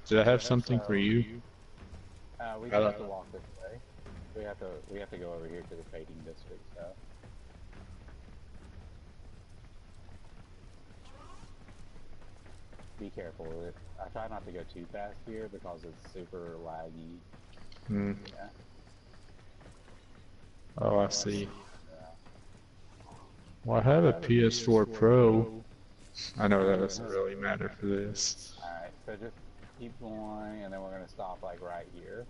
Did I have something for you? We just have to Hello. walk this way. We have to go over here to the trading district. So be careful. I try not to go too fast here because it's super laggy. Hmm. Yeah. Oh, I But see. yeah. Well, I have a PS4 Pro. I know that doesn't really matter for this. All right. So just keep going, and then we're gonna stop like right here.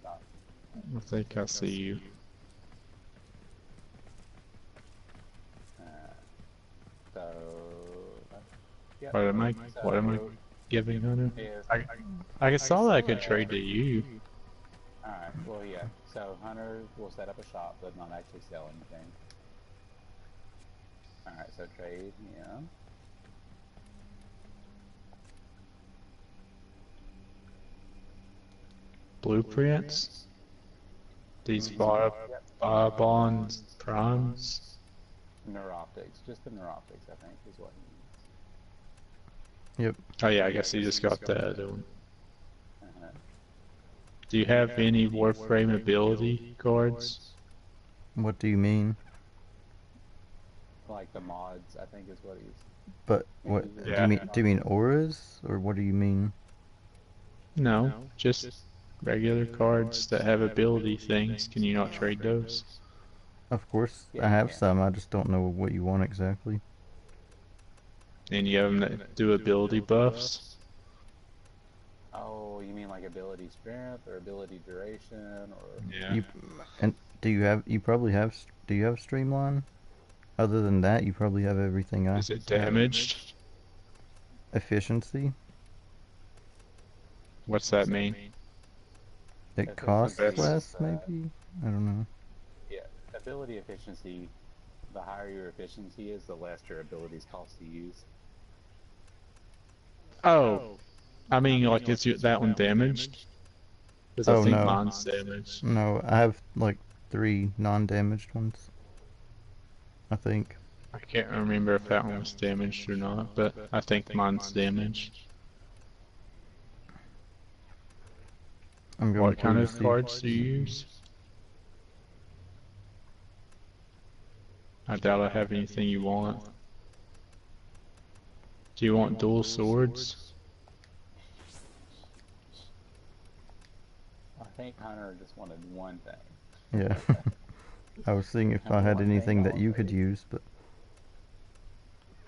Stop. I think I see you. Uh, so yep. What am I? What am I So giving Hunter? if I saw that I could trade to you. all right. Well, yeah. So Hunter will set up a shop, but not actually sell anything. All right. So trade. Yeah. Blueprints. These Yep. vauban primes. Neuroptics. Just the neuroptics, I think, is what he needs. Yep. Oh yeah, I guess you just got the other one. Uh-huh. Do you have any Warframe ability cards? What do you mean? Like the mods, I think, is what he's But what maybe do you Yeah. mean? Do you mean auras, or what do you mean? No, just regular cards that have ability things. Can you not trade those? Of course, Yeah, I you have can. some. I just don't know what you want exactly. And you have them that do ability buffs? Oh, you mean like ability strength or ability duration or Yeah. You and do you have? You probably have. Do you have streamline? Other than that, you probably have everything I Is it have. damaged? Efficiency. What's that mean? It costs efficiency is less, maybe. I don't know. yeah, ability efficiency. The higher your efficiency is, the less your abilities cost to use. Oh, I mean, like, that one damaged? Because I Oh think no, mine's damaged. no. I have like 3 non-damaged ones. I think. I can't remember if that one was damaged or not, but I think mine's damaged. I'm going What kind through to of see. cards do you use? I doubt I have anything you want. Do you want dual swords? I think Hunter just wanted one Yeah. thing. I was seeing if And I for had one thing, anything that all you could three. use, but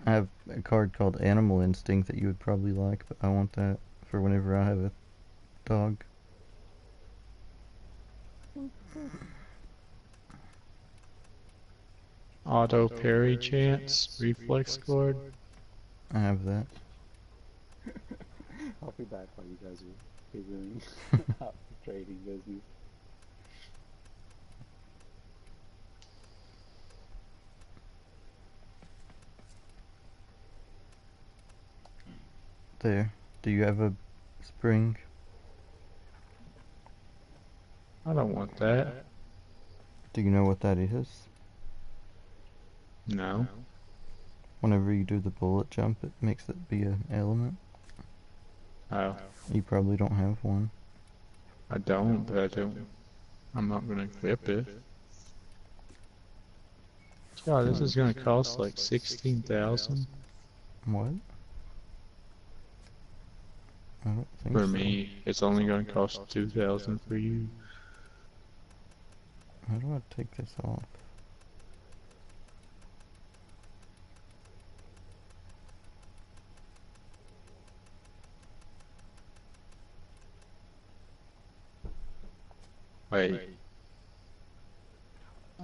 I have a card called Animal Instinct that you would probably like, but I want that for whenever I have a dog. Auto parry chance, reflex guard. I have that. I'll be back while you guys are figuring out the trading business. There. Do you have a spring? I don't want that. Do you know what that is? No. Whenever you do the bullet jump, it makes it be an element. Oh, You probably don't have one. I don't, but I don't. I'm not gonna equip it. God, this Hmm. is gonna cost like 16,000 What? I don't think for so. me. It's only gonna cost 2,000 for you. How do I take this off? Wait,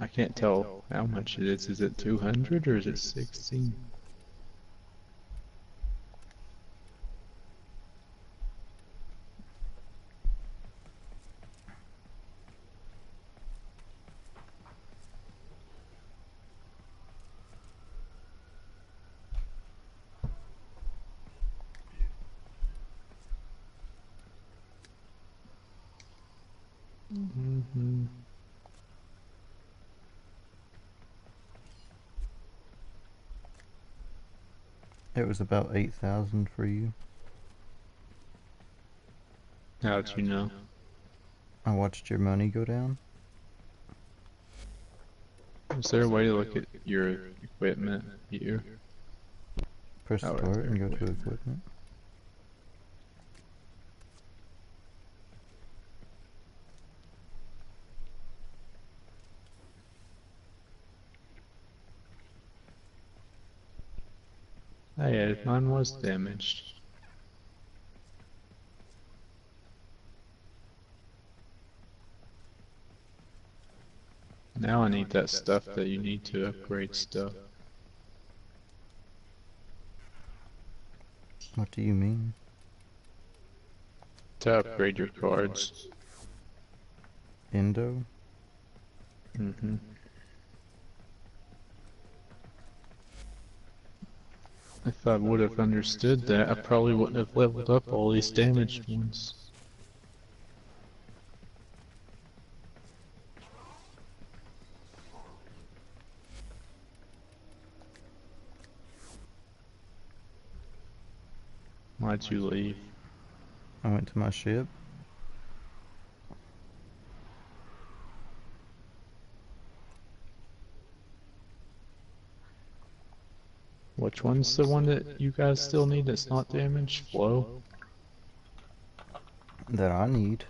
I can't tell how much it is. Is it 200 or is it 16? Mm-hmm. It was about 8,000 for you. How'd you know? I watched your money go down. Is there a way to look at your equipment here? Press Oh, right start there, and go to equipment. equipment. Oh yeah, mine was damaged. Now I need that stuff that you need to upgrade stuff. What do you mean? To upgrade your cards. Endo? Mm-hmm. If I would have understood that, I probably wouldn't have leveled up all these damaged ones. Why'd you leave? I went to my ship. Which one's the one that you guys still need that's not damaged? Flow? That I need.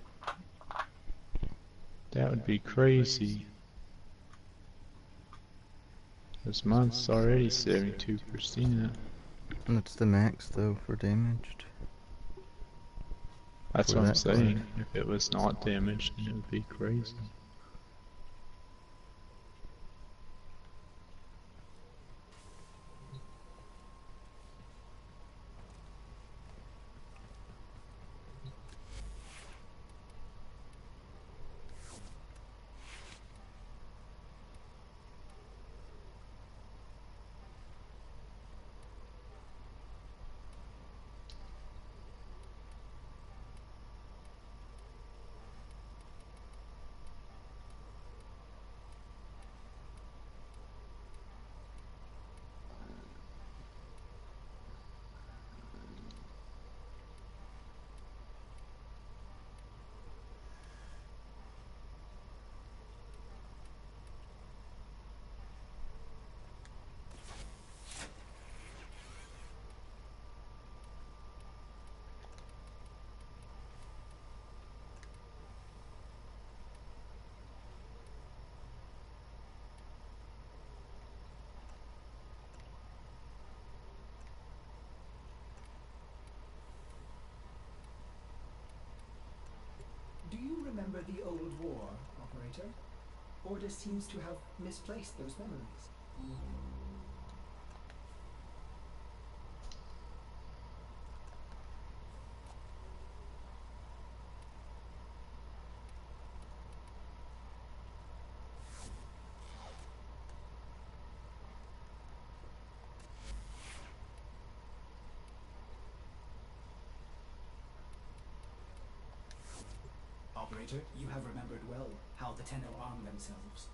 That would be crazy. This month's already 72%. That's the max though for damaged. That's For what I'm that card. saying. If it was not damaged, then it would be crazy. Do you remember the old war, Operator? Order seems to have misplaced those memories. Operator, you have remembered well how the Tenno armed themselves.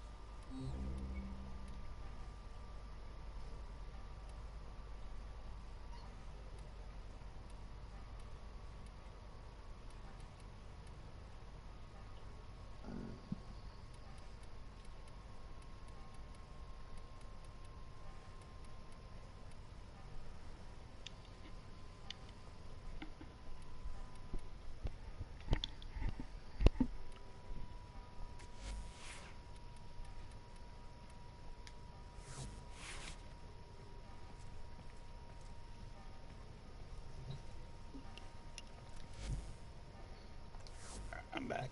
I'm back.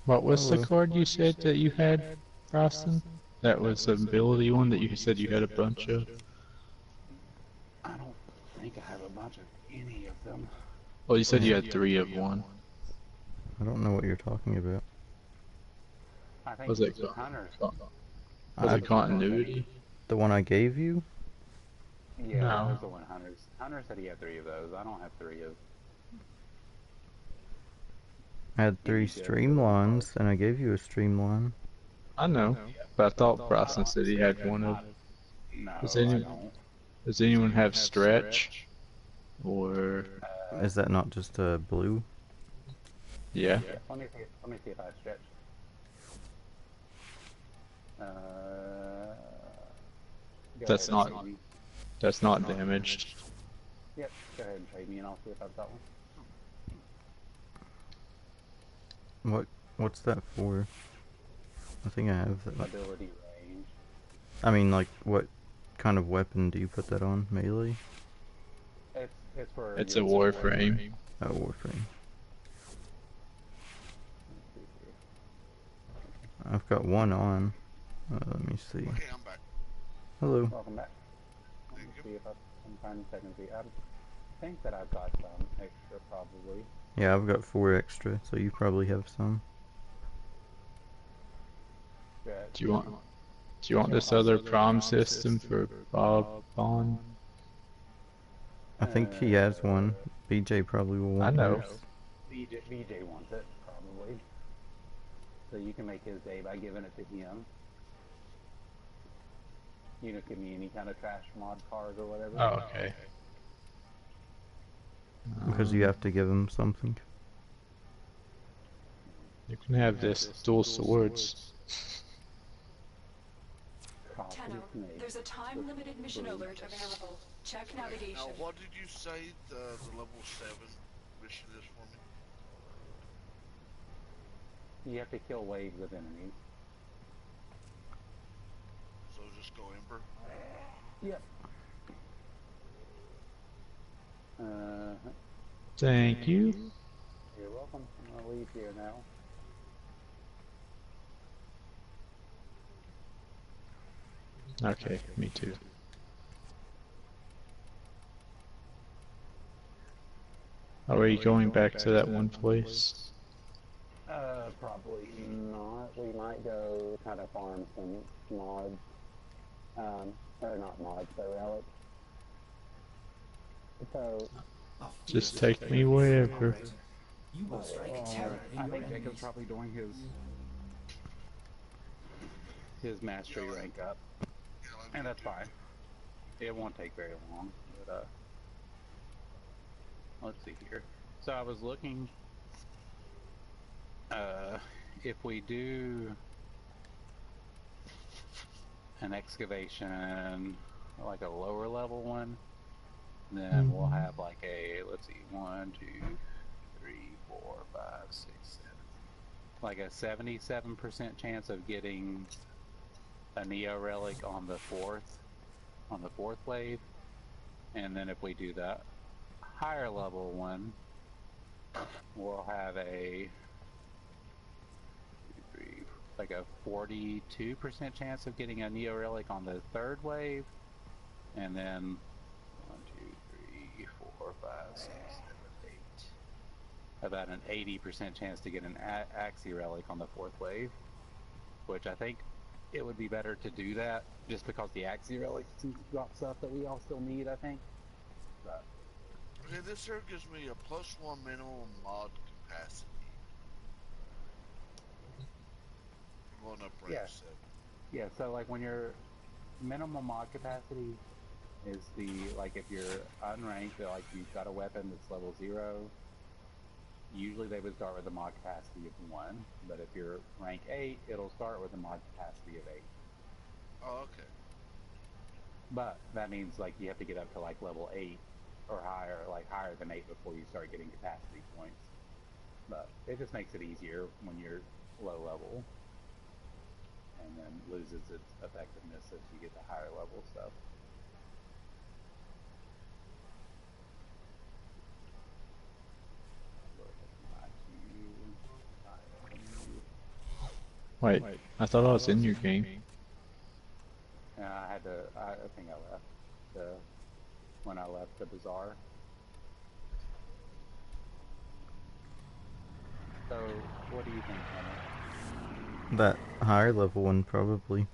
What was the Hello. card you said that you had, Froston? That was the ability one that you said you had a bunch of? I don't think I have a bunch of any of them. Well, you said you had 3 of one. I don't know what you're talking about. I think Was it Hunter. was it continuity? The one I gave you? Yeah, that No. was the one Hunter said he had 3 of those. I don't have 3 of I had any 3 good streamlines, and I gave you a streamline. I know, but I thought Froston said he had one of. No, Does I any don't. does anyone have stretch? Or Is that not just a blue? Yeah. Yeah. Let me see if I stretch. Go That's ahead and not trade me. that's not damaged. Yep. Go ahead and trade me, and I'll see if I've got one. What's that for? I think I have that. Ability range. I mean, like, what kind of weapon do you put that on? Melee? It's for It's your a warframe. Oh, Warframe. Let's see here. I've got one on. Let me see. Okay, I'm back. Hello. Welcome back. Let me Thank you. see if I'm trying to technically. I think that I've got some extra probably. Yeah, I've got 4 extra, so you probably have some. Good. Do you want this other prom system for Bob Bond? I think he has one. BJ probably will I want know. yours. BJ wants it probably. So you can make his day by giving it to him. You know, give me any kind of trash mod card or whatever. Oh, okay. Because you have to give him something. You can have this dual swords. Coffee snake. There's a time-limited mission alert available. Check navigation. Now, what did you say the level 7 mission is for me? You have to kill waves of enemies. So just go Emperor? Yep. Thank you. You're welcome. I'm gonna leave here now. Okay, me too. Oh, are you going back to that one place? Probably not. We might go kind of farm some mods. Or not mods, but relics. So, A Just fierce take me figure, wherever. operator. You will strike terror in I your think enemies. Jacob's probably doing his mastery rank up. Yeah, let me And that's do fine. It won't take very long, but let's see here. So I was looking, if we do an excavation, like a lower level one, then we'll have like a, let's see, 1, 2, 3, 4, 5, 6, 7, like a 77% chance of getting a Neo relic on the fourth wave. And then if we do that higher level one, we'll have a like a 42% chance of getting a Neo relic on the third wave, and then 1, 2, 3, 4, 5, 6, 7, 8. About an 80% chance to get an Axie relic on the fourth wave, which I think it would be better to do that just because the Axie relics got stuff that we all still need, I think. But Okay, this here gives me a +1 minimum mod capacity. I'm going up rank Yeah. 7. yeah, so like when your minimum mod capacity is the, like if you're unranked, like you've got a weapon that's level 0, usually they would start with a mod capacity of 1, but if you're rank 8, it'll start with a mod capacity of 8. Oh, okay. But that means like you have to get up to like level 8 or higher, like higher than 8 before you start getting capacity points. But it just makes it easier when you're low level, and then loses its effectiveness as you get to higher level stuff. Wait, I thought I was in your game. And I had to, I think I left when I left the bazaar. So, what do you think, Henry? That higher level one, probably.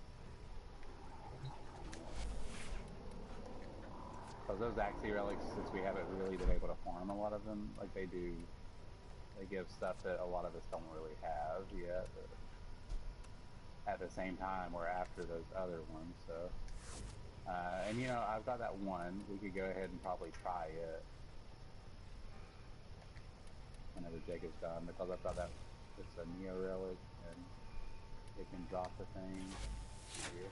Because those Axie relics, since we haven't really been able to farm a lot of them, like they give stuff that a lot of us don't really have yet. At the same time, we're after those other ones, so. And you know, I've got that one. We could go ahead and probably try it. whenever Jacob's done, because I thought that it's a Neo relic and it can drop the thing. Here.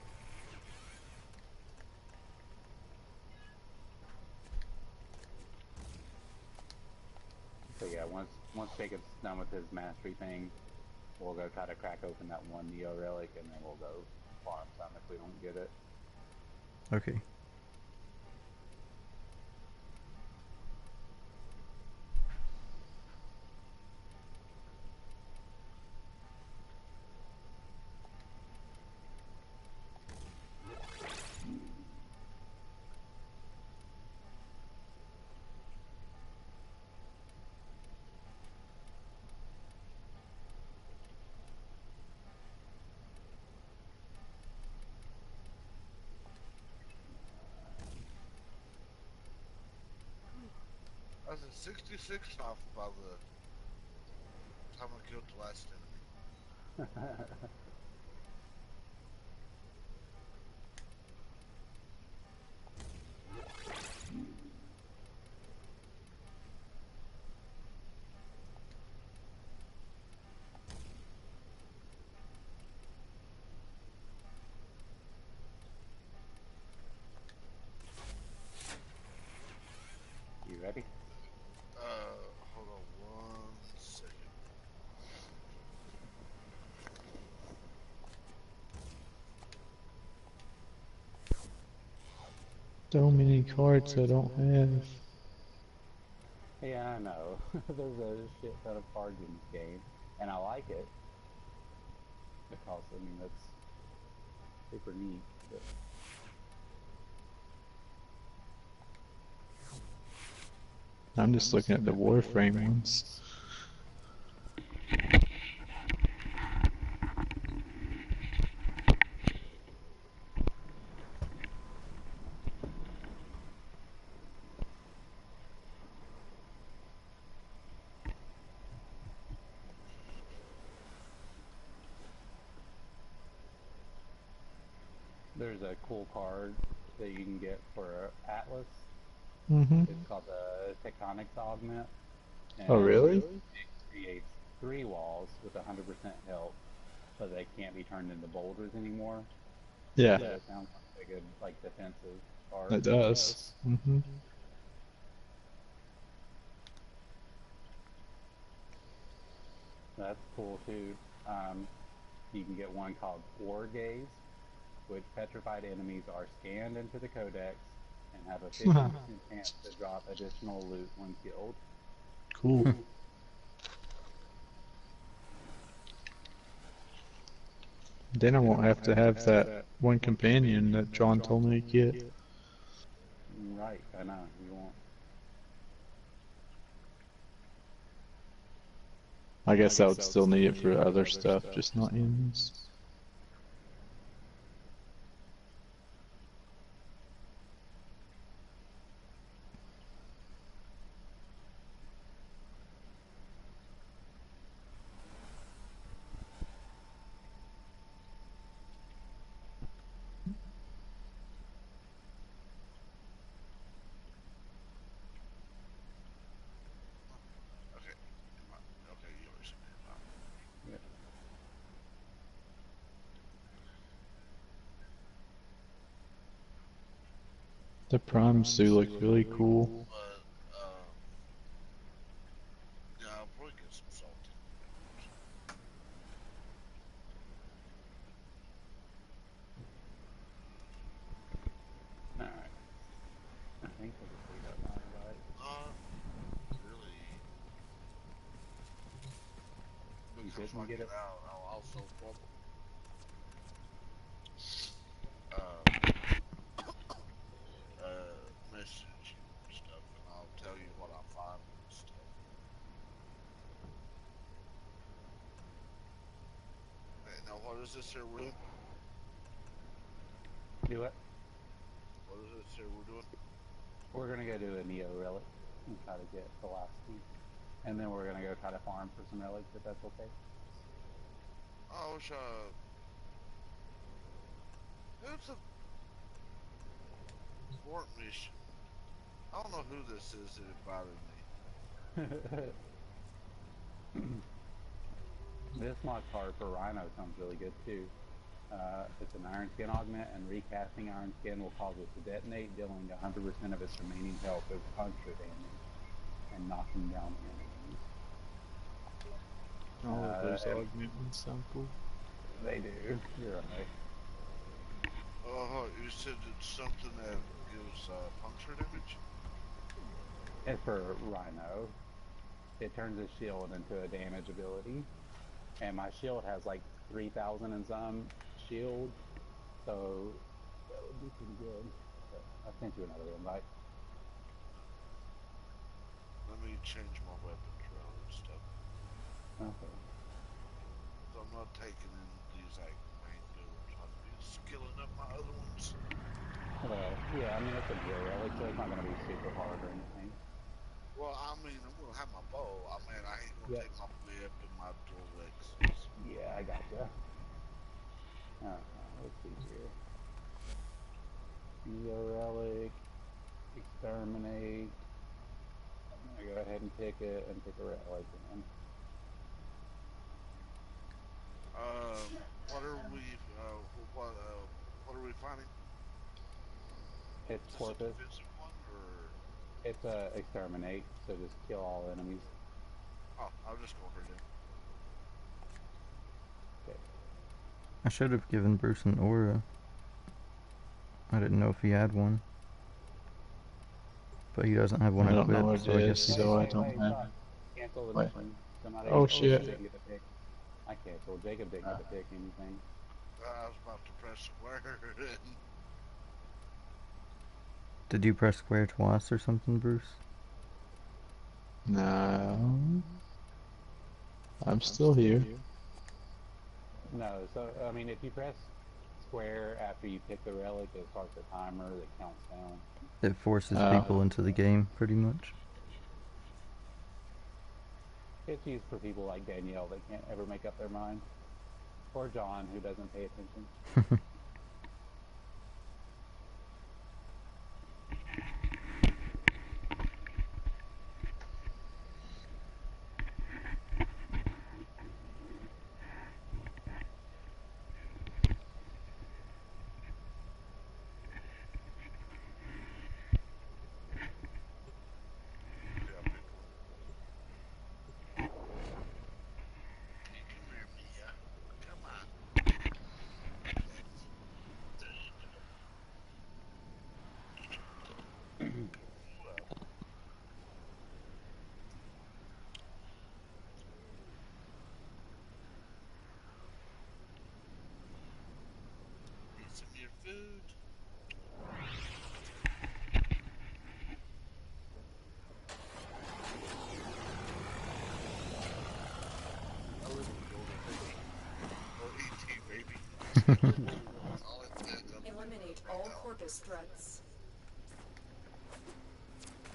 So yeah, once Jacob's done with his mastery thing, we'll go try to crack open that one Neo relic, and then we'll go farm some if we don't get it. Okay. I was at 66 off by the time I killed the last enemy. You ready? Hold on one second. So many cards I don't have. Yeah, I know. There's a shit ton of cards in this game, and I like it because I mean that's super neat. But I'm just looking at the Warframe ones. there's a cool card that you can get for Atlas. Mm-hmm. It's called the Tectonics Augment, Oh, and really? it creates 3 walls with 100% health, but they can't be turned into boulders anymore. Yeah, So it sounds like a good like defensive card. it does. Mm-hmm. That's cool too. You can get one called War Gaze, which petrified enemies are scanned into the codex and have a 50% chance to drop additional loot when killed. Cool. Then I won't have to have that one companion that John told me to get. Right, I know, you won't. I guess I would still need it for other stuff, just not enemies. Okay. Okay, you already said that. Yeah. The primes do look really cool. But, yeah, I'll probably get some salty. Alright. I think I just ate up my invite. Not really. You Because if I didn't get get it? out, I'll also probably message you and stuff, and I'll tell you what I find and stuff. Hey, now, what is this here we're doing? Do it. What is this here we're doing? We're gonna go do a Neo relic and try to get the last 2. And then we're gonna go try to farm for some relics if that's okay. I wish it's a fort mission. I don't know who this is that invited me. This mod card for Rhino sounds really good too. It's an Iron Skin augment, and recasting Iron Skin will cause it to detonate, dealing 100% of its remaining health as puncture damage and knocking down enemies. All of those And augments sound cool. they do. You're right. Oh, you said it's something that gives puncture damage? It's for Rhino. It turns his shield into a damage ability. And my shield has like 3,000 and some shield. So that would be pretty good. But I sent you another invite. Let me change my weapon trail and stuff. Okay. So I'm not taking in these like main builds. I'll be skilling up my other ones. Yeah, I mean, it's a drill relic, so it's not going to be super hard or anything. Well, I mean, I'm gonna have my bow. I mean, I ain't gonna Yep. take my whip and my dual axes. Yeah, I gotcha. Let's see here. Neo relic, exterminate. I'm going to go ahead and pick it and pick a relic then. What are we? What are we finding? It's Is this a Porpoise. defensive one or? It's exterminate, so just kill all enemies. Oh, I'll just go over there. Okay. I should have given Bruce an aura. I didn't know if he had one. But he doesn't have one I don't know what equipped, so it I is, guess he's... so I don't Wait, have stop. it. Cancel the Wait. mission. Somebody, Oh Jacob shit. didn't get to pick. I canceled. Jacob didn't get to pick anything. I was about to press square. Did you press square twice or something, Bruce? No. I'm still here. No, so, I mean, if you press square after you pick the relic, it starts a timer that counts down. It forces people into the game, pretty much. It's used for people like Danielle that can't ever make up their mind. Or John, who doesn't pay attention. Yeah, I picked one. Come here, Mia. Come on. There you go. Well, need some of your food. I live in Golden, baby. Or ET, baby. That's all it says. Eliminate all corpus threats.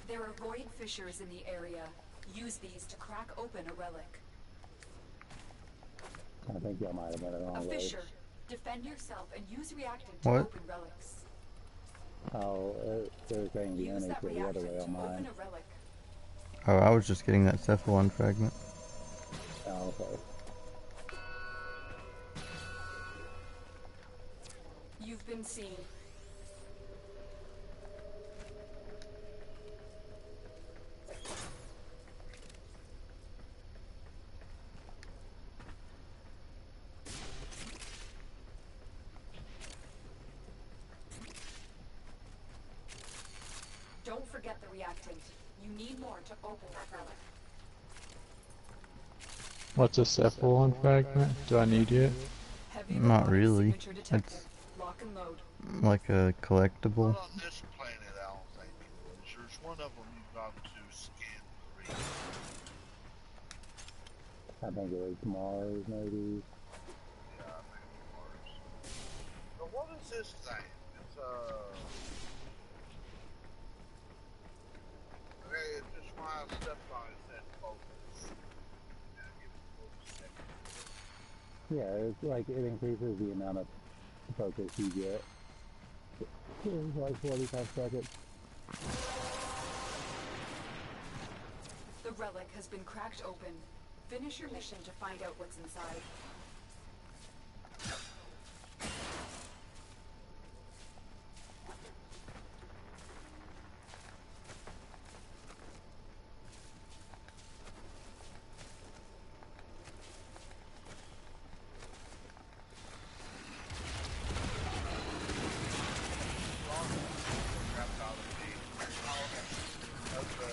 There are void fissures in the area. Use these to crack open a relic. I think y'all might have been it A wrong way. fissure. Defend yourself and use reactant to What? open relics. Oh, they're saying the Use enemy that to the other reactant way to on mine. open a relic. Oh, I was just getting that cephalon fragment. Oh, okay. You've been seen. Don't forget the reactant. You need more to open that relic. What's a cephalon fragment? Do I need it? Heavy Not robotic really. signature detected. It's Lock and load. like a collectible. Not on this planet, I don't think. There's one of them you've got to scan 3. I think it was Mars, maybe. Yeah, I think it's Mars. But what is this thing? It's okay, it's just when I stepped on it, it said focus. And I give it focus second. Yeah, it's like it increases the amount of focus you get. It's like 45 seconds. The relic has been cracked open. Finish your mission to find out what's inside. Crap out of me. Of the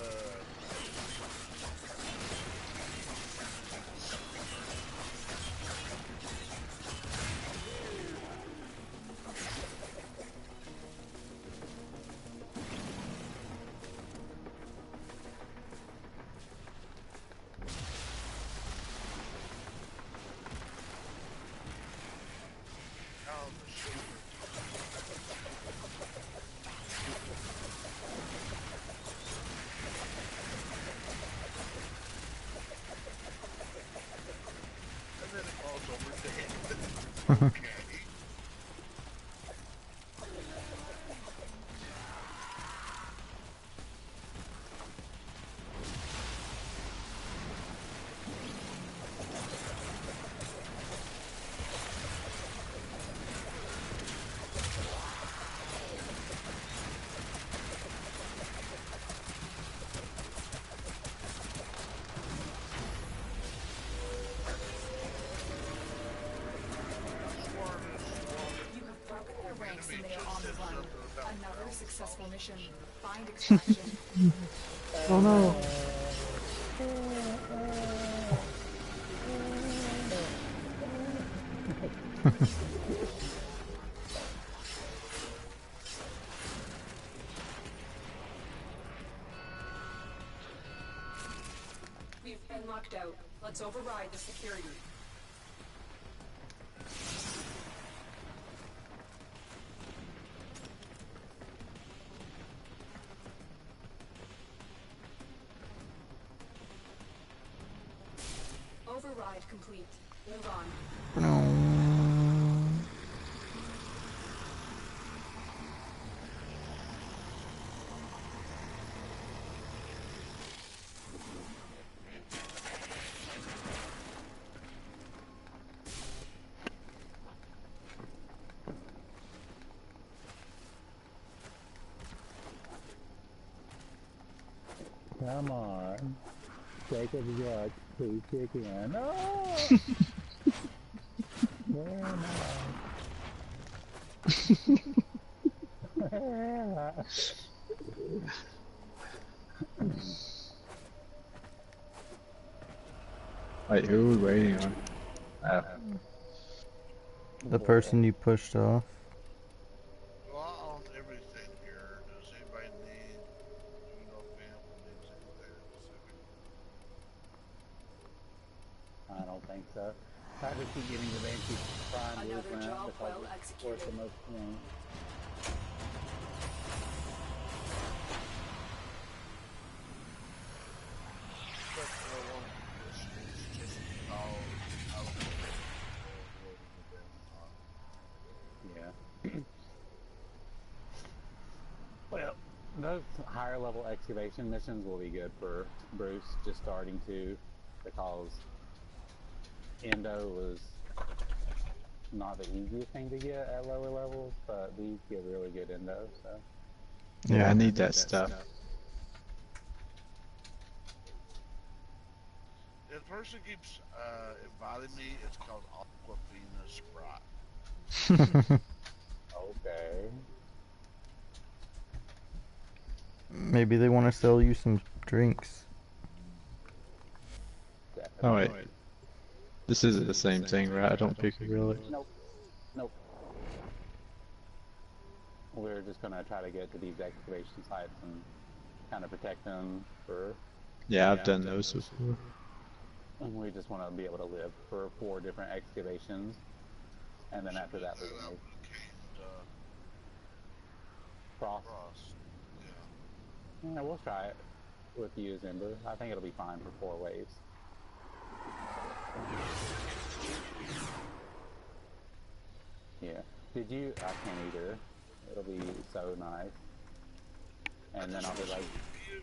oh the shooter. And then it falls over dead. Okay. You have broken their ranks and they are on Just the said run. something about Another Ralph. successful mission. Find extraction. Oh no. We've been locked out. Let's override the security. Override complete. Move on. No. Come on. Take a look. Please kick in. No! Where am I? Wait, who are we waiting on? The person you pushed off. Well, I own everything here. Does anybody need, do you know if Bamble needs anything specific? I don't think so. I just keep getting the Banshee Prime Another blueprint job because well it's executed. worth the most points. But I want this is just because I was loading the damn Yeah. Well, those higher level excavation missions will be good for Bruce just starting to, because Endo was not the easiest thing to get at lower levels, but these give really good Endo, so. Yeah, I need that stuff. If the person keeps inviting me, it's called Aquafina Sprite. Okay. Maybe they want to sell you some drinks. Oh Definitely. wait, this isn't the same thing, right? I don't pick a really. Nope. Nope. We're just gonna try to get to these excavation sites and kind of protect them for, Yeah, I've done those before. and we just want to be able to live for 4 different excavations, and then after that we can That move would came cross. Frost. Yeah. Yeah, we'll try it with you as Ember. I think it'll be fine for 4 waves. Yeah. Did you? I can't either. It'll be so nice. And then I'll be like, Give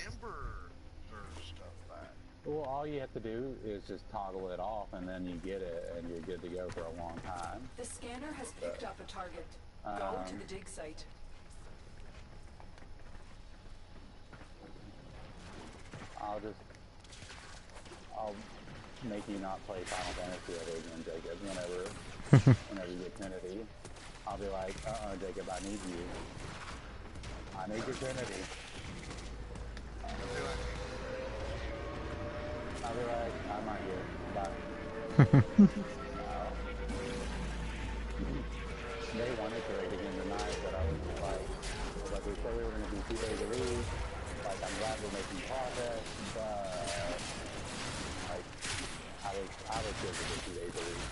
Ember her stuff back. Well, all you have to do is just toggle it off, and then you get it, and you're good to go for a long time. The scanner has picked up a target. Go to the dig site. I'll make you not play Final Fantasy again, Jacob, whenever you get Trinity. I'll be like, Jacob, I need you. I need your Trinity. I'll be like, I'm not here. Bye. They wanted to raid again tonight, but I was like, we said we were going to do 2 days a week. Like, I'm glad we're making progress, but, like, I was good to do 2 days a week.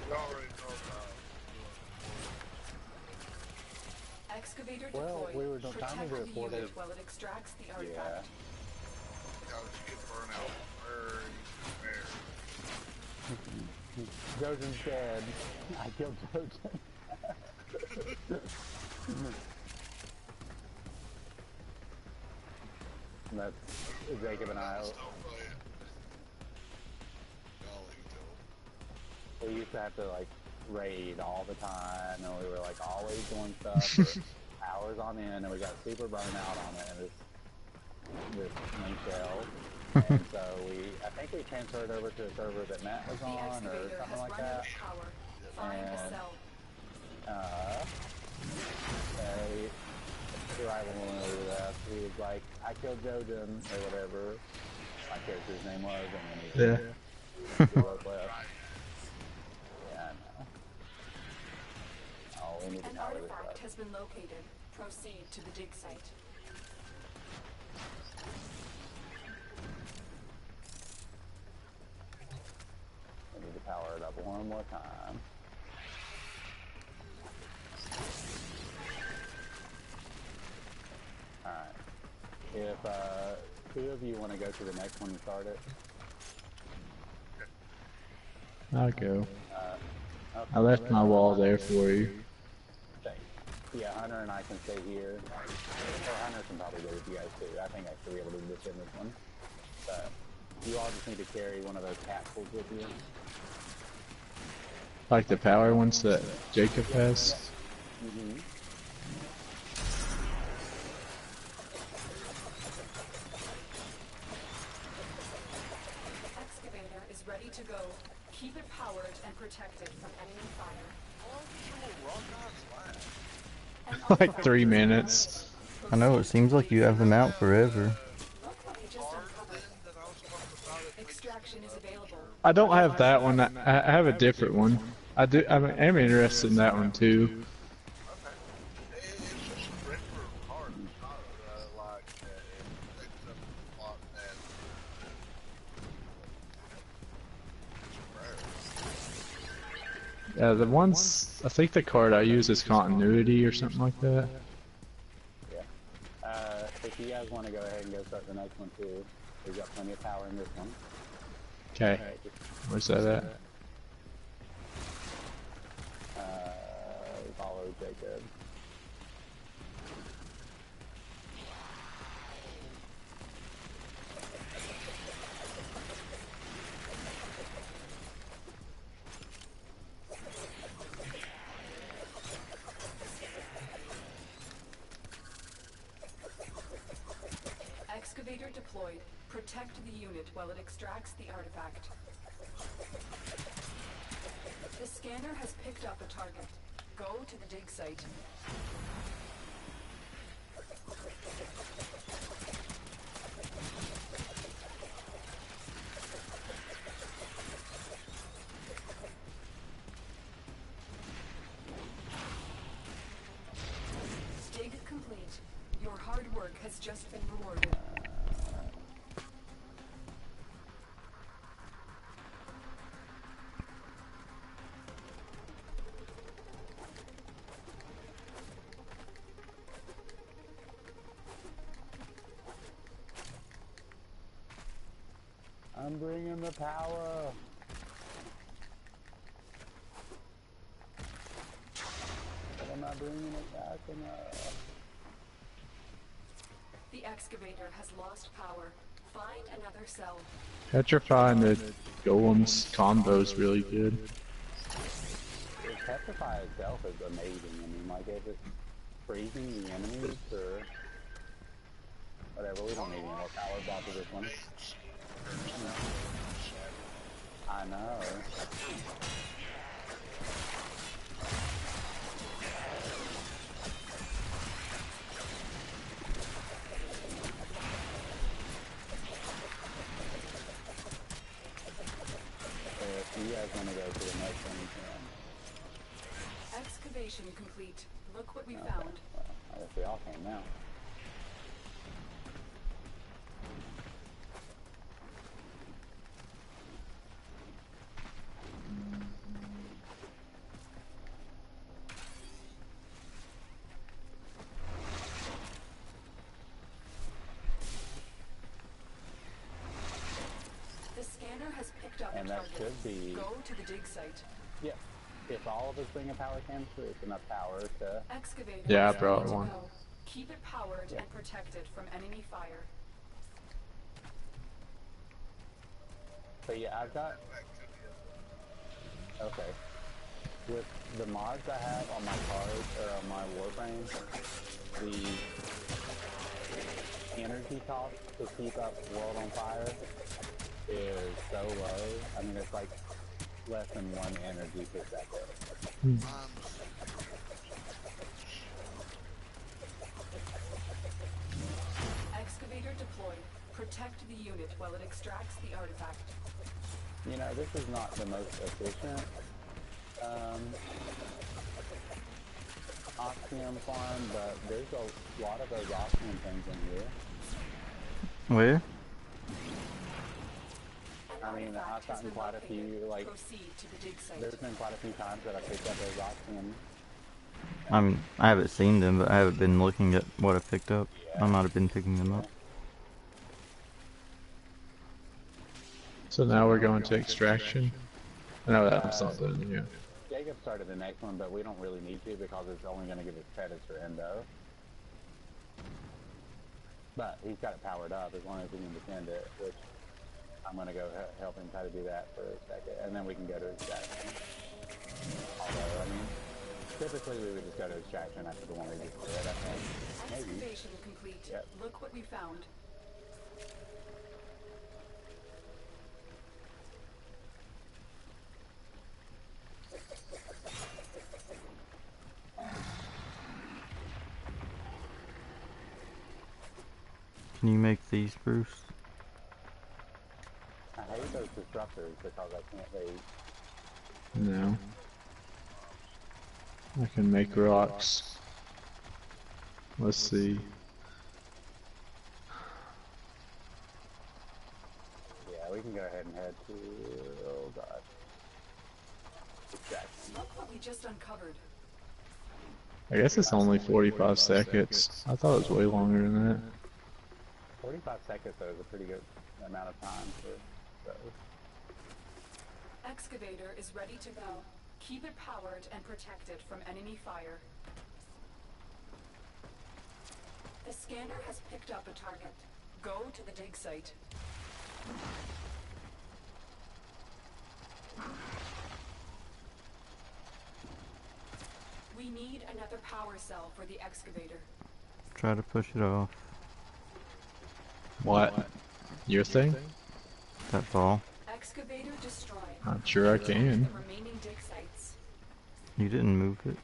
You already know about Excavator Well, deployed. we were trying to do it Protect 4 the days. unit while it extracts the Yeah. artifact. how you get burned out very, Jojen's dead. I killed Jojen. That's Jacob and I. Still playing. Golly, Joe. We used to have to like raid all the time, and we were like always doing stuff for hours on end, and we got super burned out on it. And this main shell, and so I think we transferred over to a server that Matt was The on, or excavator something has like run out that. of power. Find a And cell. The rival one over that, he was like, I killed Jojen, or whatever my character's name was, and then he left. Yeah, I know. Oh, we need to An power this artifact up. has been located. Proceed to the dig site. We need to power it up one more time. Alright. If two of you want to go to the next one and start it, I'll go. okay. I left my wall there for you. Thanks. Yeah, Hunter and I can stay here. Or Hunter can probably go with you guys too. I think I should be able to do this in this one. But you all just need to carry one of those capsules with you. Like the power ones that Jacob has. Mm-hmm. Excavator is ready to go. Keep it powered and protected from enemy fire. How long does your rock odds last? An Like artifact 3 has been minutes. located. I know, it seems like you have them out forever. Looks like it just Card uncovered. then that I was supposed to buy that makes Extraction is available. I don't have that one. I have a different one. I am interested in that one too. Okay. It's just a regular card. It's not like it takes up a lot and it's rare. The ones, I think the card I use is continuity or something like that. Yeah. If you guys want to go ahead and go start the next one too, we've got plenty of power in this one. Okay, where's that at? Follow Jacob. Excavator deployed. Protect the unit while it extracts the artifact. The scanner has picked up a target. Go to the dig site. Dig complete. Your hard work has just been rewarded. I'm bringing the power. But I'm not bringing it back enough. The excavator has lost power. Find another cell. Petrifying the golems combo's really good. The Petrify itself is amazing. I mean, like, it just freezing the enemies or whatever. We don't need any more power after this one. I know. If you guys want to go to the next one, you can. Excavation complete. Look what we Okay, found. well, I guess we all can now. The scanner has picked up And a that target. should be, Go to the dig site. yeah. If all of us bring a power canister, it's enough power to. Excavator Yeah, I is brought ready to one. go. Keep it powered and protected from enemy fire. But yeah, I've got. Okay. With the mods I have on my cards or on my Warframe, the energy cost to keep up World on Fire is so low. I mean, it's like less than 1 energy per second. Excavator deployed. Protect the unit while it extracts the artifact. You know, this is not the most efficient Oxium farm, but there's a lot of those Oxium things in here. Where? I mean, I've gotten quite a few, like, Proceed to the dig site. there's been quite a few times that I picked up those Oxium. I mean, I haven't seen them, but I haven't been looking at what I picked up. Yeah. I might have been picking them up. So now we're going to extraction. No, that's not done yet. Jacob started the next one, but we don't really need to because it's only going to give us credits for endo. But he's got it powered up as long as we can defend it, which I'm going to go help him try to do that for a second, and then we can go to extraction. Although, I mean, typically we would just go to extraction after the one we just did, I think. Maybe. Excavation complete. Yep. Look what we found. Can you make these, Bruce? I hate those disruptors because I can't they No. I can make rocks. Let's see. yeah, we can go ahead and head to oh god. Extraction. Look what we just uncovered. I guess it's only 45 seconds. I thought it was way longer than that. 45 seconds though is a pretty good amount of time for those. Excavator is ready to go. Keep it powered and protected from enemy fire. The scanner has picked up a target. Go to the dig site. We need another power cell for the excavator. Try to push it off. What? Your thing? That's all. Excavator destroyed. I'm sure I can. The remaining dig sites. You didn't move it.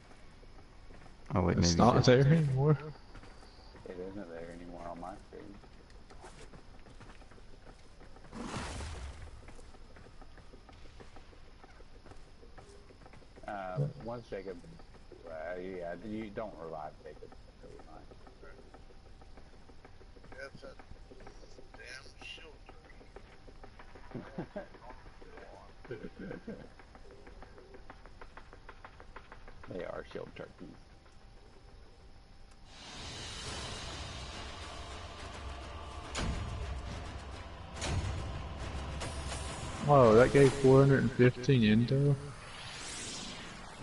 Oh wait, It's maybe not you did. there anymore. It isn't there anymore on my screen. Once Jacob, yeah, you don't revive Jacob. That's really fine. That's a damn shelter. They are shield turkeys. Whoa, that gave 415 endo?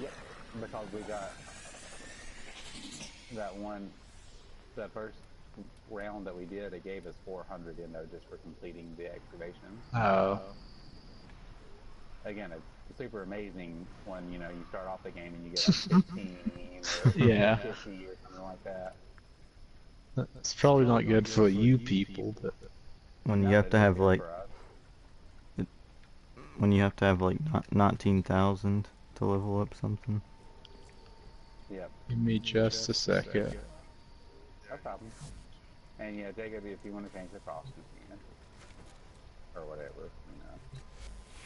Yep, because we got that one, the first round that we did, it gave us 400 endo just for completing the excavations. Oh. Again, it's super amazing when, you know, you start off the game and you get like 15 or Yeah. 50 or something like that. It's probably not good for you people, but When you No, have to it's have good like for us. when you have to have like 19,000 to level up something. Yep, give me just a second. no problem. And yeah, Jacob, if you want to change the cost, you can. Or whatever, you know.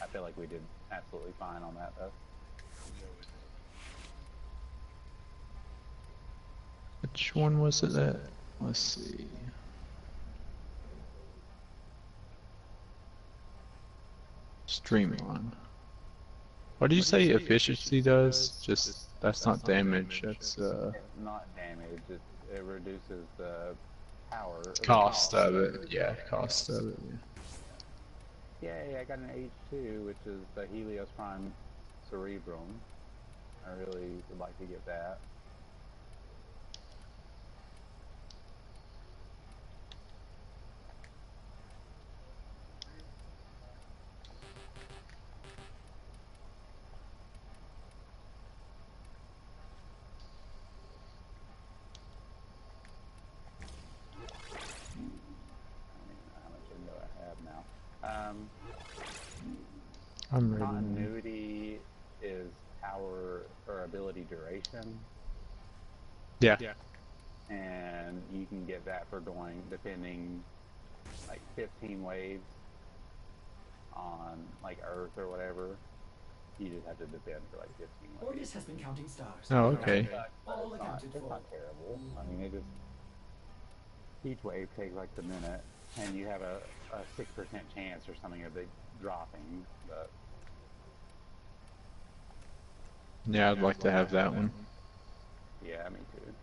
I feel like we did absolutely fine on that, though. Yeah, we did. Which one was it that? Let's see. Streamline. What did you say efficiency does? Just, that's not damage, that's It's not damage, it reduces the power, or the cost of it. Yeah, cost of it. Yeah. Yay, I got an H2, which is the Helios Prime Cerebrum. I really would like to get that. I don't even know how much endo I have now. I'm ready. Continuity is power or ability duration, Yeah. and you can get that for going, depending, like 15 waves on like Earth or whatever. You just have to defend for like 15 waves. Ordis has been counting stars. Oh, okay. All accounted It's for. not terrible. I mean, it just, each wave takes like a minute, and you have a 6% chance or something of it dropping, but Yeah, I'd like to have that one. yeah, me too.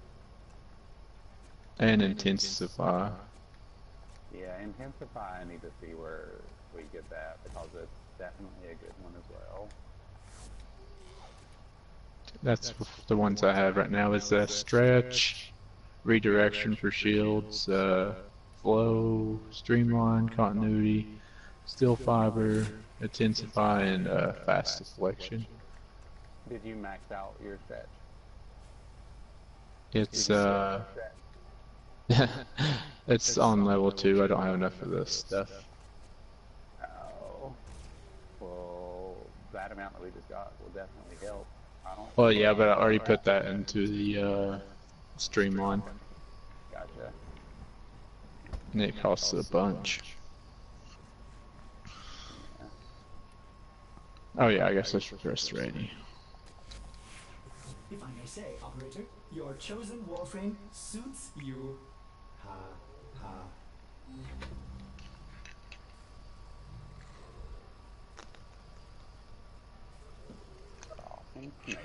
And intensify. Yeah, intensify, I need to see where we get that, because it's definitely a good one as well. That's the ones I have right now. Is stretch, redirection for shields, flow, streamline, continuity, steel fiber, intensify, and fast deflection. Did you max out your stretch? It's Did you get stretch? it's on level 2. I don't have enough of this stuff. Oh, well, that amount that we just got will definitely help. I don't. Well, yeah, but I already put that into the streamline, Gotcha. and it costs a bunch. Yeah. Oh yeah, I guess I should press ready. If I may say, operator, your chosen warframe suits you. Ha ha. Oh, thanks, mate.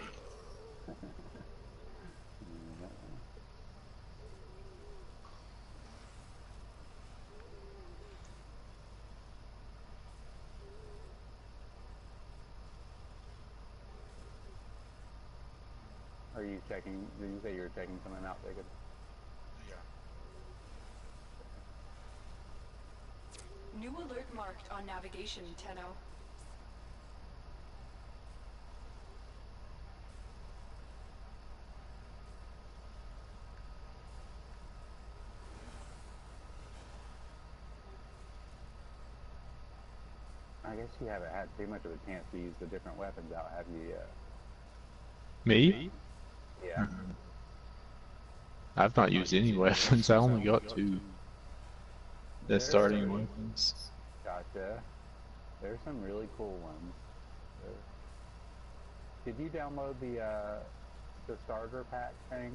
Are you checking? Did you say you were checking something out, Jacob? Yeah. New alert marked on navigation, Tenno. I guess you haven't had too much of a chance to use the different weapons out, have you yet? Me? Yeah. I've not used any weapons. I only got 2. The starting weapons. Gotcha. There's some really cool ones. Did you download the starter pack thing?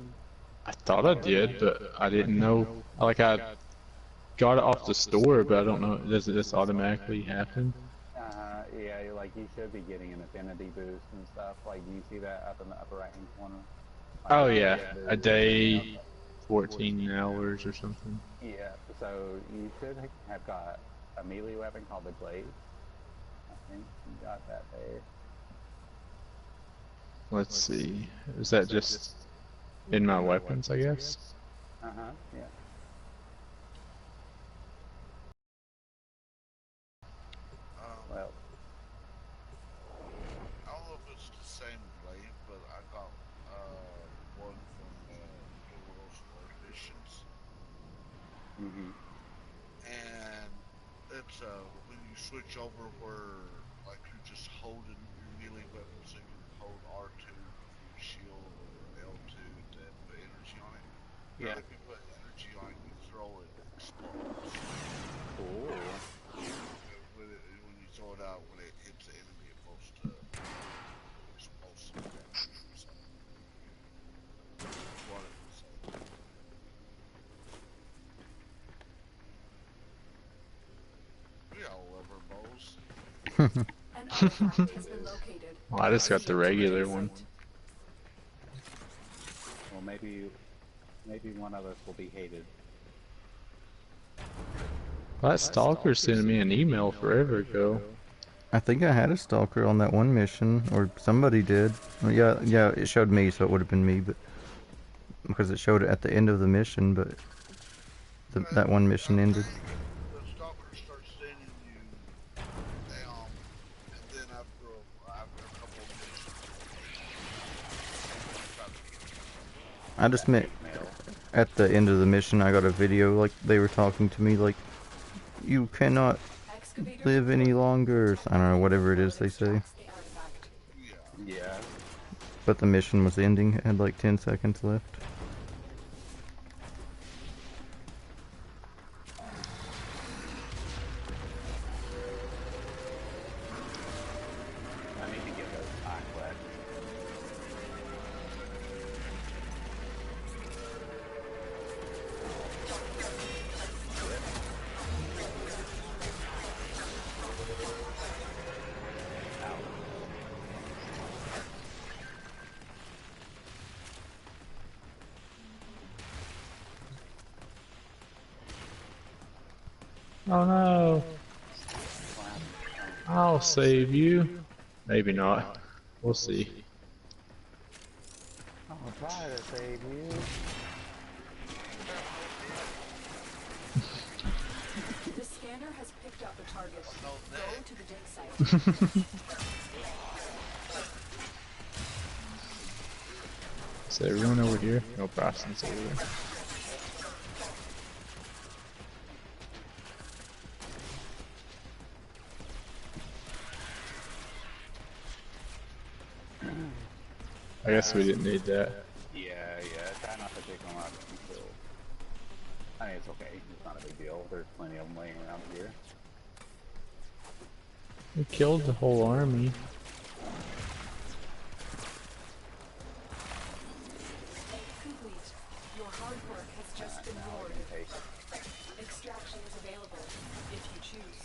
I thought I did, but I didn't know. Like I got it off the store, but I don't know. Does it just automatically happen? Yeah, like you should be getting an affinity boost and stuff. Like, do you see that up in the upper right hand corner? Like, Oh yeah, a day, 14 hours or something. Yeah, so you should have got a melee weapon called the Glaive. I think you got that there. Let's see. Is that just in my weapons, I guess? Uh-huh, yeah. Mm-hmm. And it's when you switch over where like you're just holding your melee weapon, so you hold R2 for your shield or L2 to put energy on it. Yeah. Apparently, if you put energy on it, you throw it, it explodes. Cool. When you throw it out, when it hits the enemy, it goes to explosive damage or something. What it was saying. We all love our bows. An artifact has been located. Well, I just got the Proceed to regular dig one. site. Well, maybe one of us will be hated. That stalker sent me an email forever ago. I think I had a stalker on that one mission, or somebody did. Well, yeah, it showed me, so it would have been me, but because it showed it at the end of the mission, but that one mission I ended. think the stalker starts sending you down, and then after a couple of missions, try to kill you. I just meant Hate mail. at the end of the mission, I got a video like they were talking to me, like you cannot Excavator live any longer. Or, I don't know, whatever it is they say. extracts the artifact. Yeah. Yeah. But the mission was ending. It had like 10 seconds left. I need to get those time wet. Oh no! I'll save you. Maybe not. We'll see. I'll try to save you. The scanner has picked up a target. No, Go to the dig site. Is everyone over here? No, Braston's over there. I guess we didn't need that. Yeah. Try not to pick them up until. I mean, it's okay. It's not a big deal. There's plenty of them laying around here. We killed the whole army. Complete. Your hard work has just been Now we rewarded. can take. Extraction is available if you choose.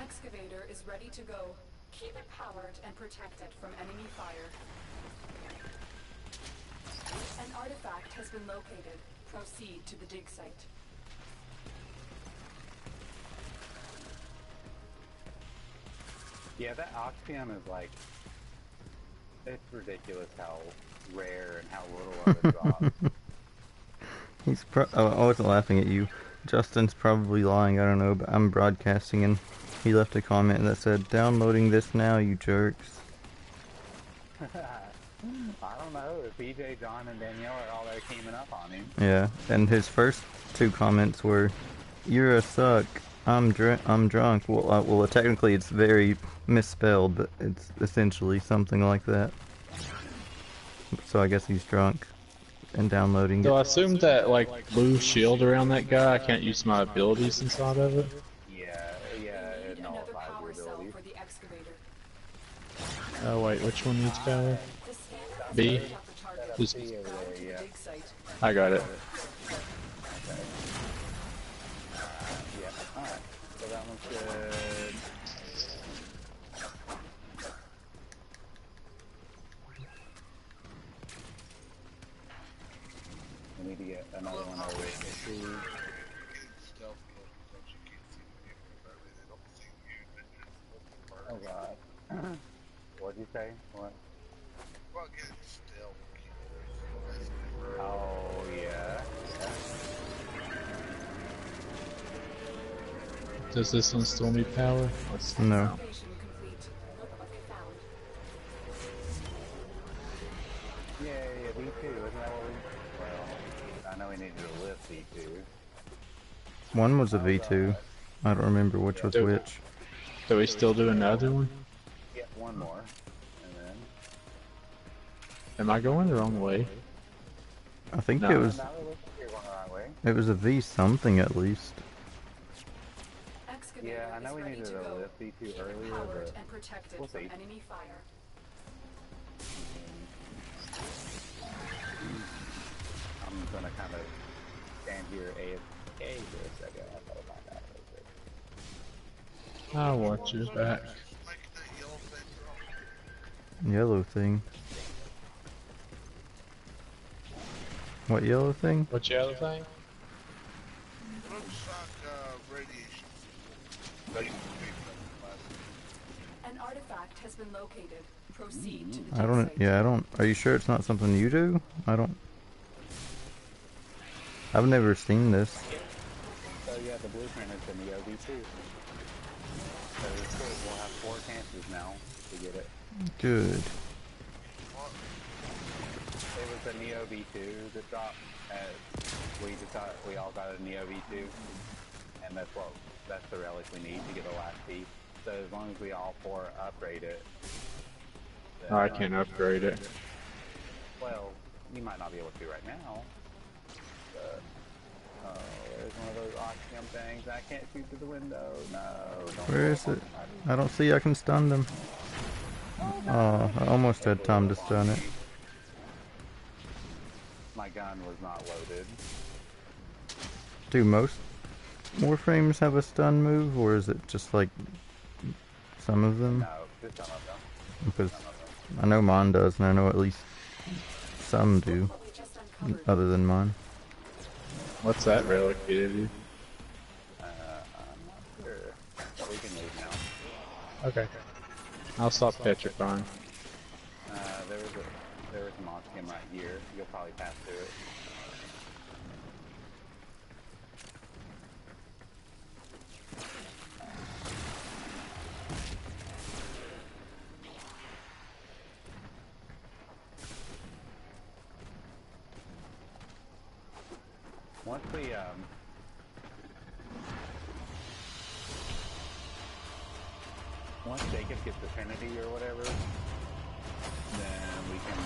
Excavator is ready to go. Keep it powered and protected from enemy fire. An artifact has been located. Proceed to the dig site. Yeah, that Oxium is like. It's ridiculous how rare and how little of it drops. Oh, I wasn't laughing at you. Justin's probably lying, I don't know, but I'm broadcasting and he left a comment that said, "Downloading this now, you jerks." I don't know if PJ, John, and Danielle are all there teaming up on him. Yeah, and his first two comments were, "You're a suck. I'm drunk." Well, technically it's very misspelled, but it's essentially something like that. So I guess he's drunk and downloading So I it. assume that like blue shield around that guy, I can't use my abilities inside of it. Yeah, We it need another nullifies your power cell abilities. for the excavator. Oh wait, which one needs power? The scanner has B? picked up a target. Just, See over Go there, to the yeah. dig site. I got it. Yeah, alright. So that one's good. We need to get another one over at C. Getting stealthy because you can't see the people that way. They don't see you. Then you're Oh god. What'd you say? What? about getting stealth killers. Oh yeah. Does this one still need power? Let's No. Excavation complete. Look what we found. Yeah, V2, isn't that what we... Well, I know we needed to lift V2. One was a V2. I don't remember which was Do- which. Do we still do another one? Yeah, one more. And then... Am I going the wrong way? I think No. it was Now it looks like you're going the right way. it was a V something at least. Excavator Yeah, I know is we ready needed to to go. lift V2 Keep it earlier, powered but... and protected we'll from see. enemy fire. I'm gonna kind of stand here AFK for a second. I gotta find out real quick. I'll watch your back. Making that yellow thing drop. Yellow thing. What yellow thing? What's the other thing? Looks like radiation. An artifact has been located. Proceed to the I dig don't. site. Yeah, I don't. Are you sure it's not something you do? I don't. I've never seen this. So yeah, the blueprint is in the OV2. So it's cool. We'll have 4 chances now to get it. Good. It was a Neo V2 that dropped. We all got a Neo V2, and that's the relic we need to get the last piece. So as long as we all 4 upgrade it. then, I can't upgrade it. Well, you might not be able to right now. But there's one of those oxygen things. I can't shoot through the window. No. Don't Where is it? I don't see. I can stun them. Oh, I almost had time to stun it. My gun was not loaded. Do most Warframes have a stun move, or is it just like some of them? No, just some of them. Because Some of them. I know mine does, and I know at least some do, What we just uncovered. other than mine. What's that relic give you? I'm not sure. But we can leave now. Okay. I'll stop petrifying. There was a monster right here. You'll probably pass through it. Once Jacob gets the Trinity or whatever, then we can...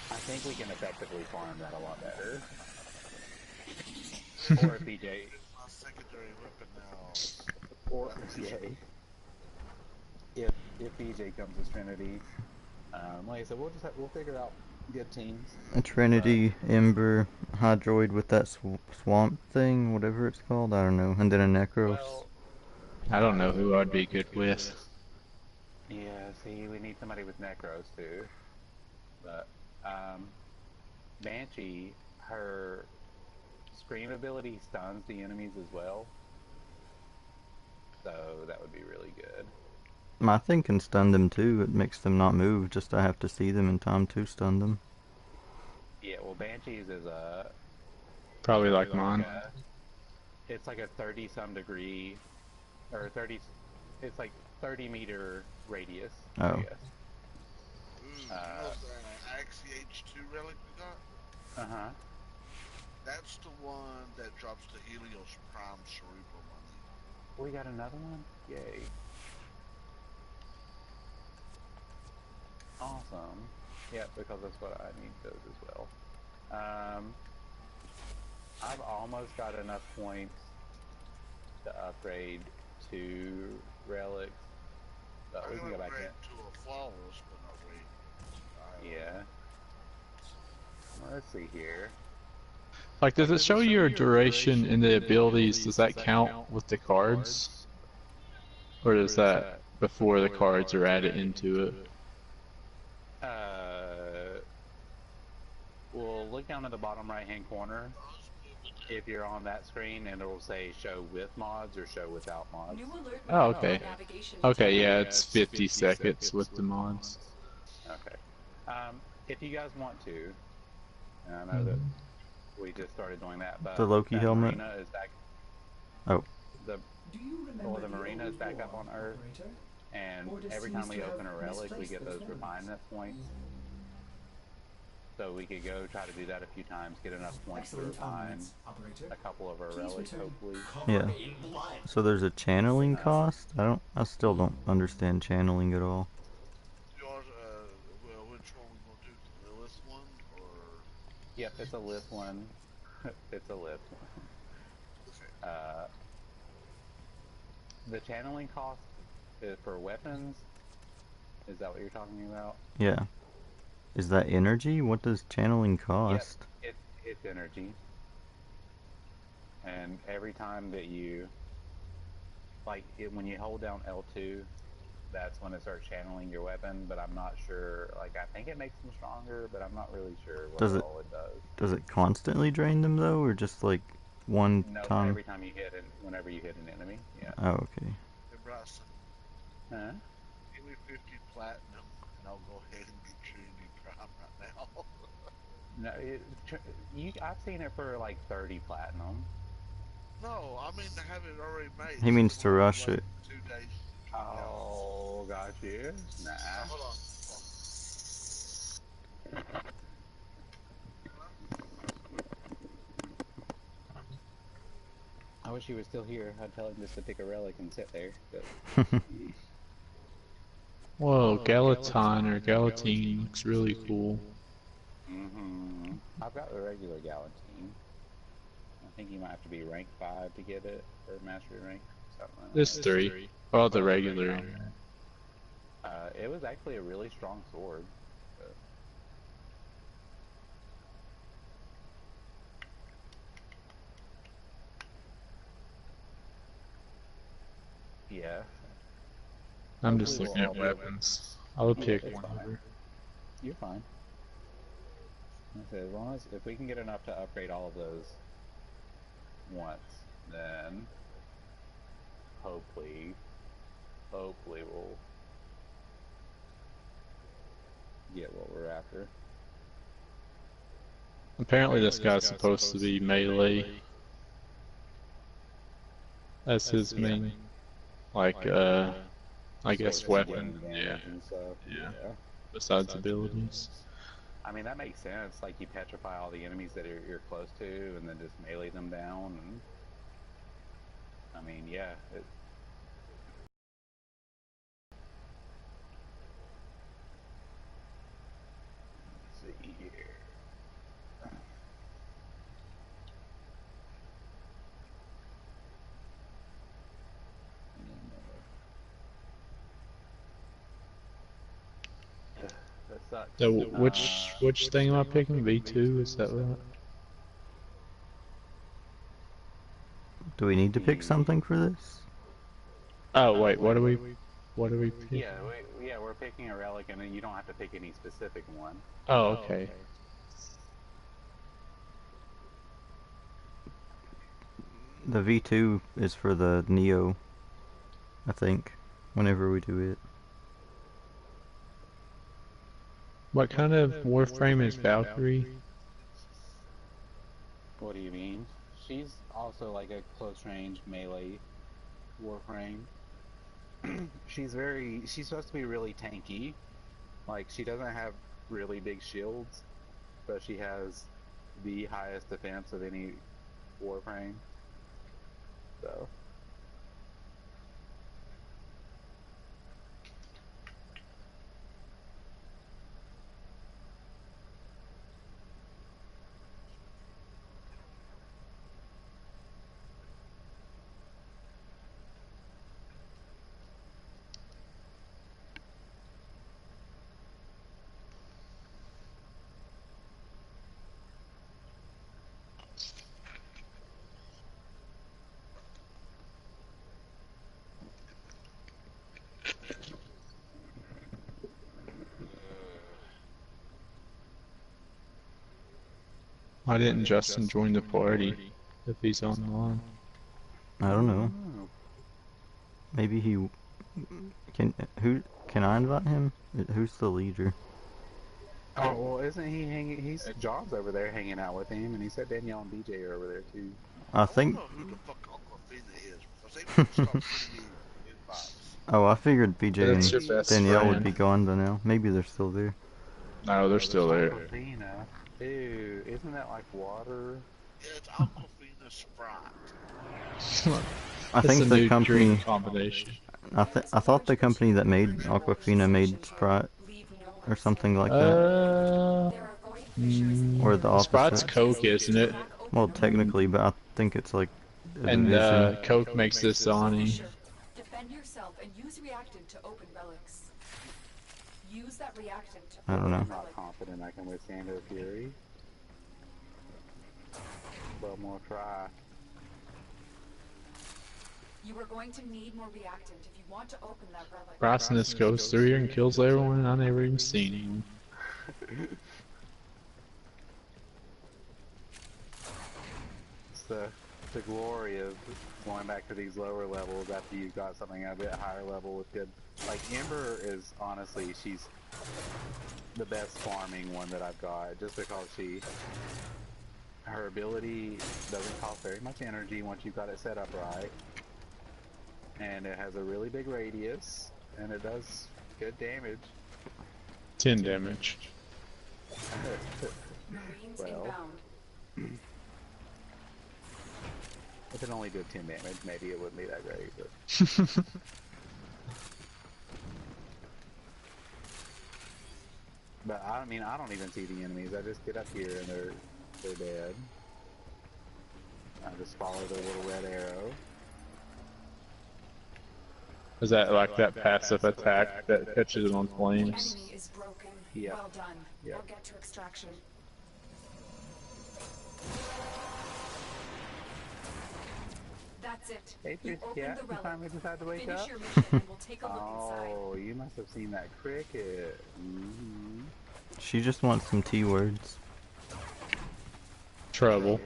I think we can effectively farm that a lot better. Or if BJ... My secondary weapon now. Or BJ. If BJ comes with Trinity, like I said, we'll figure out good teams. A Trinity, Ember, Hydroid with that swamp thing, whatever it's called, I don't know, and then a Necros. Well, I don't know who I'd be good with. yeah, see, we need somebody with Necros too. But, Banshee, her Scream ability stuns the enemies as well. So that would be really good. My thing can stun them too, it makes them not move, just I have to see them in time to stun them. Yeah, well, Banshees is a... Probably like mine. It's like a 30-some degree, or 30... It's like 30-meter radius, Oh. I guess. Ooh, the Axie-H2 relic we got? Uh-huh. That's the one that drops the Helios Prime Cerebral money. We got another one? Yay. Awesome. Yeah, because that's what I need those as well. I've almost got enough points to upgrade 2 relics. But we can go back in. to a flawless, but not radiant. Yeah. Well, let's see here. Like, does it show your duration in the abilities? Does that count with the cards? Or is that before the cards are added into it? Well, look down at the bottom right-hand corner. If you're on that screen, and it'll say show with mods or show without mods. New alert Oh, within okay. navigation Okay, detected. yeah, it's 50 seconds with the mods. Okay. If you guys want to, and I know that we just started doing that, but The Loki that helmet? marina is back. Oh. The Do you remember the marina old is back up war, on Earth, operator? and Orders every seems time we to open have a relic, we misplaced get those those memories. refinement points. So we could go try to do that a few times, get enough points to Excellent refine arguments, operator. a couple of our Please relics, return. hopefully. Cover Yeah. me in blood. So there's a channeling cost? I still don't understand channeling at all. You want, well, which one we gonna do? The Lilith one, or? Yep, it's a lift one. It's a lift one. Okay. The channeling cost is for weapons. Is that what you're talking about? Yeah. Is that energy? What does channeling cost? Yep, it's energy. And every time that you, when you hold down L2, that's when it starts channeling your weapon, but I'm not sure, I think it makes them stronger, but I'm not really sure what all it does. Does it constantly drain them though, or just like one No, time? every time you hit it, whenever you hit an enemy, yeah. Oh, okay. Hey, Bryson, Huh? give me 50 platinum, and I'll go ahead and get Trinity Prime right now. No, I've seen it for like 30 platinum. No, I mean to have it already made. He So means it to won't be rush like it. 2 days. Yeah. Oh, got you. Nah. Hold on. I wish he was still here. I'd tell him just to pick a relic and sit there. But Whoa, Galatine or Galatine looks really cool. I've got the regular Galantine. I think you might have to be rank 5 to get it, or mastery rank, something like This that. 3. Oh, the regular. It was actually a really strong sword. But... Yeah. I'm just looking at weapons. I'll pick whatever. You're fine. As long as if we can get enough to upgrade all of those once, then hopefully we'll get what we're after. Apparently this guy's supposed to be melee. That's his main, I guess weapon. Yeah. Yeah. Besides abilities. I mean, that makes sense. Like, you petrify all the enemies that you're close to, and then just melee them down. And I mean, yeah. Let's see here. That sucks. So which thing am I picking? V2, is that right? Do we need to pick something for this? Oh wait, what are we picking? Yeah, we're picking a relic, and then you don't have to pick any specific one. Oh, okay. The V2 is for the Neo, I think, whenever we do it. What kind of Warframe is Valkyrie? What do you mean? She's also like a close range melee warframe. She's supposed to be really tanky. Like, she doesn't have really big shields, but she has the highest defense of any warframe. So Why didn't Justin join the party if he's online? I don't know. Maybe he can. Who can I invite him? Who's the leader? Oh, well, isn't he hanging? He's John's over there hanging out with him, and he said Danielle and BJ are over there too. I I think. don't know who the fuck Aquafina is because they won't stop sending me invites. Oh, I figured BJ That's your and best Danielle would friend. be gone by now. Maybe they're still there. No, they're still there. Aquafina. Ew, isn't that like water? Yeah, it's Aquafina Sprite. I It's think a the new company. drink combination. I thought the company that made Aquafina made Sprite or something like that, or the Sprite's opposite. Coke, isn't it? Well, technically, but I think it's like a And division. Coke makes Dasani. Defend yourself and use reactant to open relics. Use that reactant to I don't know. I'm not confident I can withstand her fury. One more try. You are going to need more reactant if you want to open that relic. Brasness goes through here and kills everyone, and I never even seen him. It's the glory of going back to these lower levels after you've got something at a bit higher level with good. Like Ember is honestly, she's the best farming one that I've got, just because her ability doesn't cost very much energy once you've got it set up right, and it has a really big radius, and it does good damage. 10 damage. Marines Well. inbound. If it only did 10 damage, maybe it wouldn't be that great, but but I mean, I don't even see the enemies. I just get up here and they're dead. I just follow the little red arrow. Is that like that passive attack that catches it on flames? Enemy is broken. Yeah. Well done. Yeah. Or get to extraction. That's it. Hey, You Fish opened Cat, the you relic. finally decided to wake Finish up? your mission and we'll take a look inside. Oh, you must have seen that cricket. She just wants some T words. Trouble.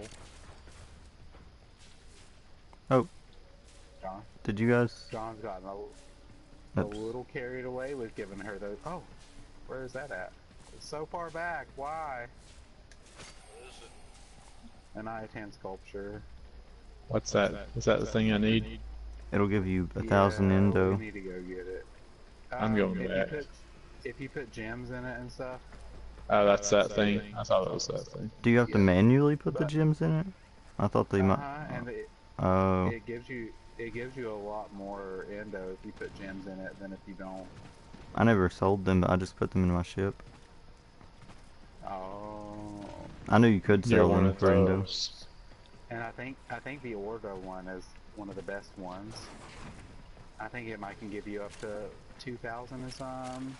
Oh, John, did you guys? John's gotten a Oops. little carried away with giving her those. Oh, where is that at? It's so far back. Why? What is it? An I-10 sculpture. What's that? Is that the thing I need? It'll give you 1,000 Yeah, endo. we need to go get it. I'm going if back. If you put gems in it and stuff. Oh, that's that thing. I thought it was that thing. Do you have to Yeah. manually put the gems in it? I thought they might. And Oh, it gives you a lot more endo if you put gems in it than if you don't. I never sold them, but I just put them in my ship. Oh. I knew you could You're sell one them of for endo. those. And I think the Orgo one is one of the best ones. I think it might can give you up to 2,000 or some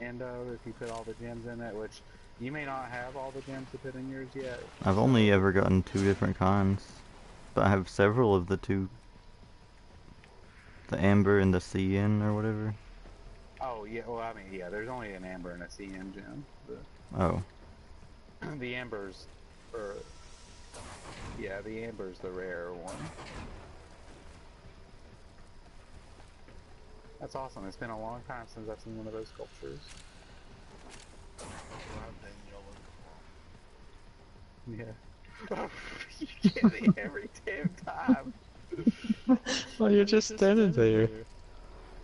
endo if you put all the gems in it, which you may not have all the gems to put in yours yet. I've only ever gotten 2 different kinds, but I have several of the 2. The amber and the CN or whatever. Oh yeah, well I mean yeah, there's only an amber and a CN gem. Oh, The amber's, the amber's the rare one. That's awesome. It's been a long time since I've seen one of those sculptures. We'll have Danielle in tomorrow. Yeah. You get me every damn time. Well, you're just standing there.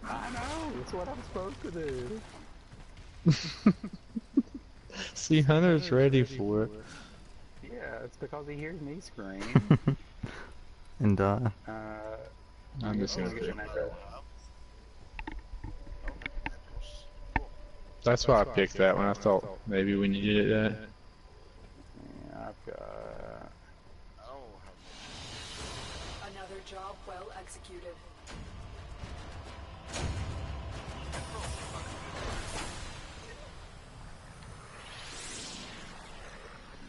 I know. It's what I'm supposed to do. See, Hunter's ready for it. Yeah, it's because he hears me scream. and I'm just gonna gonna get do. the necro. That's why I picked that one. I thought maybe we needed that. Yeah, I've got. I don't have Another job well executed.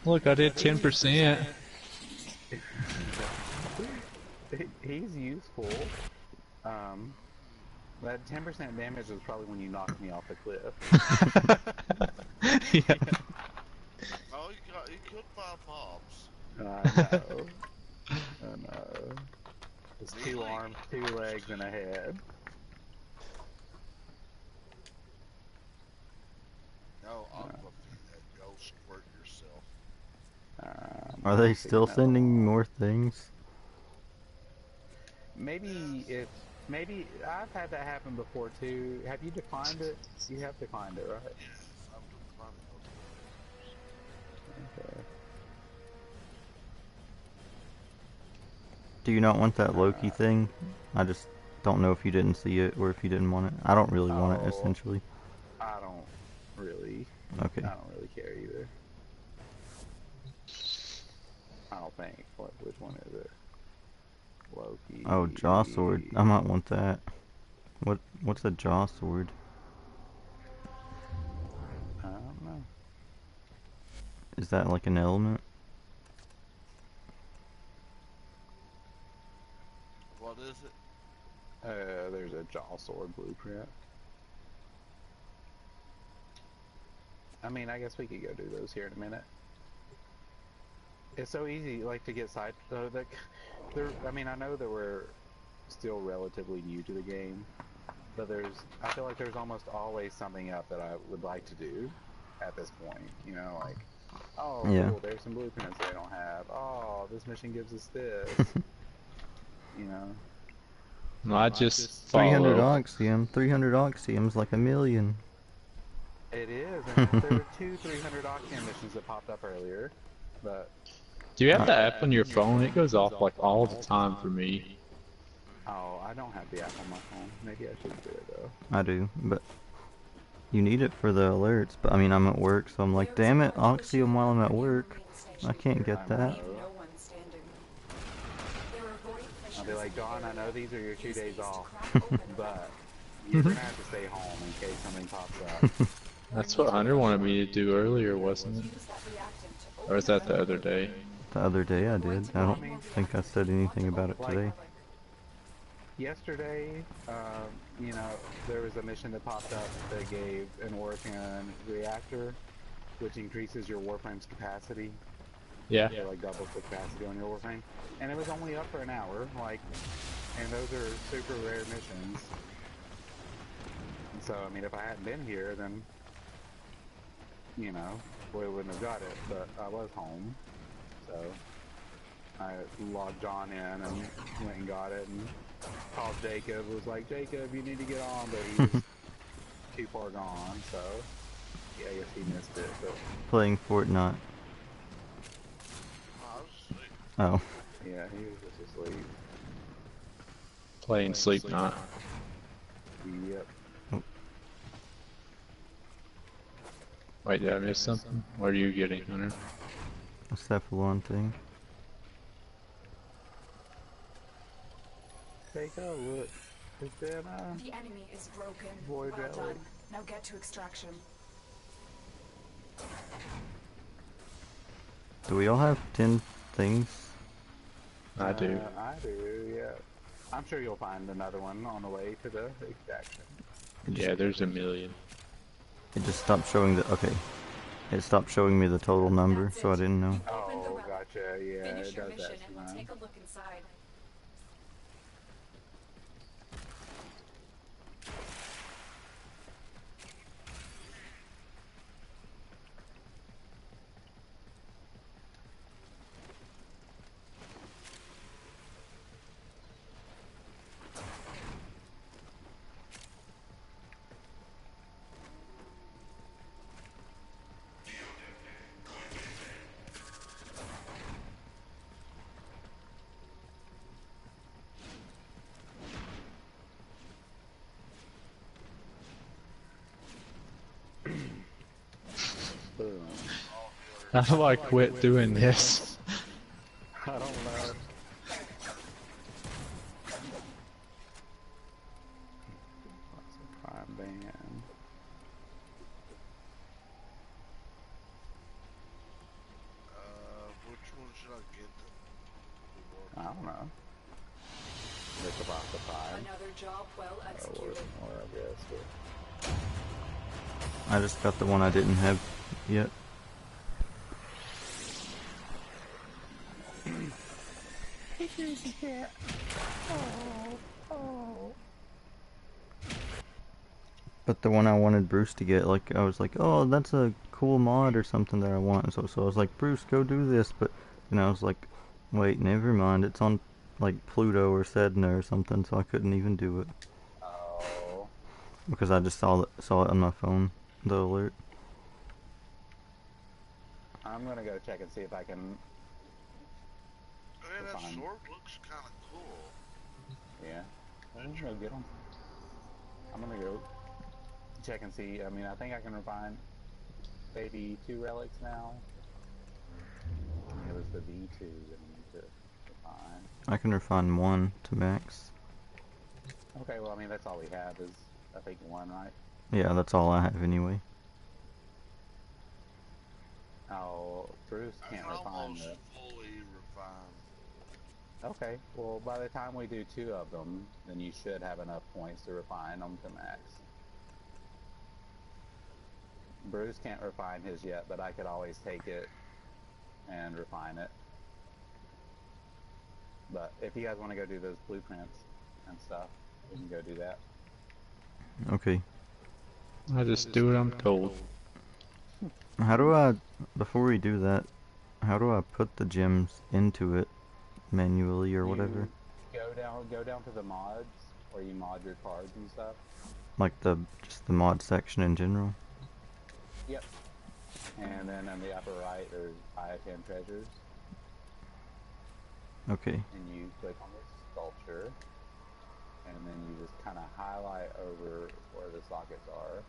Look, I did 10%. He's useful. That 10% damage was probably when you knocked me off the cliff. Yeah. Oh You killed 5 mobs. I know. I know. It's 2 arms, 2 legs, and a head. No, Aqua feed that. Go squirt yourself. Are they I'm still picking that sending one. more things? Maybe I've had that happen before too. Have you declined it? You have declined it, right? Yes, I've declined it multiple Okay. Do you not want that Loki Uh, thing? I just don't know if you didn't see it or if you didn't want it. I don't really want it, oh, essentially. I don't really. Okay. I don't really care either. I don't think. Which one is it? Loki. Oh, Jaw Sword. I might want that. What's a Jaw Sword? I don't know. Is that like an element? What is it? There's a Jaw Sword blueprint. I mean, I guess we could go do those here in a minute. It's so easy, like, to get side. I mean, I know that we're still relatively new to the game, but I feel like there's almost always something up that I would like to do at this point. You know, like, oh, Yeah. cool, there's some blueprints they don't have. Oh, this mission gives us this. You know. No, I just 300 follow. Oxium. 300 Oxium's like a million. It is, and there were 2 300 Octane missions that popped up earlier, but. Do you have the app on your phone? It goes off like all the time for me. Oh, I don't have the app on my phone. Maybe I should do it though. I do, but you need it for the alerts. But I mean, I'm at work, so I'm like, damn it, Oxium while I'm at work. I can't get that. No one standing. There are void I'll be like, John, I know these are your 2 days off, but Mm-hmm. you're gonna have to stay home in case something pops up. That's what Hunter wanted me to do earlier, wasn't it? Or is that the other day? The other day I did. I don't think I said anything about it today. Yesterday, you know, there was a mission that popped up that gave an Orphan reactor, which increases your Warframe's capacity. Yeah. It like doubles the capacity on your Warframe. And it was only up for an hour, like, and those are super rare missions. And so, I mean, if I hadn't been here, then, you know, we wouldn't have got it, but I was home. So, I logged John in and went and got it and called Jacob, was like, Jacob, you need to get on, but he was too far gone, so, yeah, I guess he missed it, but. Playing Fortnite. I was asleep. Oh. Yeah, he was just asleep. Playing Sleep Not. Yep. Wait, did I miss something? What are you getting, Hunter? A Cephalon thing. Take a look. Is there The enemy is broken. Void Well Valley. done. Now get to extraction. Do we all have 10 things? I do. I do, yeah. I'm sure you'll find another one on the way to the extraction. Yeah, there's a million. It just stopped showing the... Okay. It stopped showing me the total number, so I didn't know. Oh, gotcha, yeah, Finish it your does mission that and we'll sometimes. take a look inside. Boom. How do I quit doing this? I don't know. Prime band. Which one should I get I don't know. It's about the prime. Another job well Or, executed. I guess, but. I just got the one I didn't have yet. But the one I wanted Bruce to get, like, I was like, oh, that's a cool mod or something that I want. So I was like, Bruce, go do this. But then I was like, wait, never mind. It's on like Pluto or Sedna or something, so I couldn't even do it Oh. because I just saw it on my phone, the alert. I'm gonna go check and see if I can. Man, that Fine. sword looks kind of cool. Yeah. I'm gonna go get them. I'm gonna go check and see. I mean, I think I can refine maybe 2 relics now. It was the V2 that I need to refine. I can refine 1 to max. Okay, well, I mean, that's all we have is, I think, 1, right? Yeah, that's all I have anyway. Oh, Bruce That's can't refine almost the... fully refined. Okay, well, by the time we do 2 of them, then you should have enough points to refine them to max. Bruce can't refine his yet, but I could always take it and refine it. But if you guys want to go do those blueprints and stuff, we can go do that. Okay. I just do what I'm told. How do I, before we do that, how do I put the gems into it manually or whatever? Go down to the mods, where you mod your cards and stuff. Like just the mod section in general? Yep. And then on the upper right, there's Iatan treasures. Okay. And you click on the sculpture, and then you just kind of highlight over where the sockets are.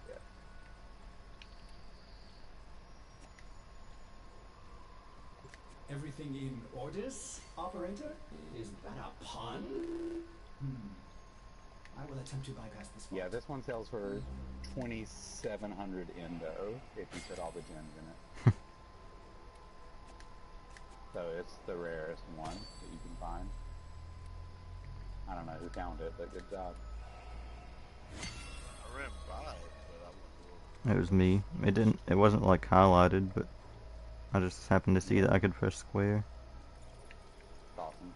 Yeah. Everything in orders, operator? Is that a pun? I will attempt to bypass this one. Yeah, this one sells for 2,700 Indo if you put all the gems in it. So it's the rarest one that you can find. I don't know who found it, but good job. I ran by it, but I wouldn't. It was me. It wasn't like highlighted, but I just happened to see that I could press square. It's awesome.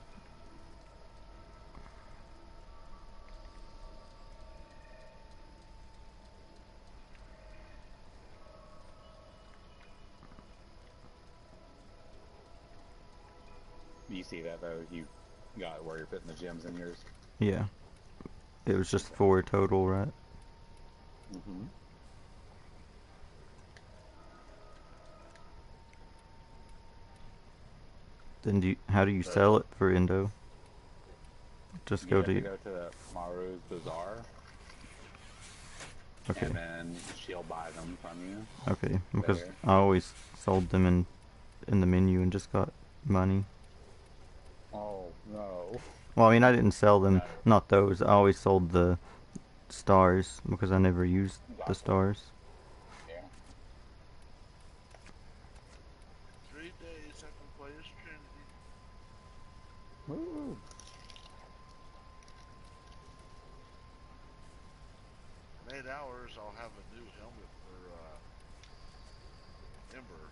You see that though? You got where you're putting the gems in yours. Yeah. It was just 4 total, right? Mm-hmm. Then how do you sell it for Indo? Just go to... go to Maru's Bazaar. Okay. And then she'll buy them from you. Okay, because There. I always sold them in the menu and just got money. Oh, no. Well, I mean, I didn't sell them, No. not those. I always sold the stars because I never used the stars. Yeah. 3 days I can play as Trinity. Woo. In 8 hours, I'll have a new helmet for Ember.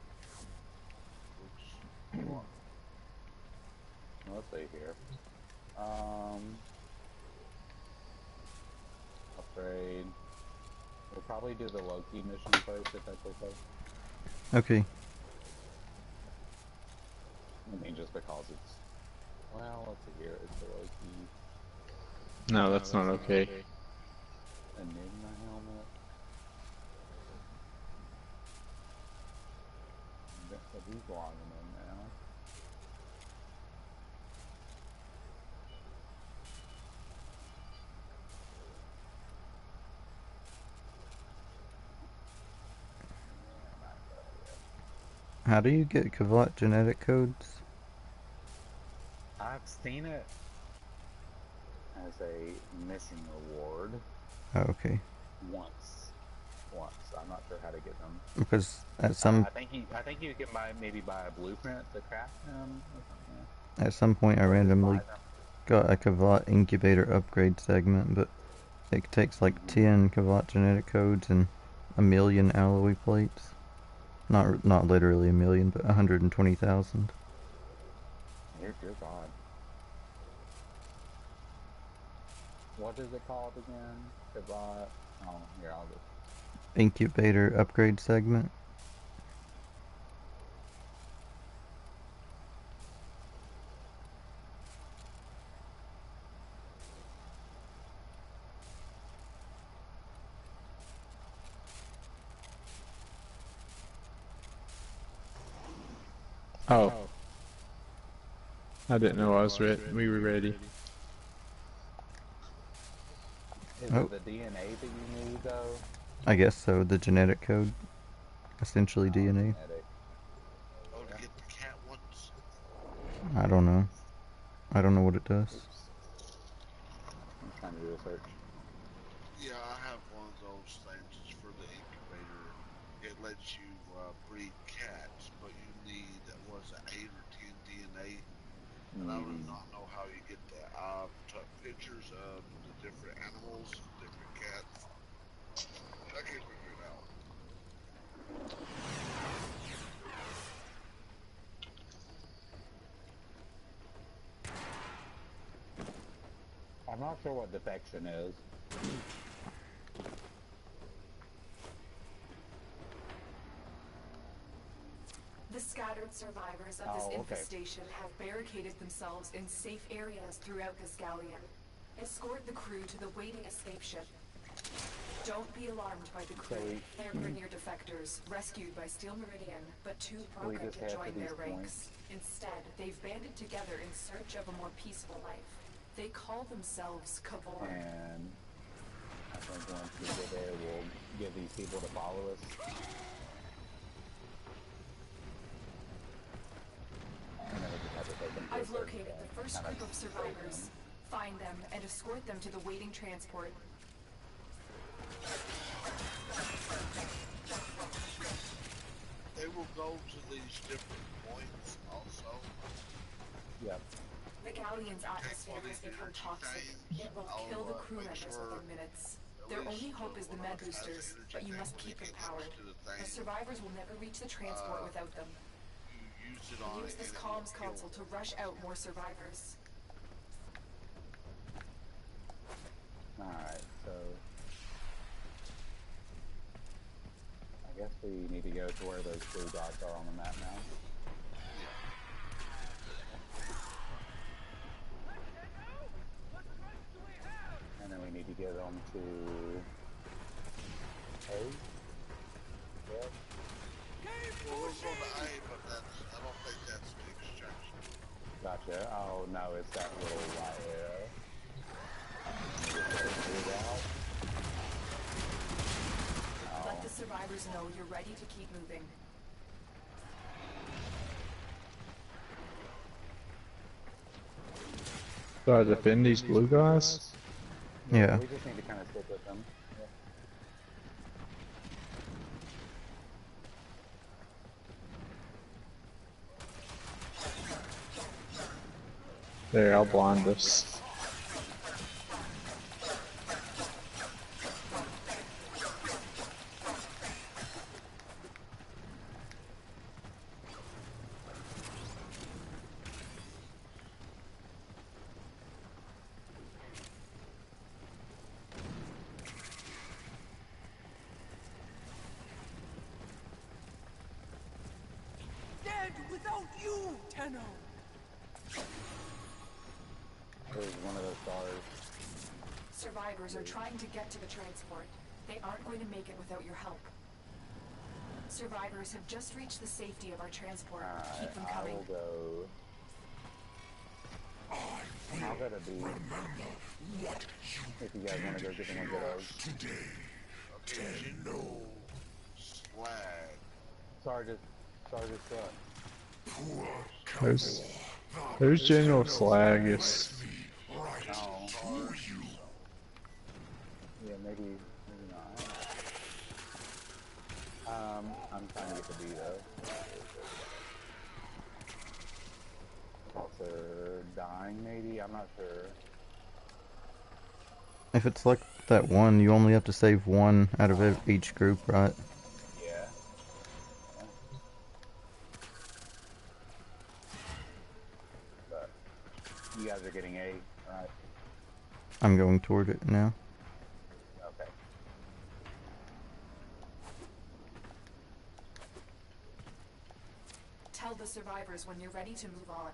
Looks Let's see here. Upgrade. We'll probably do the Loki mission first, if that's okay. Okay. I mean, just because it's... Well, let's see here. It's the Loki No, that's not okay. Enigma helmet. So he's logging in now. How do you get Kavat genetic codes? I've seen it as a missing reward Oh, okay. once. I'm not sure how to get them. Because at some I think you can maybe buy a blueprint to craft them or something. at some point I Or just randomly buy them. got a Kavat incubator upgrade segment, but it takes like 10 Kavat genetic codes and a million alloy plates. Not literally a million, but 120,000. You're fine. What is it called again? Goodbye. Oh, here, I'll just. Incubator upgrade segment. Oh. I didn't know I was ready. We were ready. Is it the DNA that you need, though? I guess so. The genetic code, essentially DNA. Genetic. Oh, to get the cat ones? I don't know. I don't know what it does. Oops. I'm trying to do a search. Yeah, I have one of those things. It's for the incubator. It lets you breed cats, but you need, what is it, 8 or 10 DNA? And I do not know how you get that. I've took pictures of the different animals, different cats. I can't figure it out. I'm not sure what defection is. The scattered survivors of this infestation have barricaded themselves in safe areas throughout this galleon. Escort the crew to the waiting escape ship. Don't be alarmed by the crew. They're Grineer defectors, rescued by Steel Meridian, but too broken to join their ranks. Instead, they've banded together in search of a more peaceful life. They call themselves Kavor. And I think once we get there, we'll get these people to follow us. I've located the first group of survivors. Find them and escort them to the waiting transport. They will go to these different points also. Yep. The galleon's atmosphere has become toxic. It will kill the crew members within minutes. Their only hope is the med boosters, but you must keep them powered. The survivors will never reach the transport without them. Use this comms console to rush out more survivors. Alright, so I guess we need to go to where those blue dots are on the map now. And then we need to get them to A. Yeah. Well, we'll go to A, but I don't think that's the extraction. Gotcha. Oh no, it's that little white arrow. Let the survivors know you're ready to keep moving. So I defend these blue guys? Yeah. We just need to kind of stick with them. Yeah. There, I'll blind us. Without you, Tenno! There's one of those stars. Survivors are trying to get to the transport. They aren't going to make it without your help. Survivors have just reached the safety of our transport. Keep them coming. I will go. How could it be? If you guys want to go get them a good egg. Okay, Slag. Sergeant There's General Slagus. Oh. Yeah, maybe not. I'm trying to get the B though. They're dying maybe? I'm not sure. If it's like that one, you only have to save one out of each group, right? Yeah. But You guys are getting A, right? I'm going toward it now. Okay. Tell the survivors when you're ready to move on.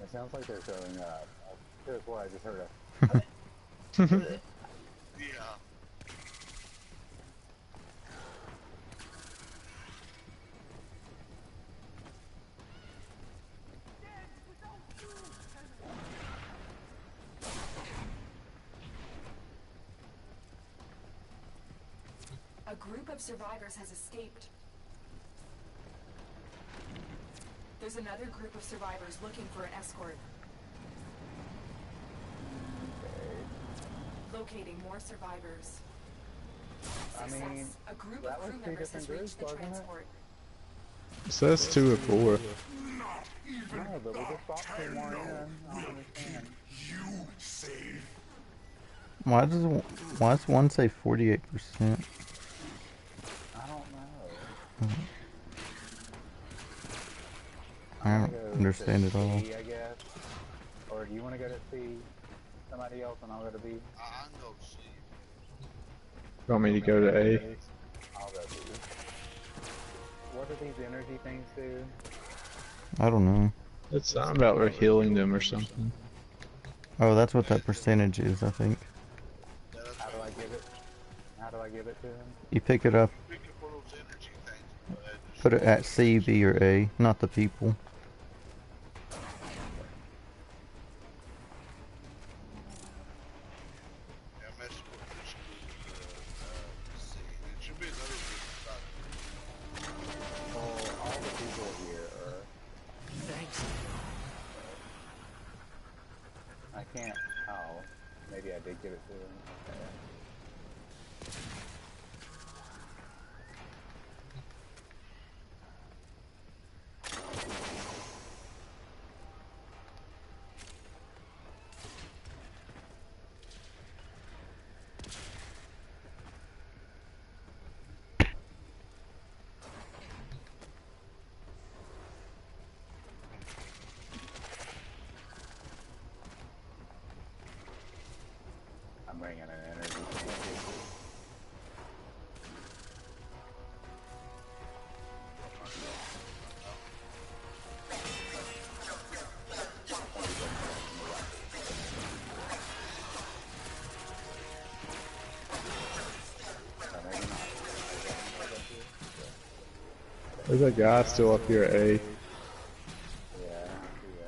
It sounds like they're showing up. Here's what I just heard. Yeah. A group of survivors has escaped. There's another group of survivors looking for an escort. Locating more survivors. Success. I mean, a group that of was crew two members has different reached the groups, wasn't it? transport. It says 2 or 4. No, but we just bought 2 more in. I don't understand. Why does one say 48%? I don't know. I don't understand it all. C, I guess. Or do you want to go to C? Somebody else and I'll go to B? I can go see. You want me to go to A? I'll go B. What do these energy things do? I don't know. It's something about we're healing them or something. Oh, that's what that percentage is, I think. Yeah, that's How do right. I give it? How do I give it to him? You pick it up, Pick up one of those energy things. Go ahead and just put it at C, B, or A, not the people. Yeah, mess with this group. See, there should be another group about Well, all the people here are... Thanks. I can't... Oh. Maybe I did give it to him. Okay. I'm bringing an energy tank. There's a guy still up here at A. Yeah, I see that.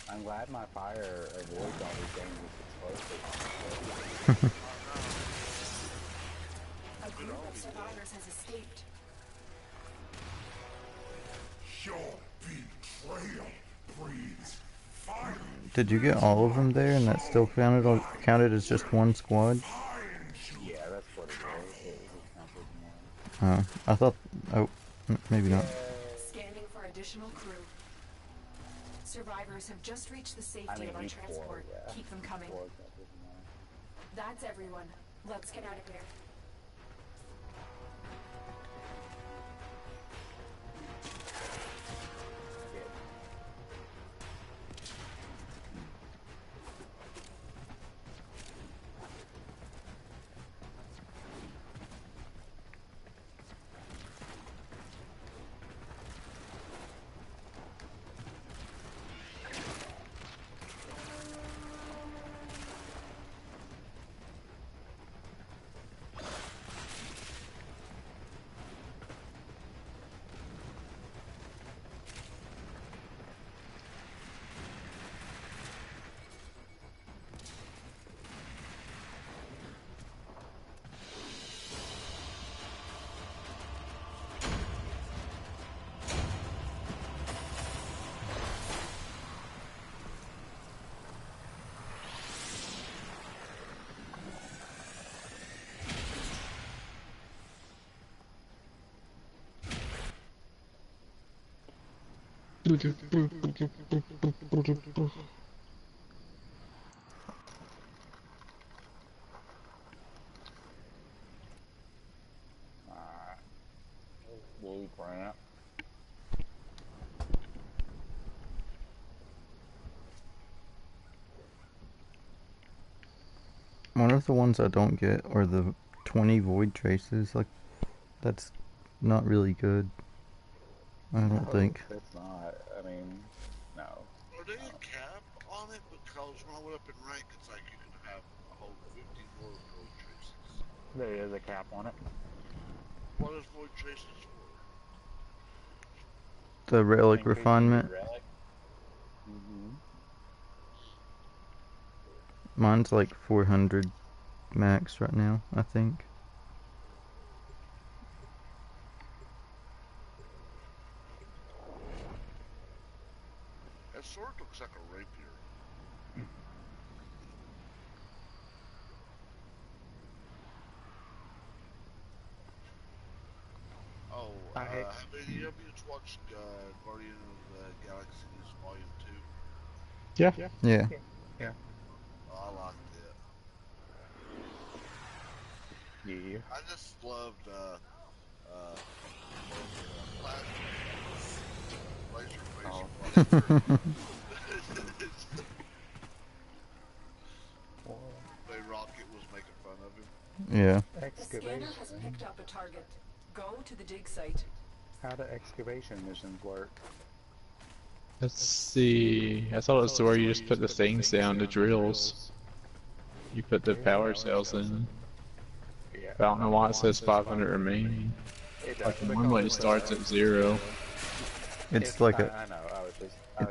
I'm glad my fire avoids all these dangerous explosives. Did you get all of them there, and that still counted as just one squad? Yeah, that's what it is. It counts as one. I thought. Oh, maybe not. Scanning for additional crew. Survivors have just reached the safety of our transport. Keep them coming. That's everyone. Let's get out of here. Blueprint. One of the ones I don't get are the 20 void traces. Like, that's not really good. I don't think. It's not. I mean, no. Are they a cap on it? Because when I went up in rank, it's like you can have a whole 50 more void traces. There is a cap on it. What is void traces for? The relic refinement. Relic. Mine's like 400 max right now, I think. That sword looks like a rapier. Oh, have any of you watched Guardian of the Galaxy Volume 2? Yeah. Yeah. Oh, I liked it. Yeah. I just loved Bay Rocket was making fun of him. Yeah. The scanner has picked up a target. Go to the dig site. How do excavation missions work? Let's see. I thought it was where you just put the things down, the drills. You put the power cells in. Yeah. But I don't know why it says 500 remaining. Like normally it starts at 0. It's like I know. I was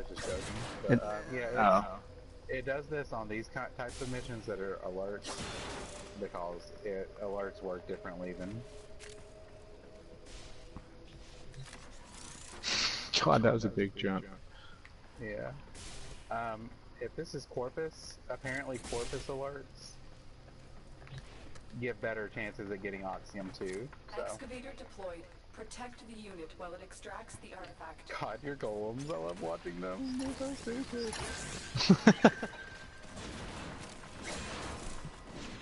just joking. But, it does this on these types of missions that are alerts because alerts work differently than. God, that was a big jump. Yeah. If this is Corpus, apparently Corpus alerts give better chances at getting Oxium too. So. Excavator deployed. Protect the unit while it extracts the artifact. God, your golems. I love watching them. They're so stupid.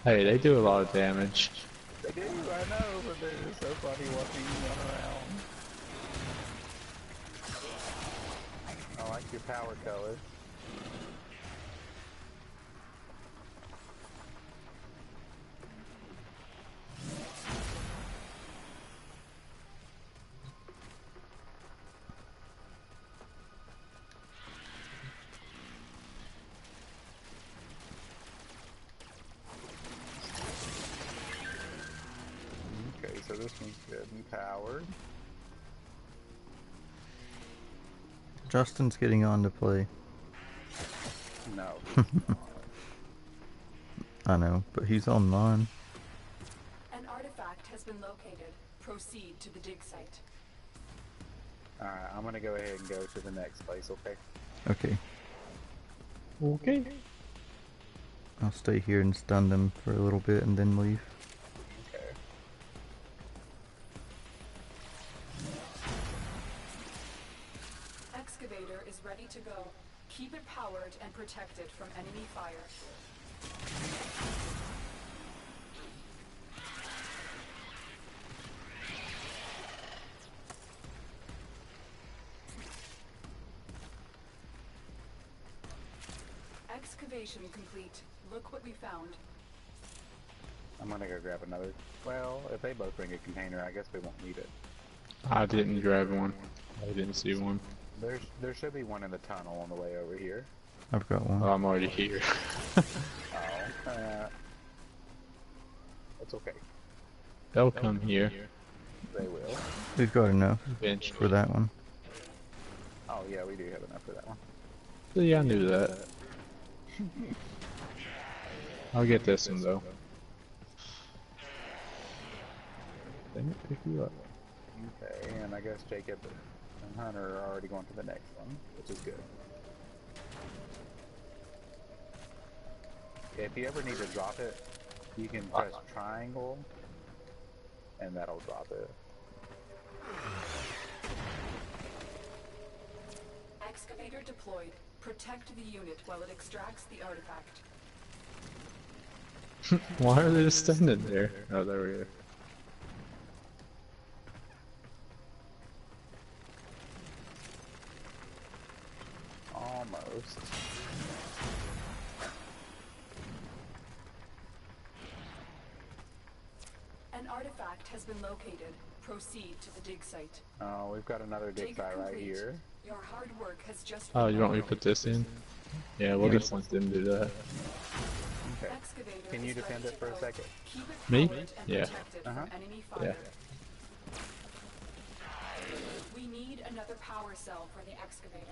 Hey, they do a lot of damage. They do, I know, but they're just so funny watching you run around. I like your power color. Okay, so this one's good and powered. Justin's getting on to play. No. I know, but he's online. An artifact has been located. Proceed to the dig site. Alright, I'm gonna go ahead and go to the next place, okay? Okay. Okay. I'll stay here and stun them for a little bit and then leave. Okay. Excavator is ready to go. Keep it powered and protected from enemy fire. Excavation complete. Look what we found. I'm gonna go grab another. Well, if they both bring a container, I guess we won't need it. I didn't grab one. I didn't see one. There should be one in the tunnel on the way over here. I've got one. Oh, I'm already here. Oh, it's okay. They'll come here They will. We've got enough eventually. for that one. Oh yeah, we do have enough for that one. See, I knew that. I'll get this one though. Dang it, pick you up. Okay, and I guess Jacob and Hunter are already going to the next one, which is good. If you ever need to drop it, you can press triangle, and that'll drop it. Excavator deployed. Protect the unit while it extracts the artifact. Why are they just standing there? Oh, there we go. Almost. An artifact has been located. Proceed to the dig site. Oh, we've got another dig site right complete. here. Your hard work has just Oh, been you want me to validated. put this in? Yeah, we'll just let them do that. Okay. Excavator Can you is defend ready it to for a go. second? Keep it Me? powered and Yeah. protected Uh-huh. from enemy Yeah. fire. We need another power cell for the excavator.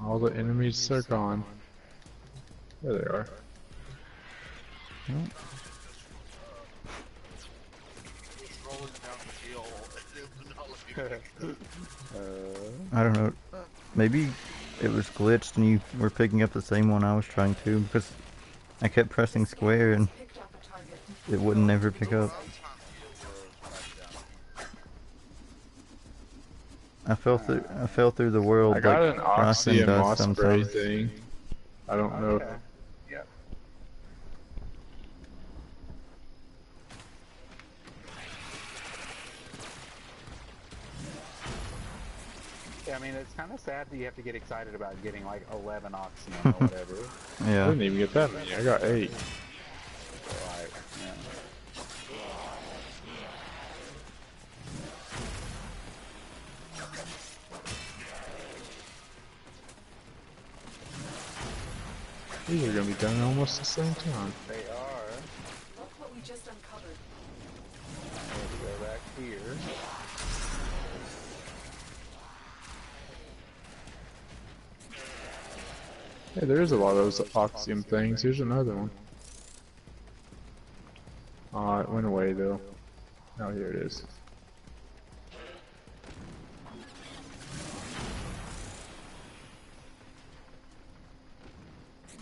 All the enemies are gone. There they are. It's rolling down the hill and then looking I don't know. Maybe it was glitched and you were picking up the same one I was trying to, because I kept pressing square and Picked up a target. it wouldn't never pick up. what I'm trying to get was back down here. I fell through the world I got like an frost oxy and and dust moss spray sometimes. thing. I don't know. Okay. Yep. Yeah, I mean, it's kind of sad that you have to get excited about getting like 11 oxium or whatever. I Yeah. didn't even get that many. I got 8. Like, yeah. These are gonna be done almost the same time. They are. Look what we just uncovered. I need to go back here. Hey, there is a lot of those oxium things. Here's another one. Aw, it went away though. Oh, here it is.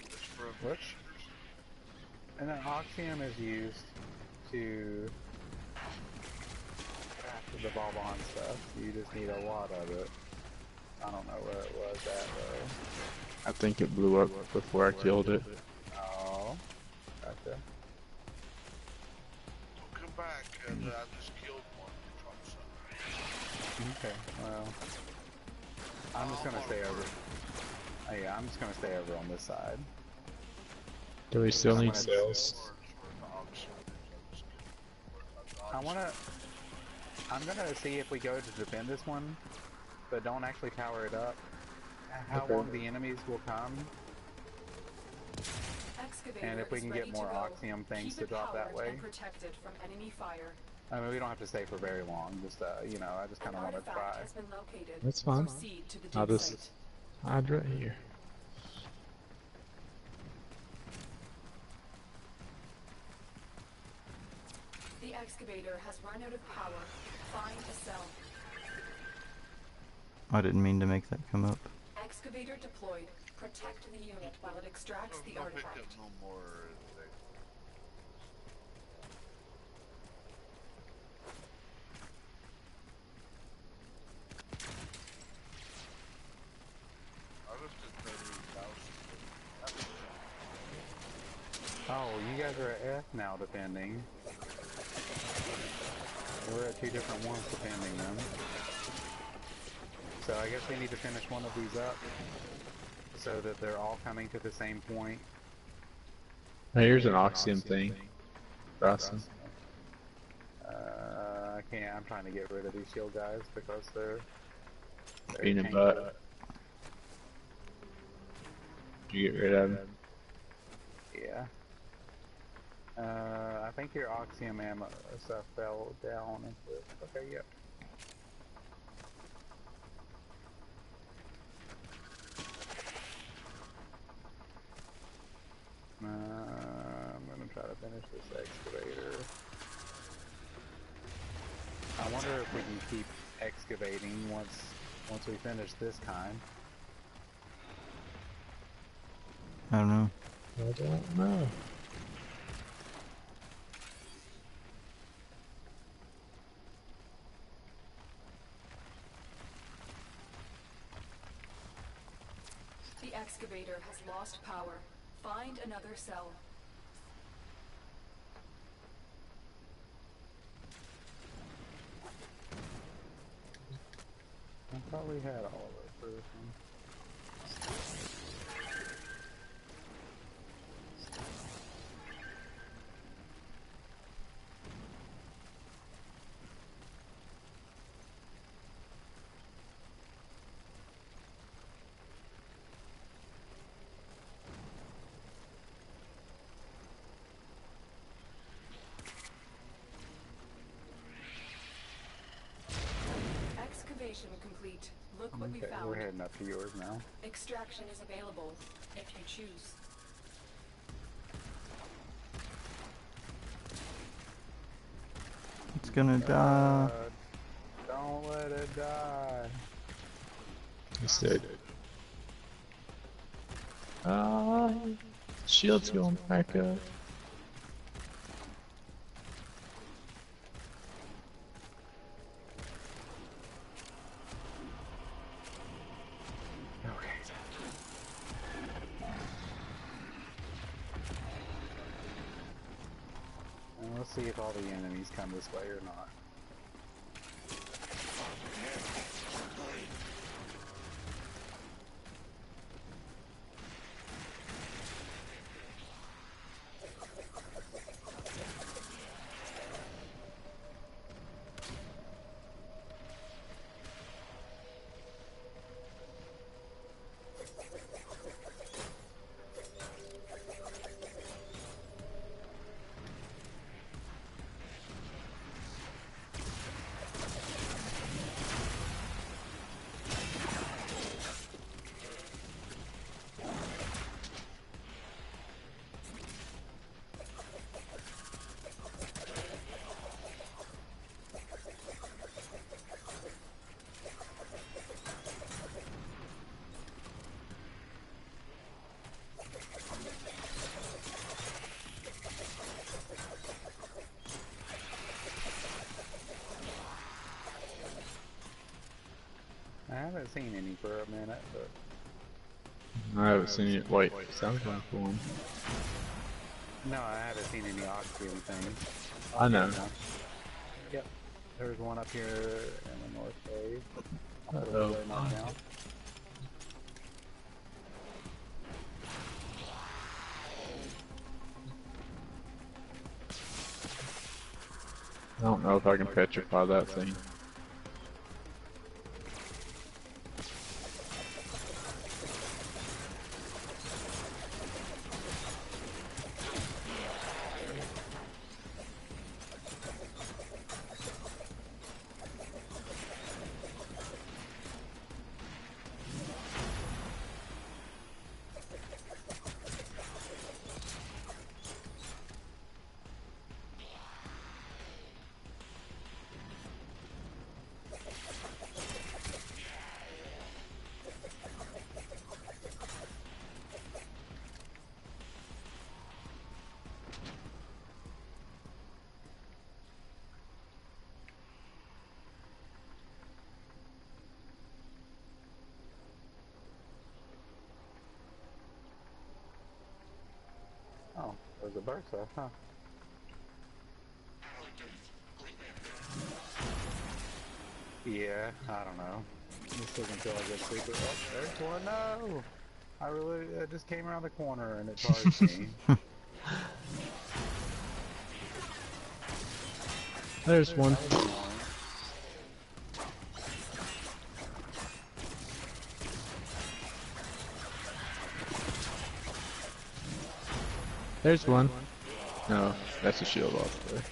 It's for What? And then oxium is used to craft the vauban stuff. You just need a lot of it. I don't know where it was at though. I think it blew up before I killed it. Oh, gotcha. Don't come back, and I just killed one. Dropped some. Okay, well, I'm just gonna stay over. Oh, yeah, I'm just gonna stay over on this side. Do we still need cells? I'm gonna see if we go to defend this one, but don't actually power it up. How Okay. long the enemies will come, Excavator and if we is can ready get more to go. oxium things Keep to it drop that powered way. and protected from enemy fire. I mean, we don't have to stay for very long. Just, you know, I just kind of want to try. Has been located. That's fine. Proceed to the I'll dig just site. hide right here. The excavator has run out of power. Find a cell. I didn't mean to make that come up. Excavator deployed. Protect the unit while it extracts the I'll pick artifact. up no more. I just did 38,000. Oh, you guys are at F now defending. We're at 2 different ones defending them. So I guess we need to finish one of these up so that they're all coming to the same point. Here's an Oxium thing. Awesome. I can't. I'm trying to get rid of these shield guys because they're Peanut changing. butter. Did you get rid of them? Yeah. I think your Oxium ammo stuff fell down into it. Okay, yep. I'm gonna try to finish this excavator. I wonder if we can keep excavating once we finish this kind. I don't know. I don't know. The excavator has lost power. Find another cell. I thought we had all of it for this one. Excavation complete. Look what we Okay, found. we're heading up to yours now. Extraction is available, if you choose. It's gonna die. Don't let it die. It's dead. Shield's going back up. And let's see if all the enemies come this way or not. I haven't seen any for a minute, but I haven't seen it. Wait, sounds like one. no, I haven't seen any Oxium things. I know. Yep, there's one up here in the north cave. Uh-oh. I don't know if I can petrify that thing. was a Bursa, huh? Yeah, I don't know. This doesn't feel like a secret. Oh, there's one. No! I just came around the corner and it charged me. There's one. That was annoying. There's one. No, that's a shield off there.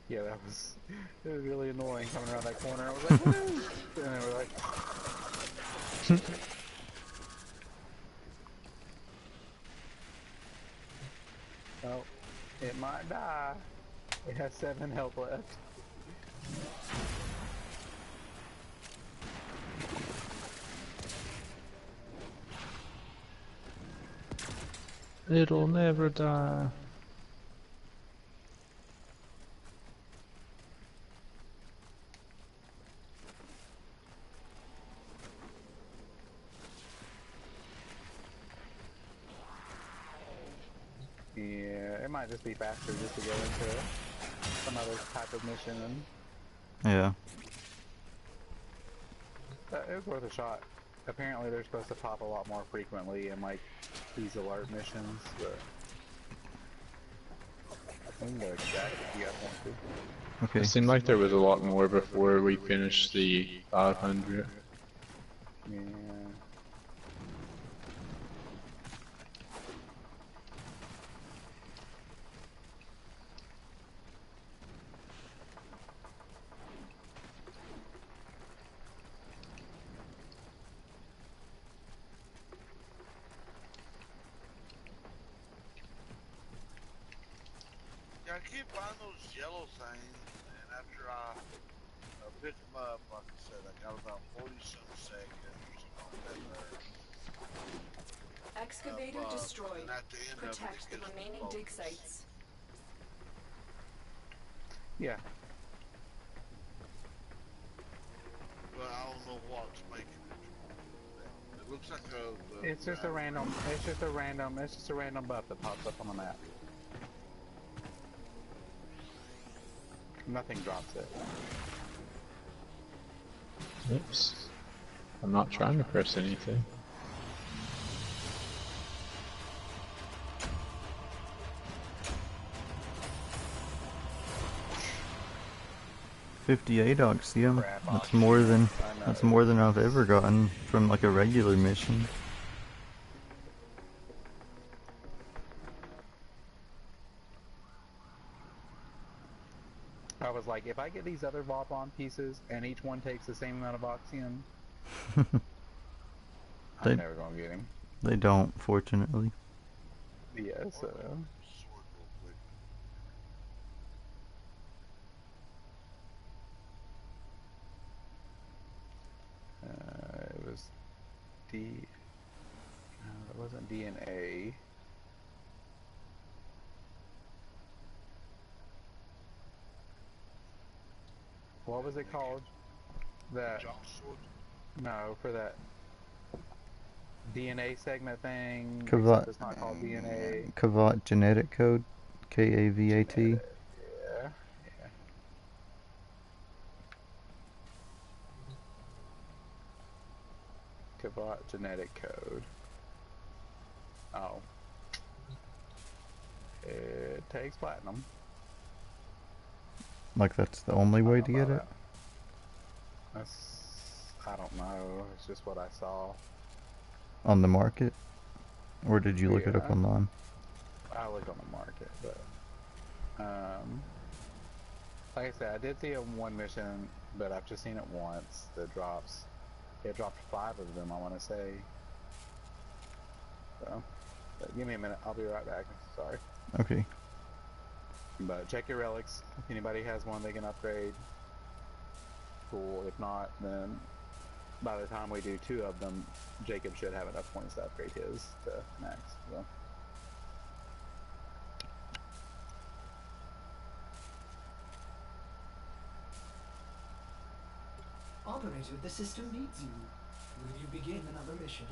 Yeah, it was really annoying coming around that corner. I was like, woo! And then we're like, oh, it might die. It has 7 health left. It'll never die. Yeah, it might just be faster just to go into some other type of mission. Yeah. It was worth a shot. Apparently they're supposed to pop a lot more frequently in like these alert missions, but we can go check if you guys want to. Okay. It seemed like there was a lot more before we finished the 500. Yeah. Yeah, I keep finding those yellow things, and after I pick them up, like I said, I got about 40-some seconds on that Excavator destroyed. and at the end Protect of the it, it remaining gets dig focused. sites. Yeah. But I don't know what's making it. It looks like It's just a random buff that pops up on the map. Nothing drops it. Oops. I'm not trying to press anything. $58 Oxium. Crap, That's Oxium. more than I know. that's more than I've ever gotten from like a regular mission. I was like, if I get these other vauban pieces and each one takes the same amount of Oxium, They- I'm never gonna get him. They don't, fortunately. Yeah, so sword real quick. it was D. No, it wasn't D and A. What was it called? That Jump sword. no, for that DNA segment thing. Kavat- except it's not called DNA. Kavat genetic code. KAVAT. Yeah, yeah. Kavat genetic code. Oh. It takes platinum. Like that's the only way to get it? I don't know. It's just what I saw. On the market? Or did you look it up Yeah. online? I looked on the market, but like I said, I did see it in one mission, but I've just seen it once. That drops. It dropped 5 of them, I want to say. So, but give me a minute. I'll be right back. Sorry. Okay. But check your relics. If anybody has one they can upgrade, cool. If not, then by the time we do 2 of them, Jacob should have enough points to upgrade his to max. So. Operator, the system needs you. Will you begin another mission?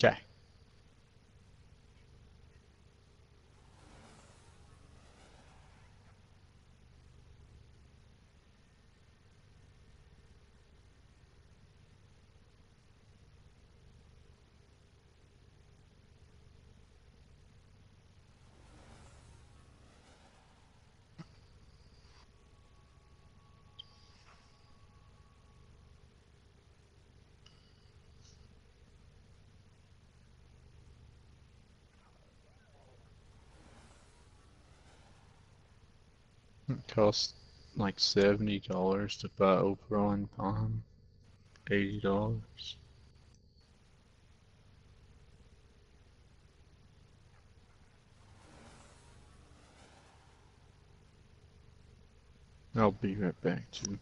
Okay. It costs like $70 to buy Operon Palm. $80. I'll be right back too.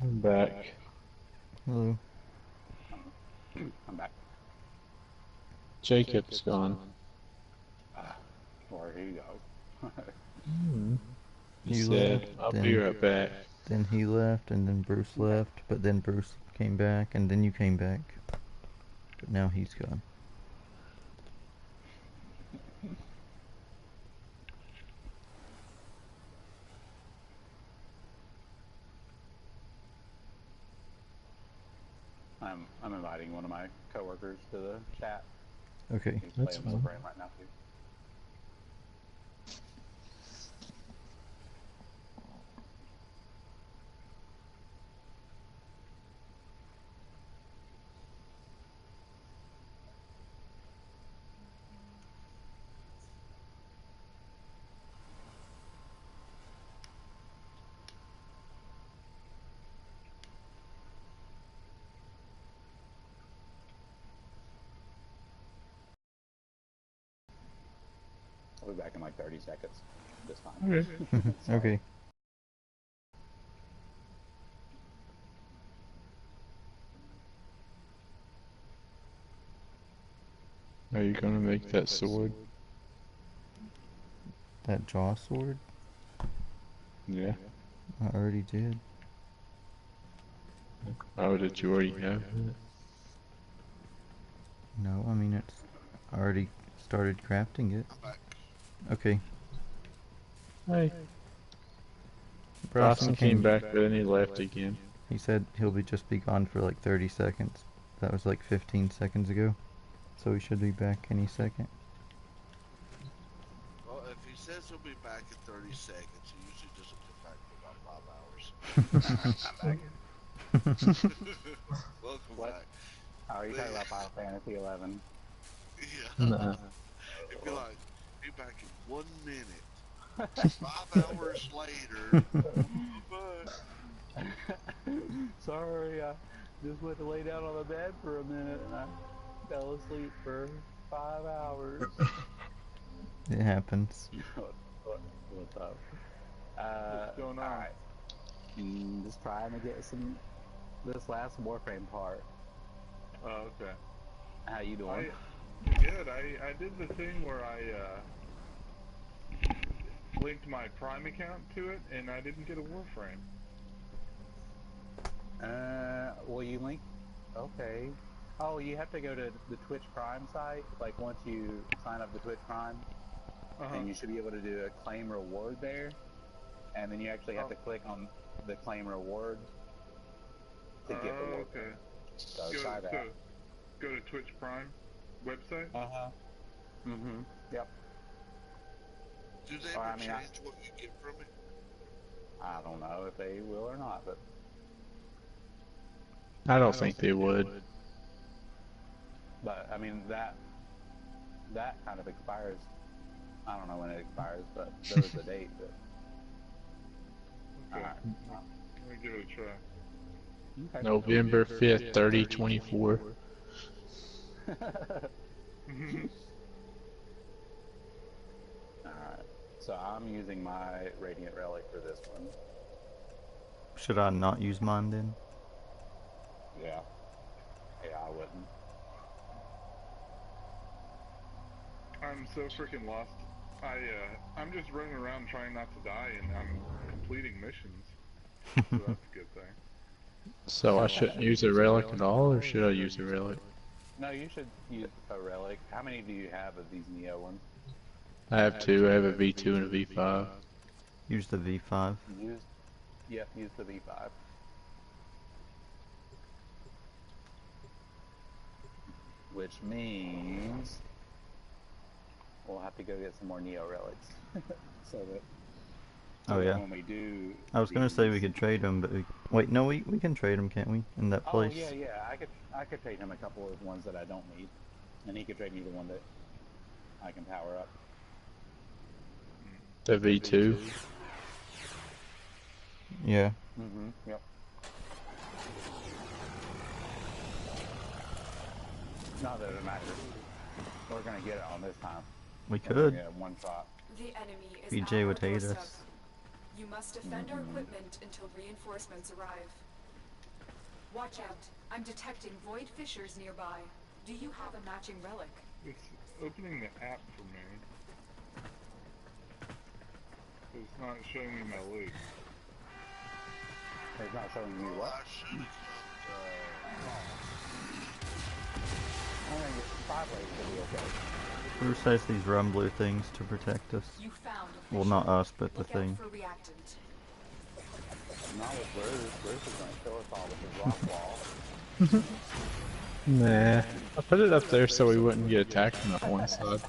I'm back. Hello. I'm back. Jacob's gone. Where he go? He You said, left, I'll be then right back. then he left, and then Bruce left, but then Bruce came back, and then you came back. But now he's gone. I'm inviting one of my coworkers to the chat. Okay. He's That's playing fine. Warframe right now too. I'll be back in like 30 seconds this time. Okay. Okay. Are you gonna make that sword? That jaw sword? Yeah. I already did. Oh, did you already have it? No, I mean it's I already started crafting it. I'm back. Okay. Hey. Bronson Dawson came back, but then he left again. He said he'll just be gone for like 30 seconds. That was like 15 seconds ago. So he should be back any second. Well, if he says he'll be back in 30 seconds, he usually doesn't come back for about 5 hours. I'm back. Welcome What? back. Oh, are you talking about Final Fantasy 11? Yeah. Nah. It'd be like, be back in 1 minute. 5 hours later. Sorry, I just went to lay down on the bed for a minute and I fell asleep for 5 hours. It happens. What's up? What's going on? Alright. Just trying to get this last Warframe part. Oh, okay. How you doing? Good. I did the thing where I linked my Prime account to it, and I didn't get a Warframe. Well, you link. Okay. Oh, you have to go to the Twitch Prime site. Like once you sign up to Twitch Prime, and you should be able to do a claim reward there, and then you actually have to click on the claim reward to get the Warframe. Okay. So try that. So go to Twitch Prime website. Yep. Do they ever change what you get from it? I don't know if they will or not, but I don't think they would. But I mean that kind of expires. I don't know when it expires, but there was a date. But... Okay. Let me give it a try. Okay. November 5th, 3024. Alright. So I'm using my Radiant Relic for this one. Should I not use mine then? Yeah. Yeah, I wouldn't. I'm so freaking lost. I'm just running around trying not to die, and I'm completing missions. So that's a good thing. So I shouldn't use a relic at all, or should I use a relic? No, you should use a relic. How many do you have of these Neo ones? I have two. I have a V2 and a V5. Use the V5. Use the V5. Which means we'll have to go get some more Neo relics. So that when we do, I was gonna say we could trade them, but wait, no, we can trade them, can't we? In that place. Oh yeah. I could trade him a couple of ones that I don't need, and he could trade me the one that I can power up. The V2. Yeah. Yep. Not that it matters. We're gonna get it on this time. We could. Yeah, one shot. The enemy is BJ would hate doorstep. us. You must defend our equipment until reinforcements arrive. Watch out. I'm detecting void fissures nearby. Do you have a matching relic? It's opening the app for me. It's not showing me my loot. It's not showing you what? I should have I think 5 ways to be okay. Bruce has these rum blue things to protect us. You found a Well, not us, but the Look out thing. for reactant. Not with Bruce. Bruce is gonna kill us all with his rock wall. Nah. I put it up there so we wouldn't get attacked from that one side.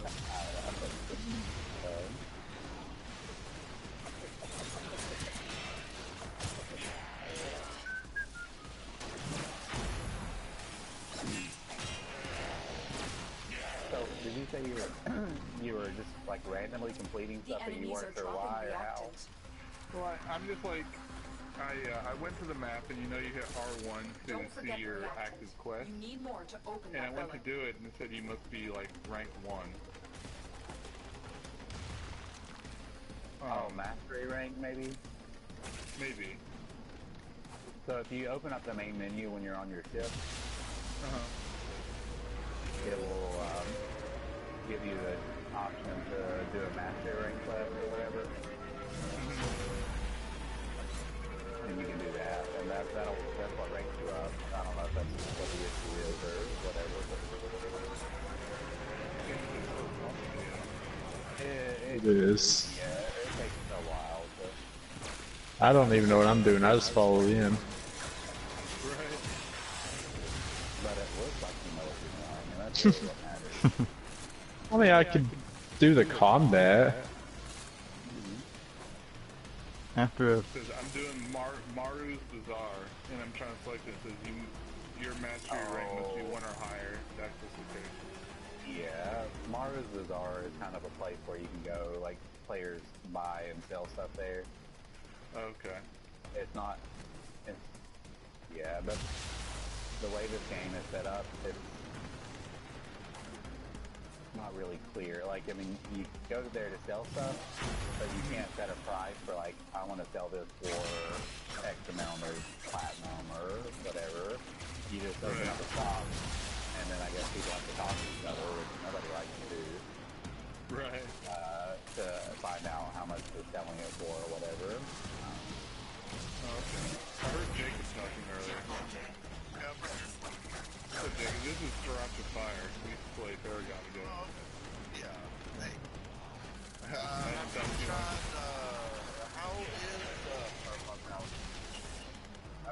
So, did you say you were just like randomly completing The stuff and you enemies are weren't sure dropping why or how? reactant. Well, I'm just like, I went to the map, and you know you hit R1 to Don't see forget your reactant. active quest. You need more to open And I that went to relic. do it, and it said you must be like rank 1. Oh, mastery rank maybe? Maybe. So if you open up the main menu when you're on your ship, it will give you the option to do a mastery rank quest or whatever. And you can do that, and that's what ranks you up. I don't know if that's what the issue is or whatever. It is. Yeah, it takes a while to... I don't even know what I'm doing. I just follow in. Right. But it looks like you know what you're doing. I mean, that's really what matters. I mean, I could do the combat. After a... It says I'm doing Maru's Bazaar, and I'm trying to select it. It says your mastery rank must be 1 or higher. That's just the case. Yeah, Maru's Bazaar is kind of a place where you can go, like, players buy and sell stuff there. Okay. It's not, yeah, but the way this game is set up, it's not really clear. Like, I mean, you go there to sell stuff, but you can't set a price for, like, I want to sell this for X amount of platinum or whatever. You just open up a shop, and and then I guess people have to talk to each other, which nobody likes to do. Right. To find out how much they're selling it for or whatever. Oh, okay. I heard Jacob talking earlier. So Jacob, this is Sriracha Fire. We used to play Paragon together. Yeah. Hey. I'm trying, how is,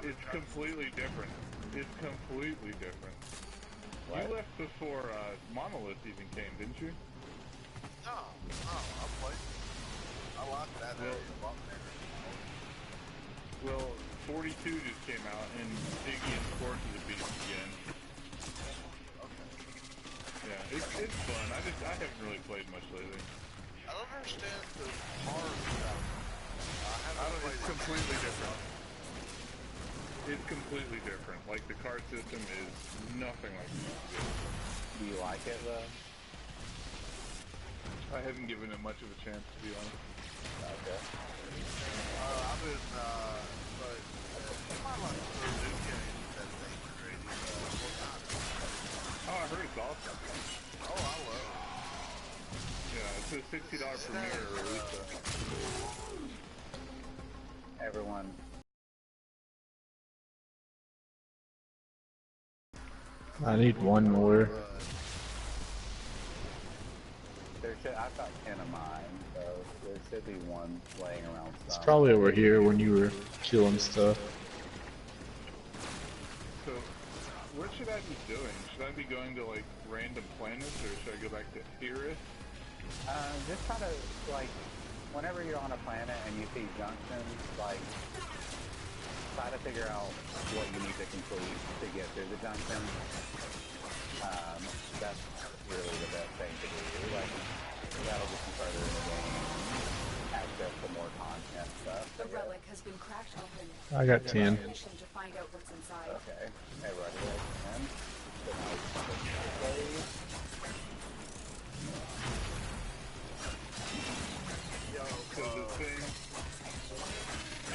It's completely different. It's completely different. What? You left before Monolith even came, didn't you? No, I played. I like that area a lot better. Well, 42 just came out, and Iggy and Scorch is a beast again. Okay. Yeah, it's fun. I haven't really played much lately. I don't understand the cars about it. It's completely different. It's completely different. Like, the card system is nothing like it used to be. Do you like it though? I haven't given it much of a chance, to be honest. Okay. I've been, but you might like the new game that they created, Fortnite. Oh, I heard it's awesome. Oh, I love it. Yeah, it's a $60 premiere release, though. Everyone. I need one more. I've got 10 of mine, so there should be one laying around It's some. probably over here when you were killing stuff. So, what should I be doing? Should I be going to, like, random planets, or should I go back to Eris? Just try to, like, whenever you're on a planet and you see junctions, like, try to figure out what you need to complete to get through the junction. That's really the best thing to do. Like, that'll get you further in the game, access to more content stuff. The relic has been cracked open. I got 10. Mission to find out what's inside. Okay, everybody has 10. So now we can put the blade. Yo, So the thing...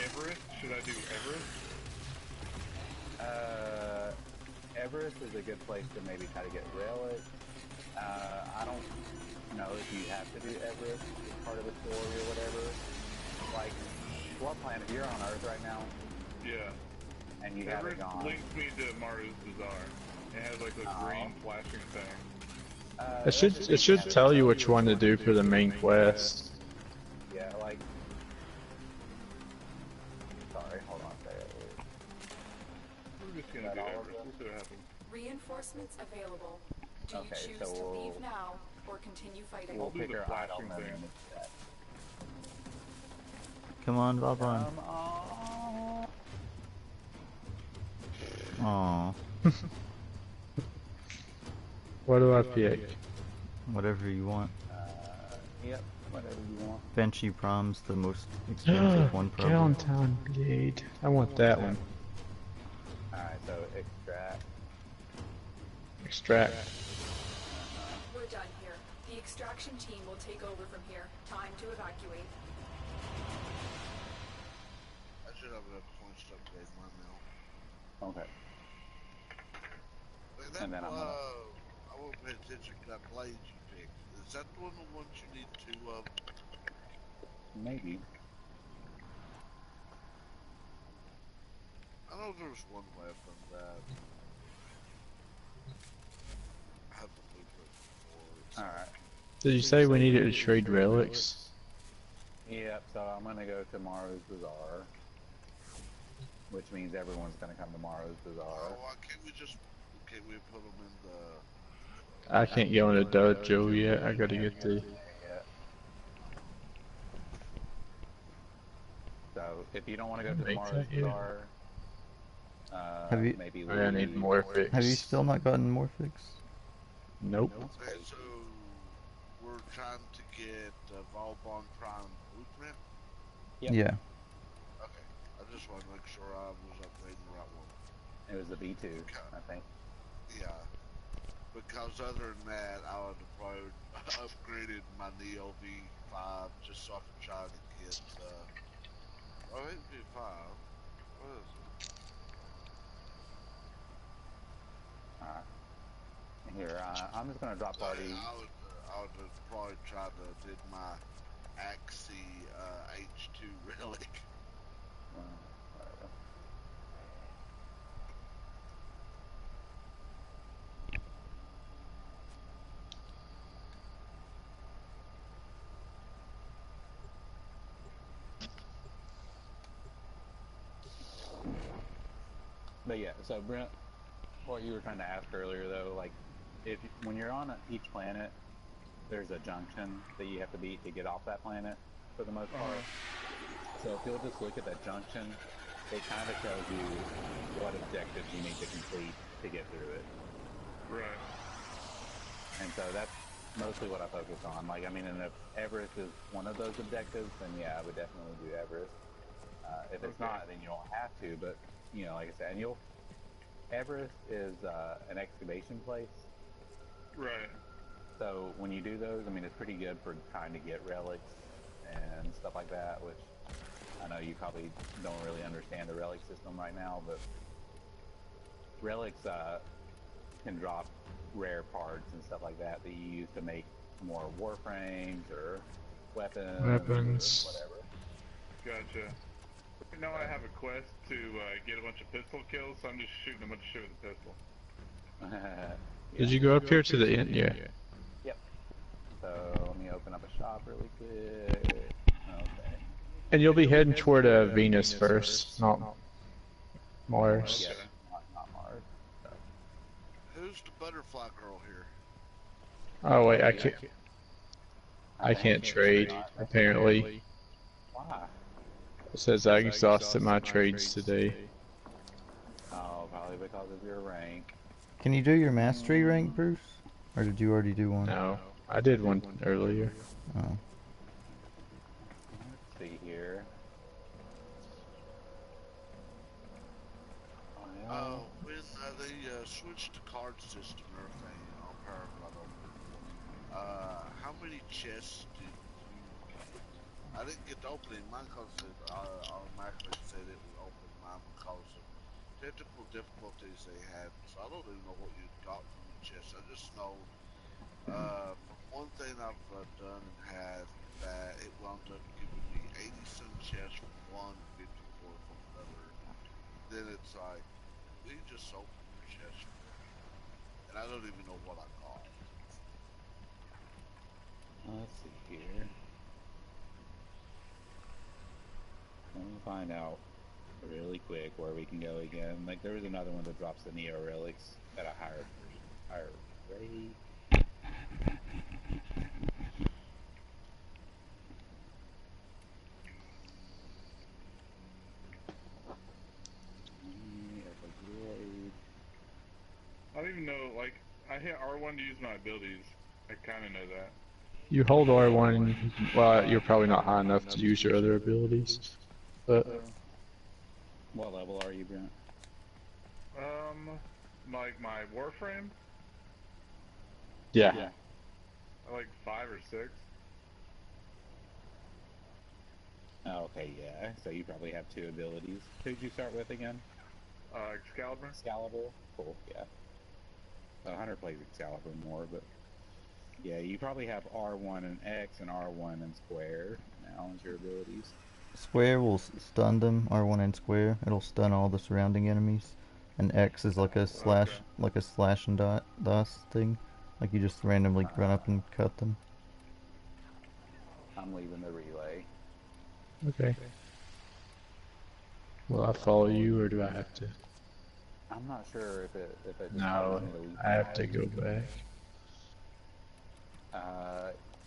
Everest? Should I do Everest? Everest is a good place to maybe try to get relics. I don't know if you have to do Everest as part of the story or whatever. Like, what planet? You're on Earth right now, Yeah. and you Everest haven't gone. links me to Maru's Bazaar. It has, like, a green flashing thing. It should tell you which one to do for the main quest. Yeah, like. Sorry, hold on a second. We're just gonna do Everest. We'll see what happens. Reinforcements available. Do you Okay, choose so to we'll- leave now or continue fighting? We'll do pick the our flashing item thing. and that. Come on, vauban. Aww. What do I pick? Whatever you want. Yep, whatever you want. Banshee Prom's the most expensive one, probably. Galentine Blade. I want that one. Alright, so extract. Extract. We're done here. The extraction team will take over from here. Time to evacuate. I should have enough points to upgrade mine now. Okay. Like that, And then I'm gonna- I won't pay attention to that blade you picked. Is that one of the ones you need two of? Maybe. I know there was one weapon that I had the blueprint for. Alright. Did you say we needed to trade relics? Yep, so I'm gonna go to Maru's Bazaar. Which means everyone's gonna come to Maru's Bazaar. Oh, why can't we put them in the... I can't go into dojo yet. I gotta get the... Yeah. So, if you don't want to go to the Make Maru's that, yeah. Bazaar, Have you- maybe Oh, I need more fix. Have you still not gotten Morphix? Nope. Okay, so we're trying to get Vauban Prime Blueprint? Yep. Yeah. Okay, I just want to make sure I was upgrading the right one. It was the B2, I think. Yeah, because other than that, I would have probably upgraded my Neo V5 just so I could try to get, oh, it V5, what is it? Alright. Here, I'm just gonna drop party. I would have probably tried to did my Axie H2 relic. Whatever. But yeah, so Brent, what you were trying to ask earlier though, like, if when you're on each planet, there's a junction that you have to beat to get off that planet, for the most part. So if you'll just look at that junction, it kind of tells you what objectives you need to complete to get through it. Right. And so that's mostly what I focus on. Like, I mean, and if Everest is one of those objectives, then yeah, I would definitely do Everest. If it's not, then you don't have to. But you know, like I said, and Everest is an excavation place. Right. So when you do those, I mean, it's pretty good for trying to get relics and stuff like that, which I know you probably don't really understand the relic system right now, but relics can drop rare parts and stuff like that that you use to make more warframes or weapons. Or whatever. Gotcha. Right now I have a quest to get a bunch of pistol kills, so I'm just shooting a bunch of shit with a pistol. Yeah. Did you go up here to the end? Yeah. Yep. So let me open up a shop really quick. Okay. And you'll be heading toward Venus first, not Mars. Yeah, not Mars. So. Who's the butterfly girl here? Oh wait, I can't trade apparently. Why? It says I exhausted my trades today. Oh, probably because of your rank. Can you do your mastery rank, Bruce? Or did you already do one? No, I did one earlier. Oh. Let's see here. When they switched to card system and everything on Paragraph, how many chests did you... I didn't get to open mine because it automatically said it would open mine because of technical difficulties they had. So I don't even know what you got from the chest. I just know from one thing I've done and had that it wound up giving me 80-some chests from one, 54 from another. Then it's like, we just open your chest, and I don't even know what I got. Let's see here. Let me find out really quick where we can go again. Like, there was another one that drops the Neo relics at a higher rate. I don't even know, like, I hit R1 to use my abilities. I kind of know that. You hold R1, well, you're probably not high enough to use your other abilities. But what level are you, Brent? Like my Warframe? yeah. Like 5 or 6. Oh, okay, yeah. So you probably have 2 abilities. Who'd you start with again? Excalibur? Excalibur? Cool, yeah. Hunter plays Excalibur more, but yeah, you probably have R1 and X and R1 and square now as your abilities. Square will stun them, R1 and square. It'll stun all the surrounding enemies. And X is like a slash, like a slash and DOS thing. Like you just randomly run up and cut them. I'm leaving the relay. Okay. Will I follow you, or do I have to? I'm not sure if it just No, I have to go back.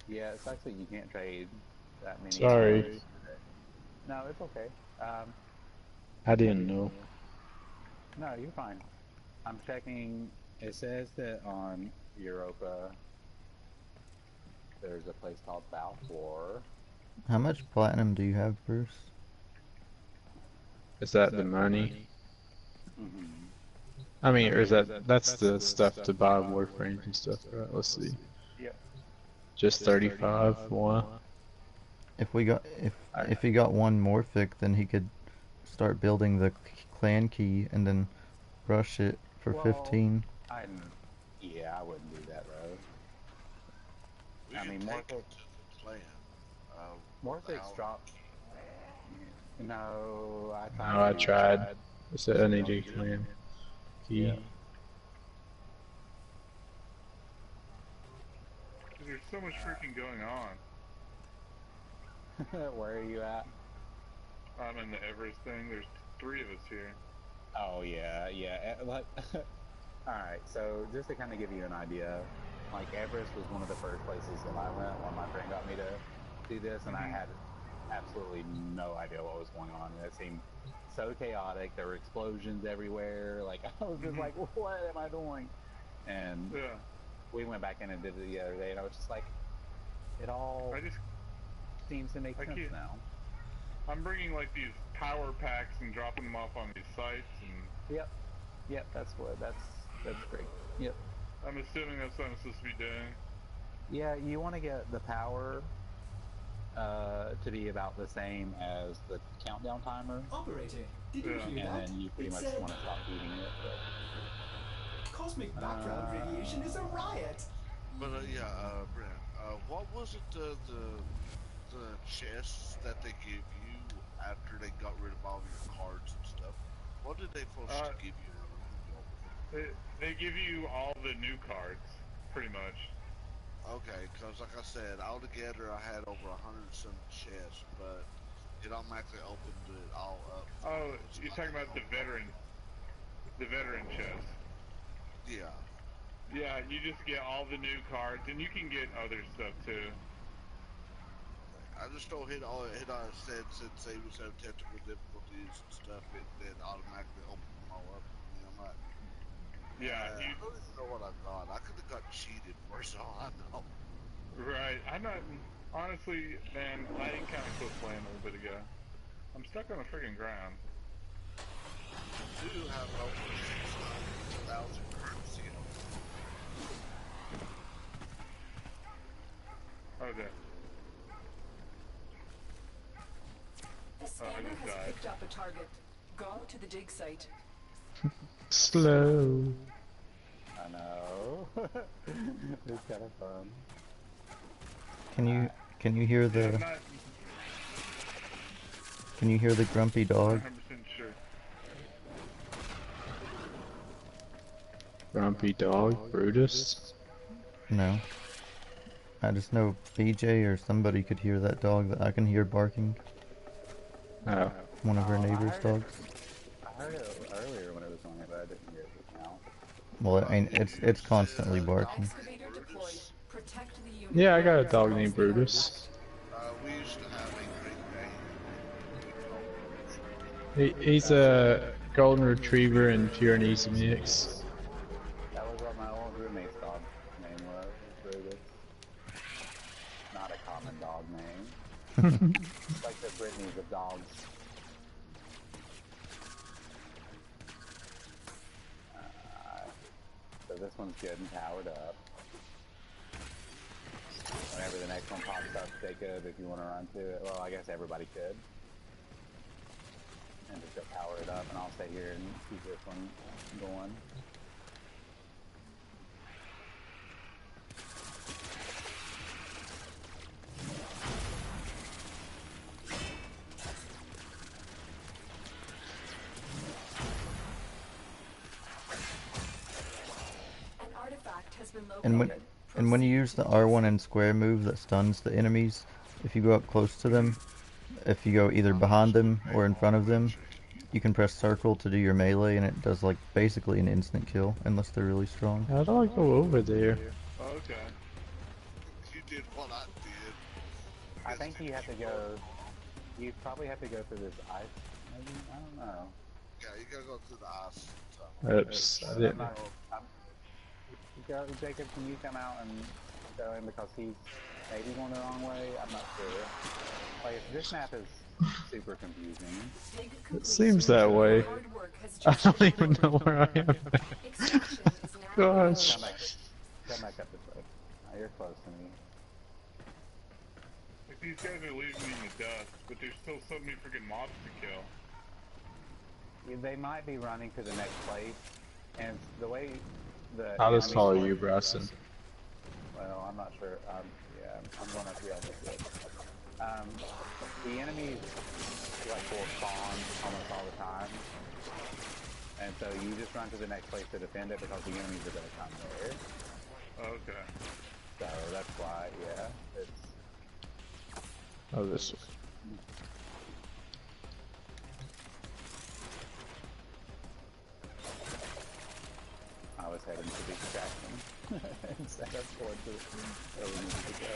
Yeah, it's actually you can't trade that many. Sorry. Hours. No, it's okay. I didn't know. No, you're fine. I'm checking. It says that on Europa there's a place called Balfour. How much platinum do you have, Bruce? Is that the money? Mm-hmm. I mean, or is that's the stuff to buy warframes and stuff, right? Let's see. Yep. Just 35. One. If he got one Morphic, then he could start building the clan key and then rush it for 15. Yeah, I wouldn't do that though. We I can mean, take it to the plant. Morphic's drop. No, I No, thought I you tried. I said I need a command key. Yeah. There's so much freaking going on. Where are you at? I'm in the Everest thing. There's 3 of us here. Oh yeah, yeah. Like, all right. So just to kind of give you an idea, like Everest was one of the first places that I went when my friend got me to do this, and I had absolutely no idea what was going on. It seemed so chaotic. There were explosions everywhere. Like I was just like, what am I doing? And Yeah. we went back in and did it the other day, and I was just like, it all seems to make sense now. I'm bringing like these power packs and dropping them off on these sites, and yep, that's great. Yep. I'm assuming that's what I'm supposed to be doing. Yeah, you want to get the power to be about the same as the countdown timer. Operator, did you hear And that? then you pretty much said, want to stop heating it. But... Cosmic background radiation is a riot. But Brent, what was it the chests that they give you after they got rid of all your cards and stuff? What did they supposed to give you? They give you all the new cards, pretty much. Okay, because like I said, altogether I had over 100-some chests, but it automatically opened it all up. Oh, you're talking about the veteran chest. Yeah. Yeah, you just get all the new cards, and you can get other stuff too. I just don't hit on it said since they was having technical difficulties and stuff, it then automatically opened them all up. And I'm like, yeah, I don't even know what I got. I could have got cheated for all I know. Right, I'm not, honestly, man, I kind of quit playing a little bit ago. I'm stuck on the friggin' ground. I do have over 6,000 currency. Okay. The scanner has picked up a target. Go to the dig site. Slow. I know. It's kind of fun. Can you hear the grumpy dog? 100% sure. Grumpy dog, Brutus. No. I just know BJ or somebody could hear that dog that I can hear barking. Oh. One of her neighbor's dogs. I heard it earlier when it was on it, but I didn't hear it just now. Well, I mean, it's constantly barking. Excavator deployed. Protect the unit. Yeah, I got a dog named Brutus. We used to have a Great Dane. He's a golden retriever and Pyrenees mix. That was what my old roommate's dog name was, Brutus. Not a common dog name. Like the Britneys of dogs. So this one's good and powered up. Whenever the next one pops up, Jacob, if you want to run to it, well, I guess everybody could. And just go power it up, and I'll stay here and keep this one going. An artifact has been And located. when you use the R1 and square move that stuns the enemies, if you go up close to them, if you go either behind them or in front of them, you can press circle to do your melee, and it does like basically an instant kill unless they're really strong. How do I go over there? Okay. You did what I did. I think you have to go. You probably have to go through this ice. Maybe, I don't know. Yeah, you gotta go through the ice. Oops, I didn't. Jacob, can you come out and go in because he's maybe going the wrong way? I'm not sure. Like, this map is super confusing. It seems that way. I don't even know where I am. Gosh. Come back up this way. Oh, you're close to me. Like, these guys are leaving me in the dust, but there's still so many freaking mobs to kill. They might be running to the next place, and the way the How enemy tall are source. you, Bryson? Well, I'm not sure. Yeah, I'm going up real quick. The enemies like will spawn almost all the time, and so you just run to the next place to defend it because the enemies are going to come there. Okay. So that's why, yeah, it's. Oh, this way. I was heading to the extraction instead of towards where we needed to go.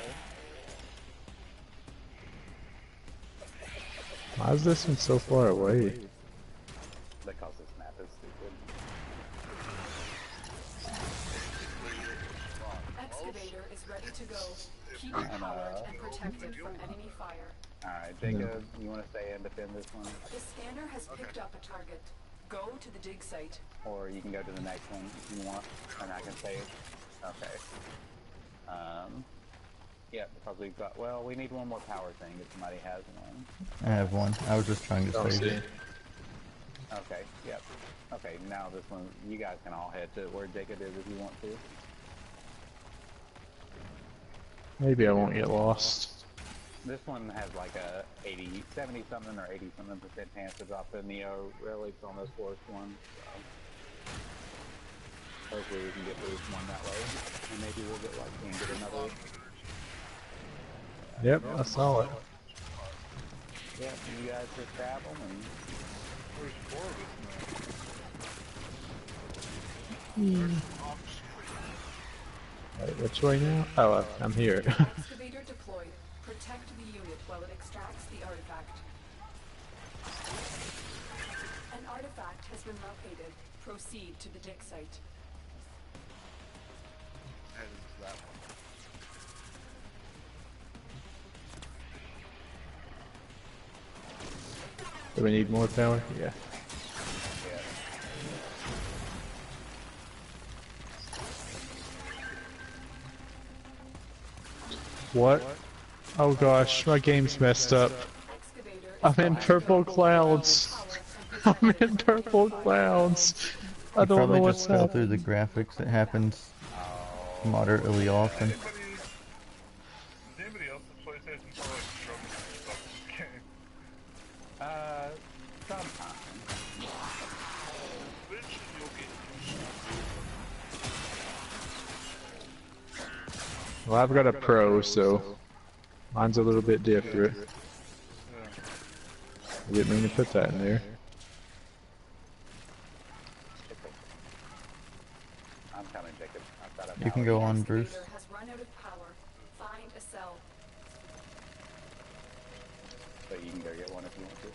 Why is this one so far away? Because this map is stupid. Excavator is ready to go. Keep it powered and protected from enemy fire. Alright, Jacob, you want to stay and defend this one? The scanner has picked up a target. Go to the dig site. Or you can go to the next one if you want, and I can say it. Okay. Yeah, because we've got, well, we need one more power thing if somebody has one. I have one. I was just trying to Oh, save see. it. Okay, yep. Okay, now this one, you guys can all head to where Jacob is if you want to. Maybe I won't get lost. This one has like a 70 something or 80 something % chance to drop the Neo relics on this fourth one. So hopefully we can get through one that way, and maybe we'll get lucky and get another. Yep, I saw it. Yeah, you guys just grab them and. There's 4 of us now. Wait, which way now? Oh, I'm here. Excavator deployed. Protect the unit while it extracts the artifact. An artifact has been located. Proceed to the dig site. Headed to that one. Do we need more power? Yeah. What? Oh gosh, my game's messed up. Excavator is I'm in purple clouds. I'm in purple clouds. I You don't know probably what's just fell through happening. the graphics. It happens moderately often. Does anybody else that plays this and like struggling with stuff in this game? Sometimes. Eventually you'll get used to it. Well, I've got a pro, so mine's a little bit different. I didn't mean to put that in there. I'm coming, Jacob. I've got a You can power. go on, Bruce. Excavator has run out of power. Find a cell. So you can go get one if you want to.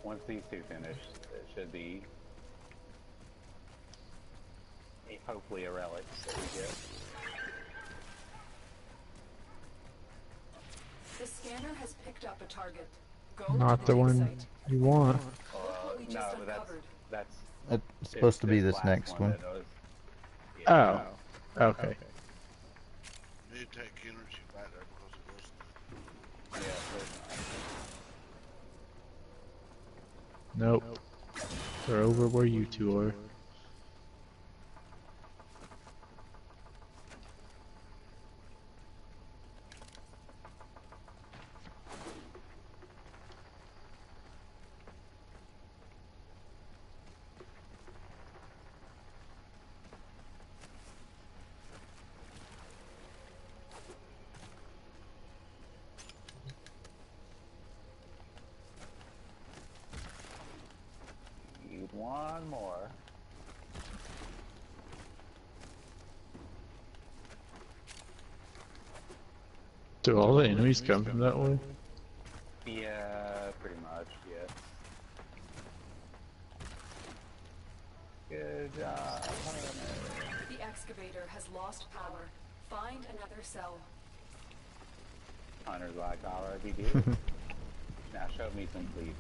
Once these two finish, it should be hopefully a relic that we get. The scanner has picked up a target. Go Not to the dig one site. you want. Look what we No, just but uncovered. that's It's supposed to be this last next one. that was- Oh, okay. You need to take energy back there because it was. Yeah, there's Nope. They're over where you two are. need one more. Do all the enemies come from that way? Yeah, pretty much, yes. Good job, Hunter. The excavator has lost power. Find another cell. Hunter's like, already did. Now show me some cleavage.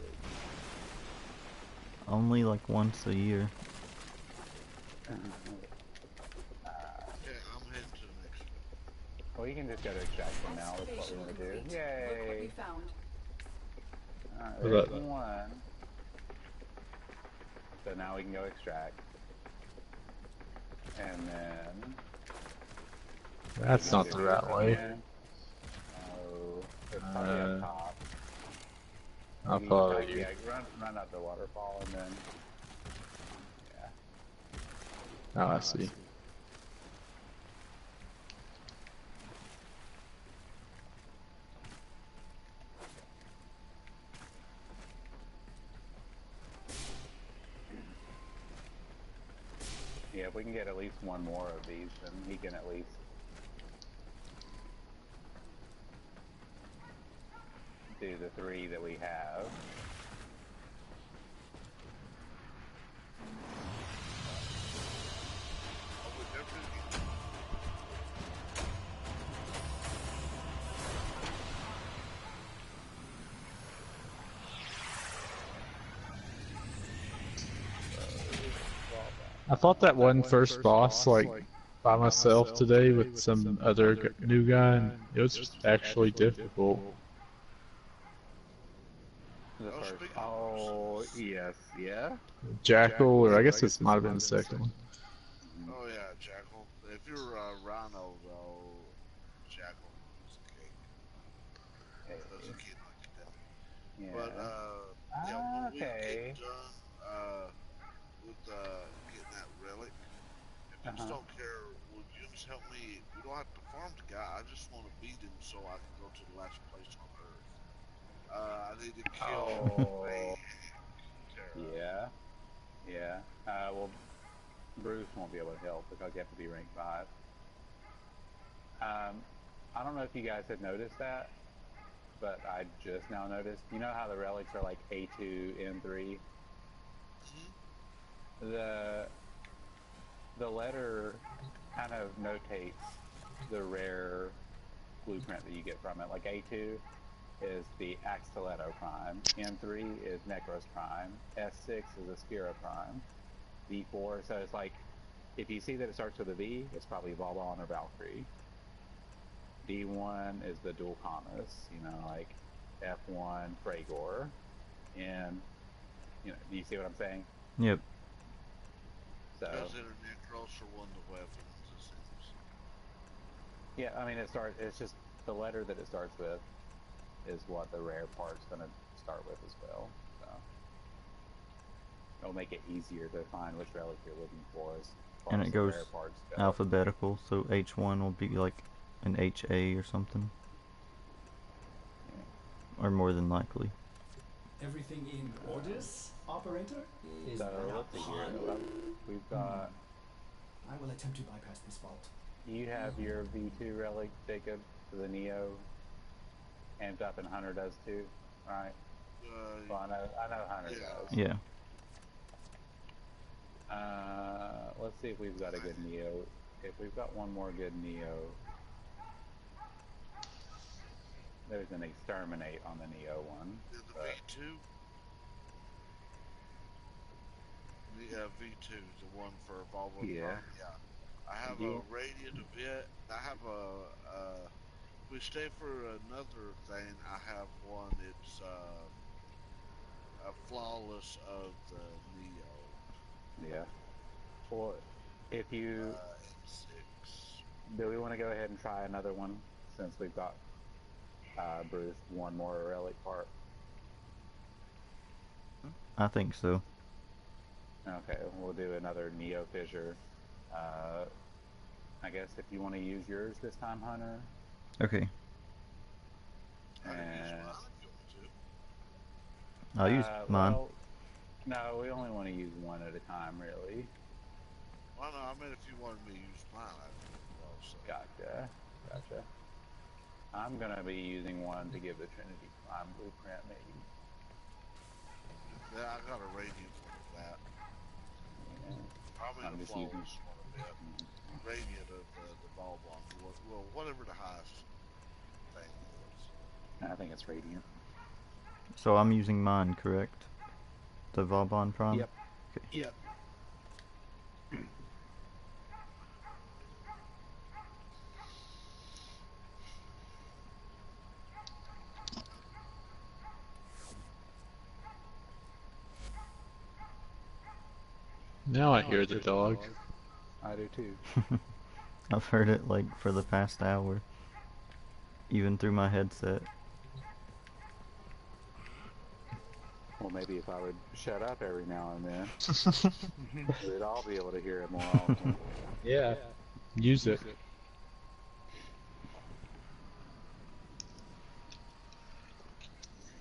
Only like once a year. Yeah, I'm heading to the next one. Well, you can just go to extraction now. That's what we want to do. Excavate. Look what we Yay! found. Alright, Was there's that- one. So now we can go extract. And then... That's not the right way. Oh, it's probably up top. I'll Maybe follow type, you. yeah, run up the waterfall and then... Yeah. Oh, I see. Yeah, if we can get at least one more of these, then he can at least do the 3 that we have. I fought that one first boss like by myself today with some other new guy, and it was actually difficult. The first. Oh, yes, yeah. Jackal, or I guess this might have been the second one. Oh yeah, Jackal. If you're Rhino though, Jackal is a cake. Does a kid like that? Yeah. But yeah, when we get done with getting that relic, if you just don't care, would you just help me? We don't have to farm the guy. I just want to beat him so I can go to the last place on Earth. I need to kill Yeah. Yeah. Well, Bruce won't be able to help because you have to be rank 5. I don't know if you guys had noticed that, but I just now noticed. You know how the relics are like A2, N3? The letter kind of notates the rare blueprint that you get from it. Like A2 is the Axtiletto Prime, N3 is Necros Prime, S6 is a Spira Prime, V4, so it's like, if you see that it starts with a V, it's probably Vauban or Valkyrie. D1 is the dual Camus, you know, like F1 Fragor, and, you know, do you see what I'm saying? Yep. So, Because they're Necros are one of the weapons, it seems. yeah, I mean, it's just the letter that it starts with is what the rare part's going to start with as well. So it'll make it easier to find which relic you're looking for as far And as it the goes rare parts go. alphabetical, so H1 will be like an HA or something. Yeah. Or more than likely. Everything in orders, operator? Is So that let's see here. upon? We've got... I will attempt to bypass this vault. You have your V2 relic, Jacob, for the Neo. Amped up, and Hunter does too, right? Well, I know Hunter does. Yeah. Let's see if we've got a good Neo. If we've got one more good Neo, there's an Exterminate on the Neo one. The V2? The V2 is the one for Volvo. Yeah. Yeah. I have a Radiant event. I have a we stay for another thing. I have one. It's a flawless of the Neo. Yeah. Well, if you do, we want to go ahead and try another one since we've got Bruce one more relic part. I think so. Okay, we'll do another Neo Fissure. I guess if you want to use yours this time, Hunter. Okay. And I'll use mine. Well, no, we only want to use one at a time, really. Well, no, I mean if you wanted me to use mine, also. Gotcha. I'm gonna be using one to give the Trinity Prime blueprint, maybe. Yeah, I got a Radiant one of that. Yeah. Probably I'm the just using flawless one of it. Radiant of the Vauban. Well, whatever the highest thing is. I think it's Radiant. So I'm using mine, correct? The Vauban Prime? Yep. Okay. Yep. Now I hear the dog. I do too. I've heard it like for the past hour, even through my headset. Well, maybe if I would shut up every now and then, we'd all be able to hear it more often. Yeah. Use it.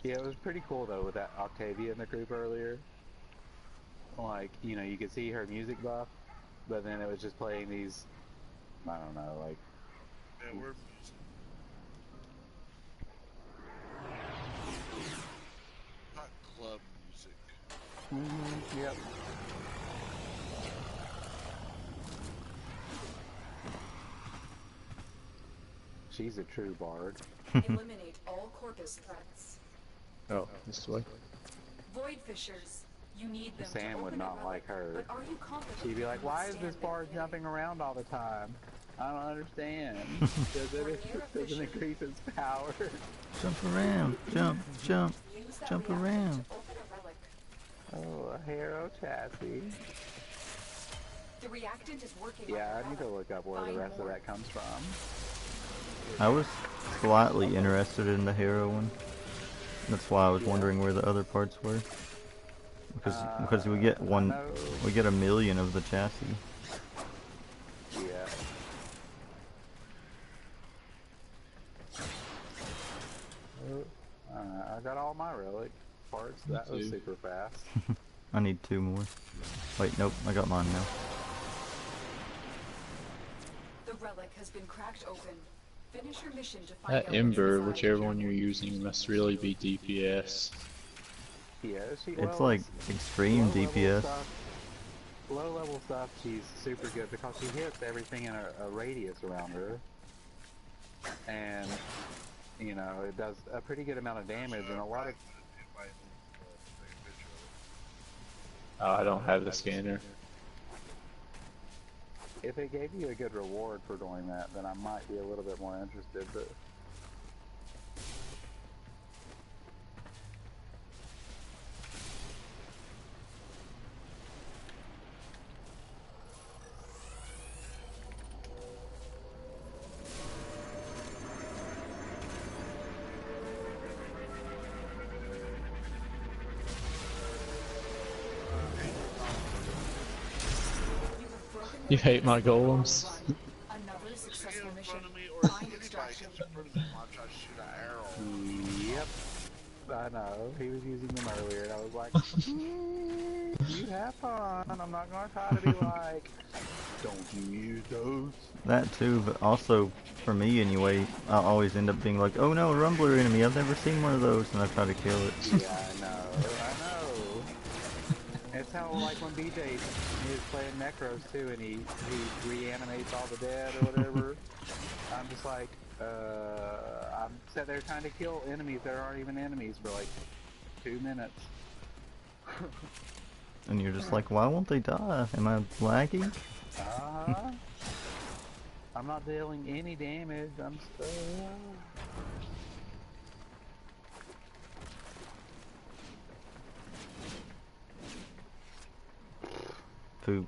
Yeah, it was pretty cool though with that Octavia in the group earlier. Like, you know, you could see her music buff, but then it was just playing these, I don't know, like... Yeah, we're music. Not club music. Yep. She's a true bard. Eliminate all Corpus threats. Oh, this way. Void fishers. You need them Sam to would open not a like relic, her. but are you confident She'd be you like, can why is this withstand bard their jumping around all the time? I don't understand. Does When it you're a doesn't fisher, increase its power? Jump around, jump, jump, use that jump reactant around. to open a relic. Oh, a Harrow chassis. The reactant is working Yeah, on the I need to relic. look up where the Find rest of more. that comes from. I was slightly interested in the hero one. That's why I was wondering where the other parts were. Because we get we get 1,000,000 of the chassis. Yeah. I got all my relic parts. That was too. super fast. I need 2 more. Wait, nope, I got mine now. The relic has been cracked open. Finish your mission to find out That what's Ember, inside. whichever one you're using, must really be DPS. Yeah, It's like extreme DPS. Low level stuff, she's super good because she hits everything in a radius around her. And, you know, it does a pretty good amount of damage and a lot of... Oh, I don't have the scanner. If it gave you a good reward for doing that, then I might be a little bit more interested, but... You hate my golems? Another successful mission. In front of me, or if Find anybody extraction. gets in front of me, I'll try to shoot an arrow. Yep. I know. He was using them earlier, and I was like, you have fun. I'm not going to try to be like, don't you use those? That too, but also, for me anyway, I always end up being like, oh no, a Rumbler enemy, I've never seen one of those, and I try to kill it. Yeah, I know. It's how, like, when BJ is playing Necros too, and he reanimates all the dead or whatever, I'm just like, I'm sitting there trying to kill enemies that aren't even enemies for like 2 minutes. And you're just like, why won't they die? Am I lagging? Uh-huh. I'm not dealing any damage, I'm still... Poop.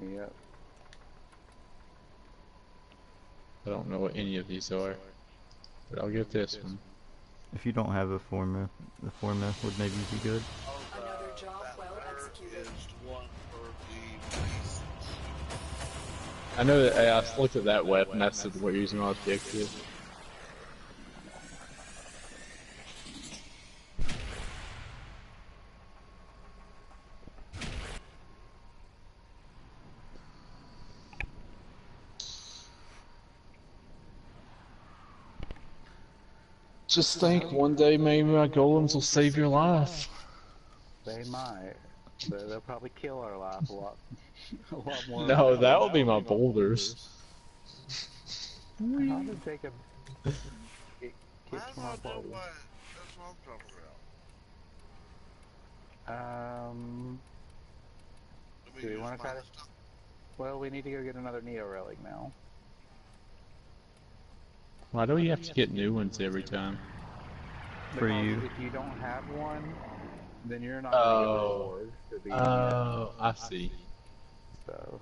Yep. I don't know what any of these are, but I'll get this one. If you don't have a forma, the forma would maybe be good. Another job well executed. Is the one for the beasts. I know that I looked at that weapon, that's what we're using on objective. Just think, one day maybe my golems will save your life. They might. But they'll probably kill our life a lot more. No, that will be my boulders. How did Jacob get I kicked from our don't know party? what. That's what I'm talking about. Do we want to try to... Well, we need to go get another Neo Relic now. Why do you have to get new ones every time? For Because you. if you don't have one, then you're not going to get Oh, reward for beating it. oh, I see. So,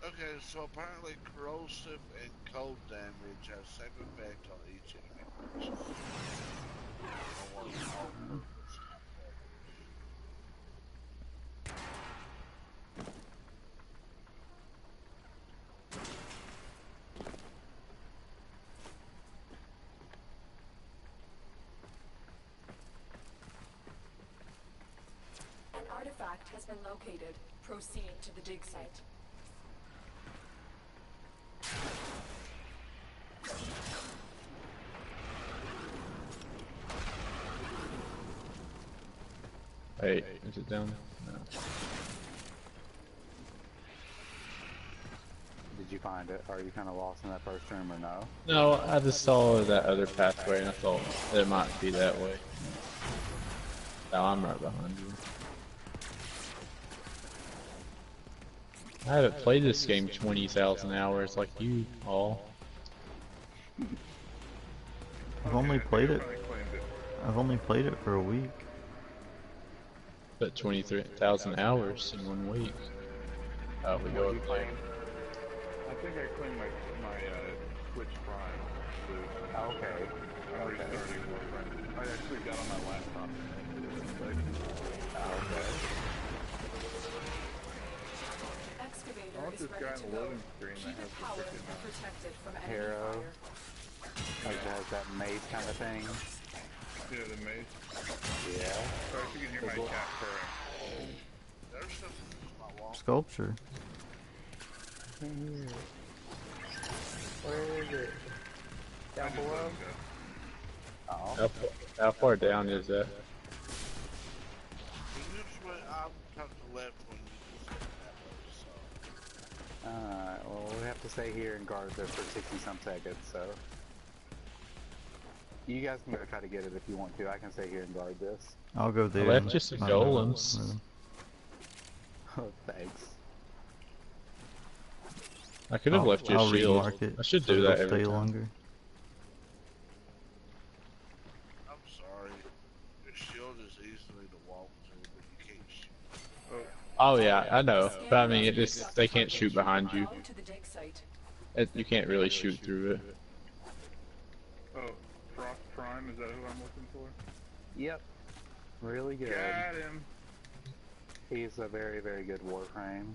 Okay, so apparently corrosive and cold damage have same effect on each enemy monster. Or all-purpose attack. An artifact has been located. Proceed to the dig site. Wait, is it down? No. did you find it? Are you kind of lost in that first room or no? No, I just saw that other pathway and I thought it might be that way. No, I'm right behind you. I haven't played this game 20,000 hours like you all. I've only played it. Finally claimed it. I've only played it for a week. But 23,000 hours in 1 week. Oh, we go What you up there. playing? I think I claimed my Twitch Prime. So Okay. I'm restarting Warframe. I actually got on my laptop. But Okay. I Excavator want is this ready guy to on the go. loading screen that Keep has it the powered freaking and protected from enemy Hero. fire. Like it has that maze kind of thing. yeah, the maze. Yeah. Sorry if you can hear my cat purring. There's something on my wall. Sculpture. Where is it? I Down just below? let him go. Oh. How far down is that? Usually I'm tucked to the left when you just hit that way, so. Alright, well, we have to stay here and guard this for 60-some seconds, so. You guys can go try to get it if you want to. I can stay here and guard this. I'll go there. Left just the I don't know. golems. Oh, thanks. I could have left your I'll shield. remark it. I should so do that it'll every stay time. longer. I'm sorry. Your shield is easily to walk to, but you can't shoot. Oh yeah, I know. But I mean, it just they can't shoot behind you. Go to the dig site. You can't really shoot through it. Oh, Frost Prime, is that who I'm looking for? Yep. Really good. Got him! He's a very, very good Warframe.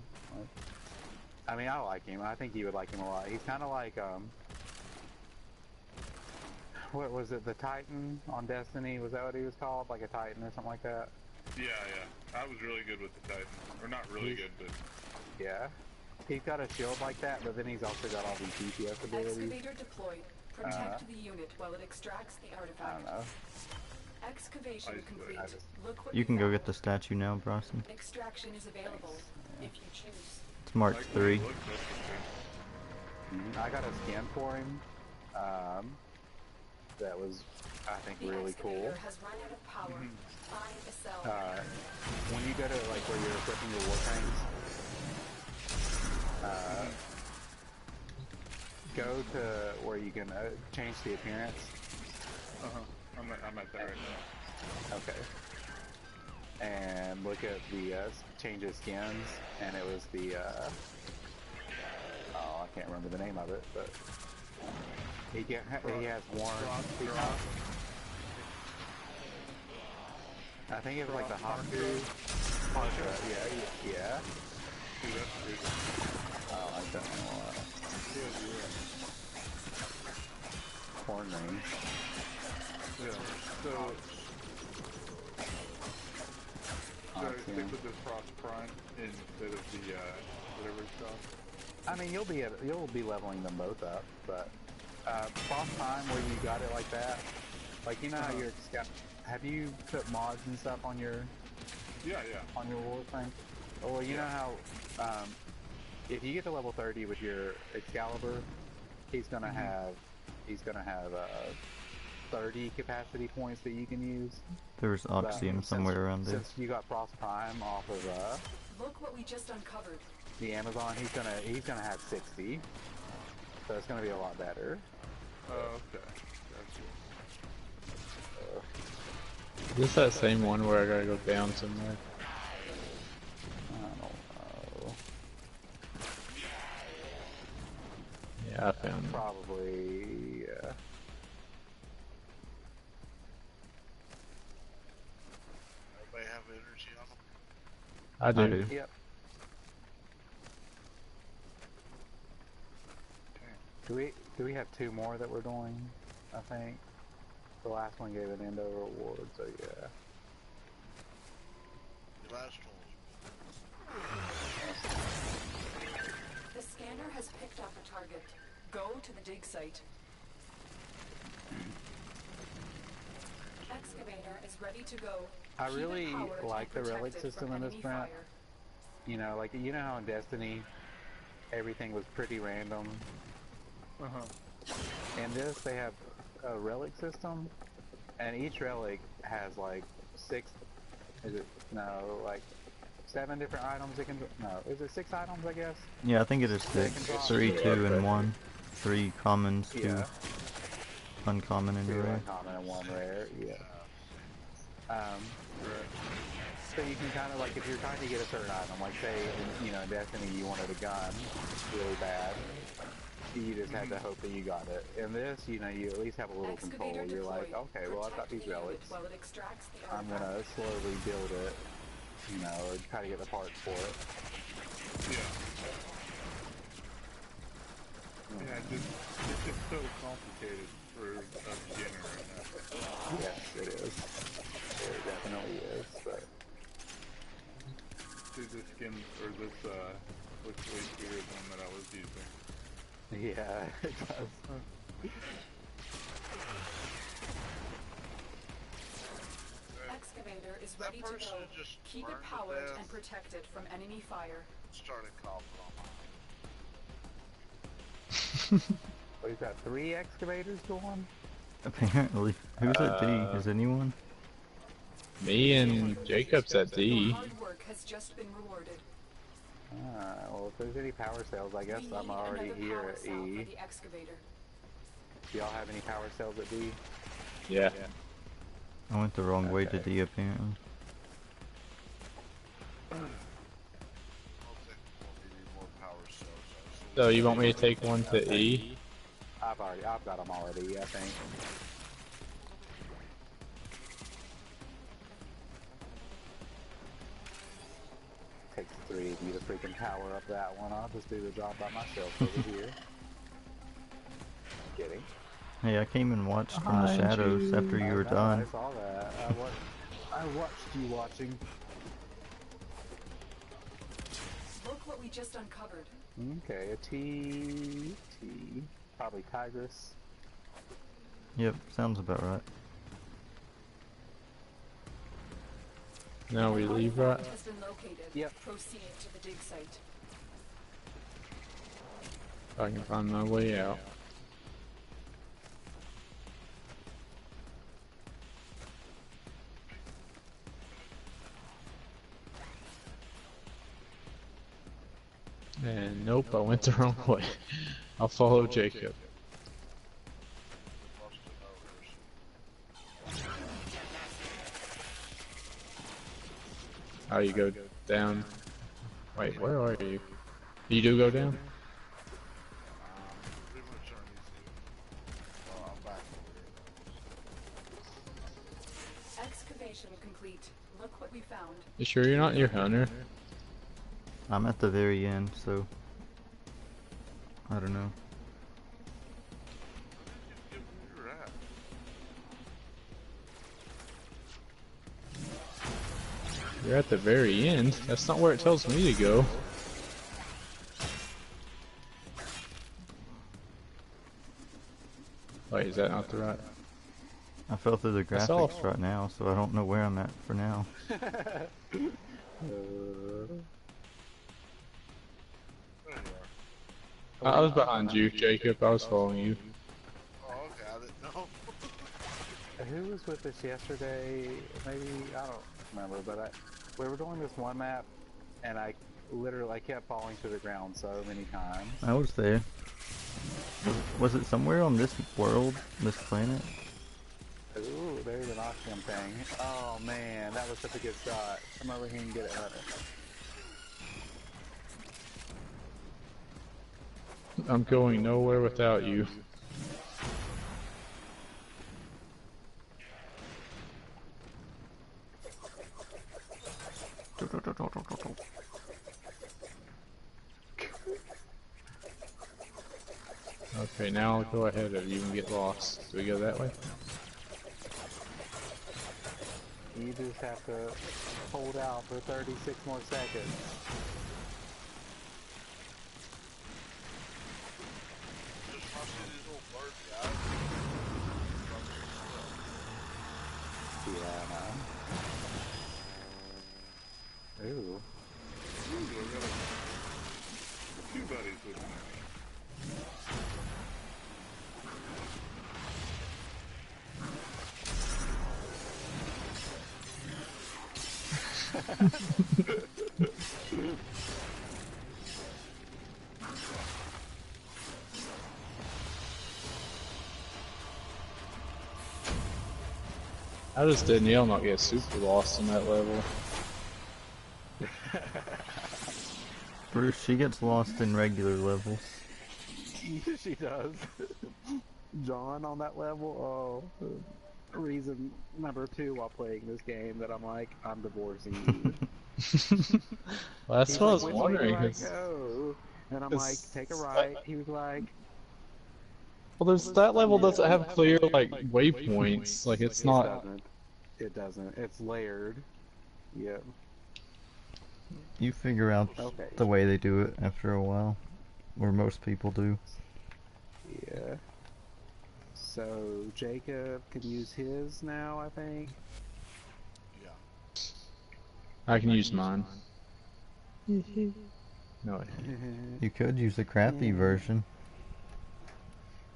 I mean, I like him. I think you would like him a lot. He's kind of like, what was it, the Titan on Destiny? Was that what he was called? Like a Titan or something like that? Yeah, yeah. I was really good with the Titan. Or not really good, but... Yeah. He's got a shield like that, but then he's also got all these DPS abilities. Excavator deployed. Protect the unit while it extracts the I artifact. don't know. Excavation I complete. I just- Look what You can go found. get the statue now, Bronson. Extraction is available if you choose. It's Mark like 3. what he looks I got a skin for him. That was, I think, The really cool. excavator has run out of power. Find a cell. When you go to like where you're equipping your warframes, go to where you can change the appearance. Uh-huh. I'm at that right now. Okay. And look at the change of skins, and it was the oh, I can't remember the name of it, but he has one. I think it was like the Haku. Yeah. Dude, that's good. I don't like that one a lot. Corn ring. Yeah. So I stick with this Frost Prime instead of the whatever it's called. I mean, you'll be leveling them both up, but Frost Prime where you got it like that, like you know how your scout. Have you put mods and stuff on your Yeah. Warframe? Well, you know how if you get to level 30 with your Excalibur, he's gonna have 30 capacity points that you can use. There's Oxium somewhere around there. Since you got Frost Prime off of Look what we just uncovered. the Amazon, he's gonna have 60. So it's gonna be a lot better. Oh, okay. Gotcha. Is this that same one where I gotta go down somewhere? I don't know. Yeah, I found it. Probably, yeah. Everybody have energy on them? I do. Yep. Do we have 2 more that we're doing? I think the last one gave an endo reward, so yeah. The last one The scanner has picked up a target. Go to the dig site. Excavator is ready to go. I Keep it really powered and like the relic protected system from in this enemy print. fire. You know, like, you know how in Destiny everything was pretty random? Uh-huh. In this, they have a relic system, and each relic has like 7 different items it can, is it 6 items, I guess? Yeah, I think it is 6. 3, 2, and 1. 3 commons, 2 Yeah. uncommon, and 2 rare. uncommon and 1 rare, yeah. So you can kind of, like, if you're trying to get a certain item, like say, in Destiny you wanted a gun really bad, you just had to hope that you got it. In this, you at least have a little control. Excavator You're like, deployed. okay, well, I've got Protect these the unit relics. while it extracts the I'm artifact. gonna slowly build it, or try to get the parts for it. Yeah. Yeah, it's just so complicated for a beginner right now. Yes, it is. It definitely is, but... Dude, this skin, or this, looks way cooler than one that I was using. Yeah, it does. Excavator is That ready to person go. just Keep it burned to powered death. and protected from enemy fire. started coughing on What, he's got 3 excavators going? Apparently. Who's at D? Is anyone? Me and Jacob's at Your D. hard work has just been rewarded. Well, if there's any power cells, I guess We I'm need already another here power at cell E. for the excavator. Do y'all have any power cells at D? Yeah. I went the wrong way to Okay. D, apparently. I don't think we'll need any more power cells. So you want me to take one to E? I've got them already, I think. Takes 3 of you to freaking power up that one. I'll just do the job by myself over here. Kidding. Hey, I came and watched from the Behind shadows you. after you were I done. saw that. I watched you watching. Look what we just uncovered. Okay, a T. Probably Tigress. Yep, sounds about right. Now we leave right. Artifact has been located. Yep. Proceed to the dig site. If I can find my way out. And nope, I went the wrong way. I'll follow Jacob. Oh, you go down. Wait, where are you? You do go down? Pretty much anything. Oh, I'm back over here. Excavation complete. Look what we found. You sure you're not your hunter? I'm at the very end, so... I don't know. Get where you're at. You're at the very end. That's not where it tells me to go. Wait, is that not the right? I fell through the That's all. graphics right now, so I don't know where I'm at for now. Hey, I was behind you, Jacob. I was following you. Oh, okay, I didn't know. Who was with us yesterday? Maybe, I don't remember, but we were doing this one map, and I kept falling to the ground so many times. I was there. Was it somewhere on this world, this planet? Ooh, there's an Oxium thing. Oh man, that was such a good shot. Come over here and get it, Hunter. I'm going nowhere without you. Okay, now I'll go ahead of you and get lost. Do we go that way? You just have to hold out for 36 more seconds. Just watching these little birds, guys. Yeah, I know. Ooh. Ooh, I got a few buddies with me. How does Danielle not get super lost in that level? Bruce, she gets lost in regular levels. She does. John on that level, oh. Reason number 2 while playing this game that I'm like, I'm divorcing you. Well, that's He's what I like, was which way wondering. do I go? And I'm like, take a right. He was like, Well, there's that level doesn't have clear like waypoints. Like it's not. It doesn't. It's layered. Yeah. You figure out Okay. the way they do it after a while, or most people do. Yeah. So Jacob can use his now, I think. Yeah. I can use mine. No. You could use a crappy version.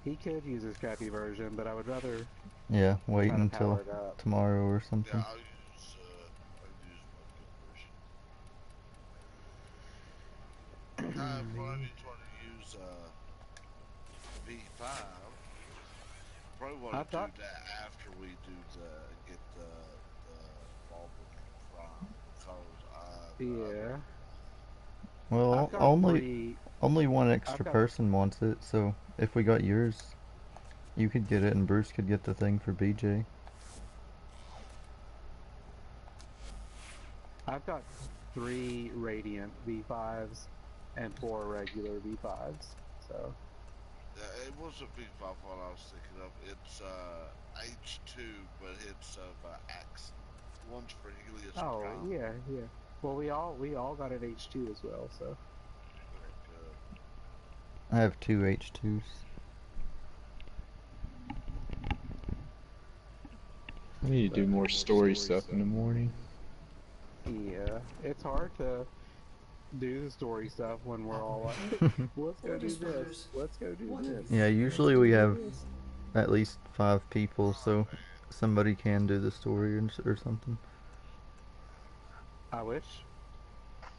He could use his crappy version, but I would rather Yeah, wait try to until power it up. tomorrow or Yeah, something. I'll use my good version. If one of you trying to use V5, probably want to do that after we do get the vauban from, because Yeah. Well, only one extra person wants it, so if we got yours, you could get it and Bruce could get the thing for BJ. I've got 3 Radiant V5s and 4 regular V5s, so. yeah, it was a V5 what I was thinking of. It's H2, but it's Axe. One's for Helios Oh, Prime. yeah, yeah. Well, we all got an H2 as well, so. Very good. I have 2 H2s. I need to do more story stuff in the morning. Yeah, it's hard to do the story stuff when we're all like, let's go do this, let's go do this. Yeah, usually we have at least 5 people, so somebody can do the story or something. I wish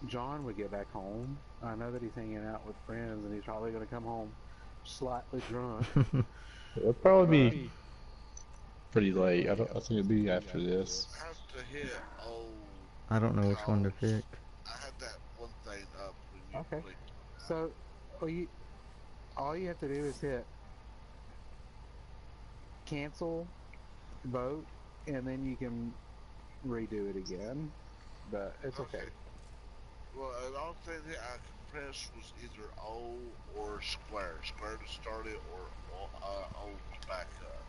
John would get back home. I know that he's hanging out with friends and he's probably going to come home slightly drunk. It'll probably be pretty late. I think it'll be after this. I have to hit I don't know which one to pick. I had that one thing up when you Okay. clicked. So, all you have to do is hit cancel, vote, and then you can redo it again. But it's okay. Well, the only thing that I could press was either O or square. Square to start it or O to back up.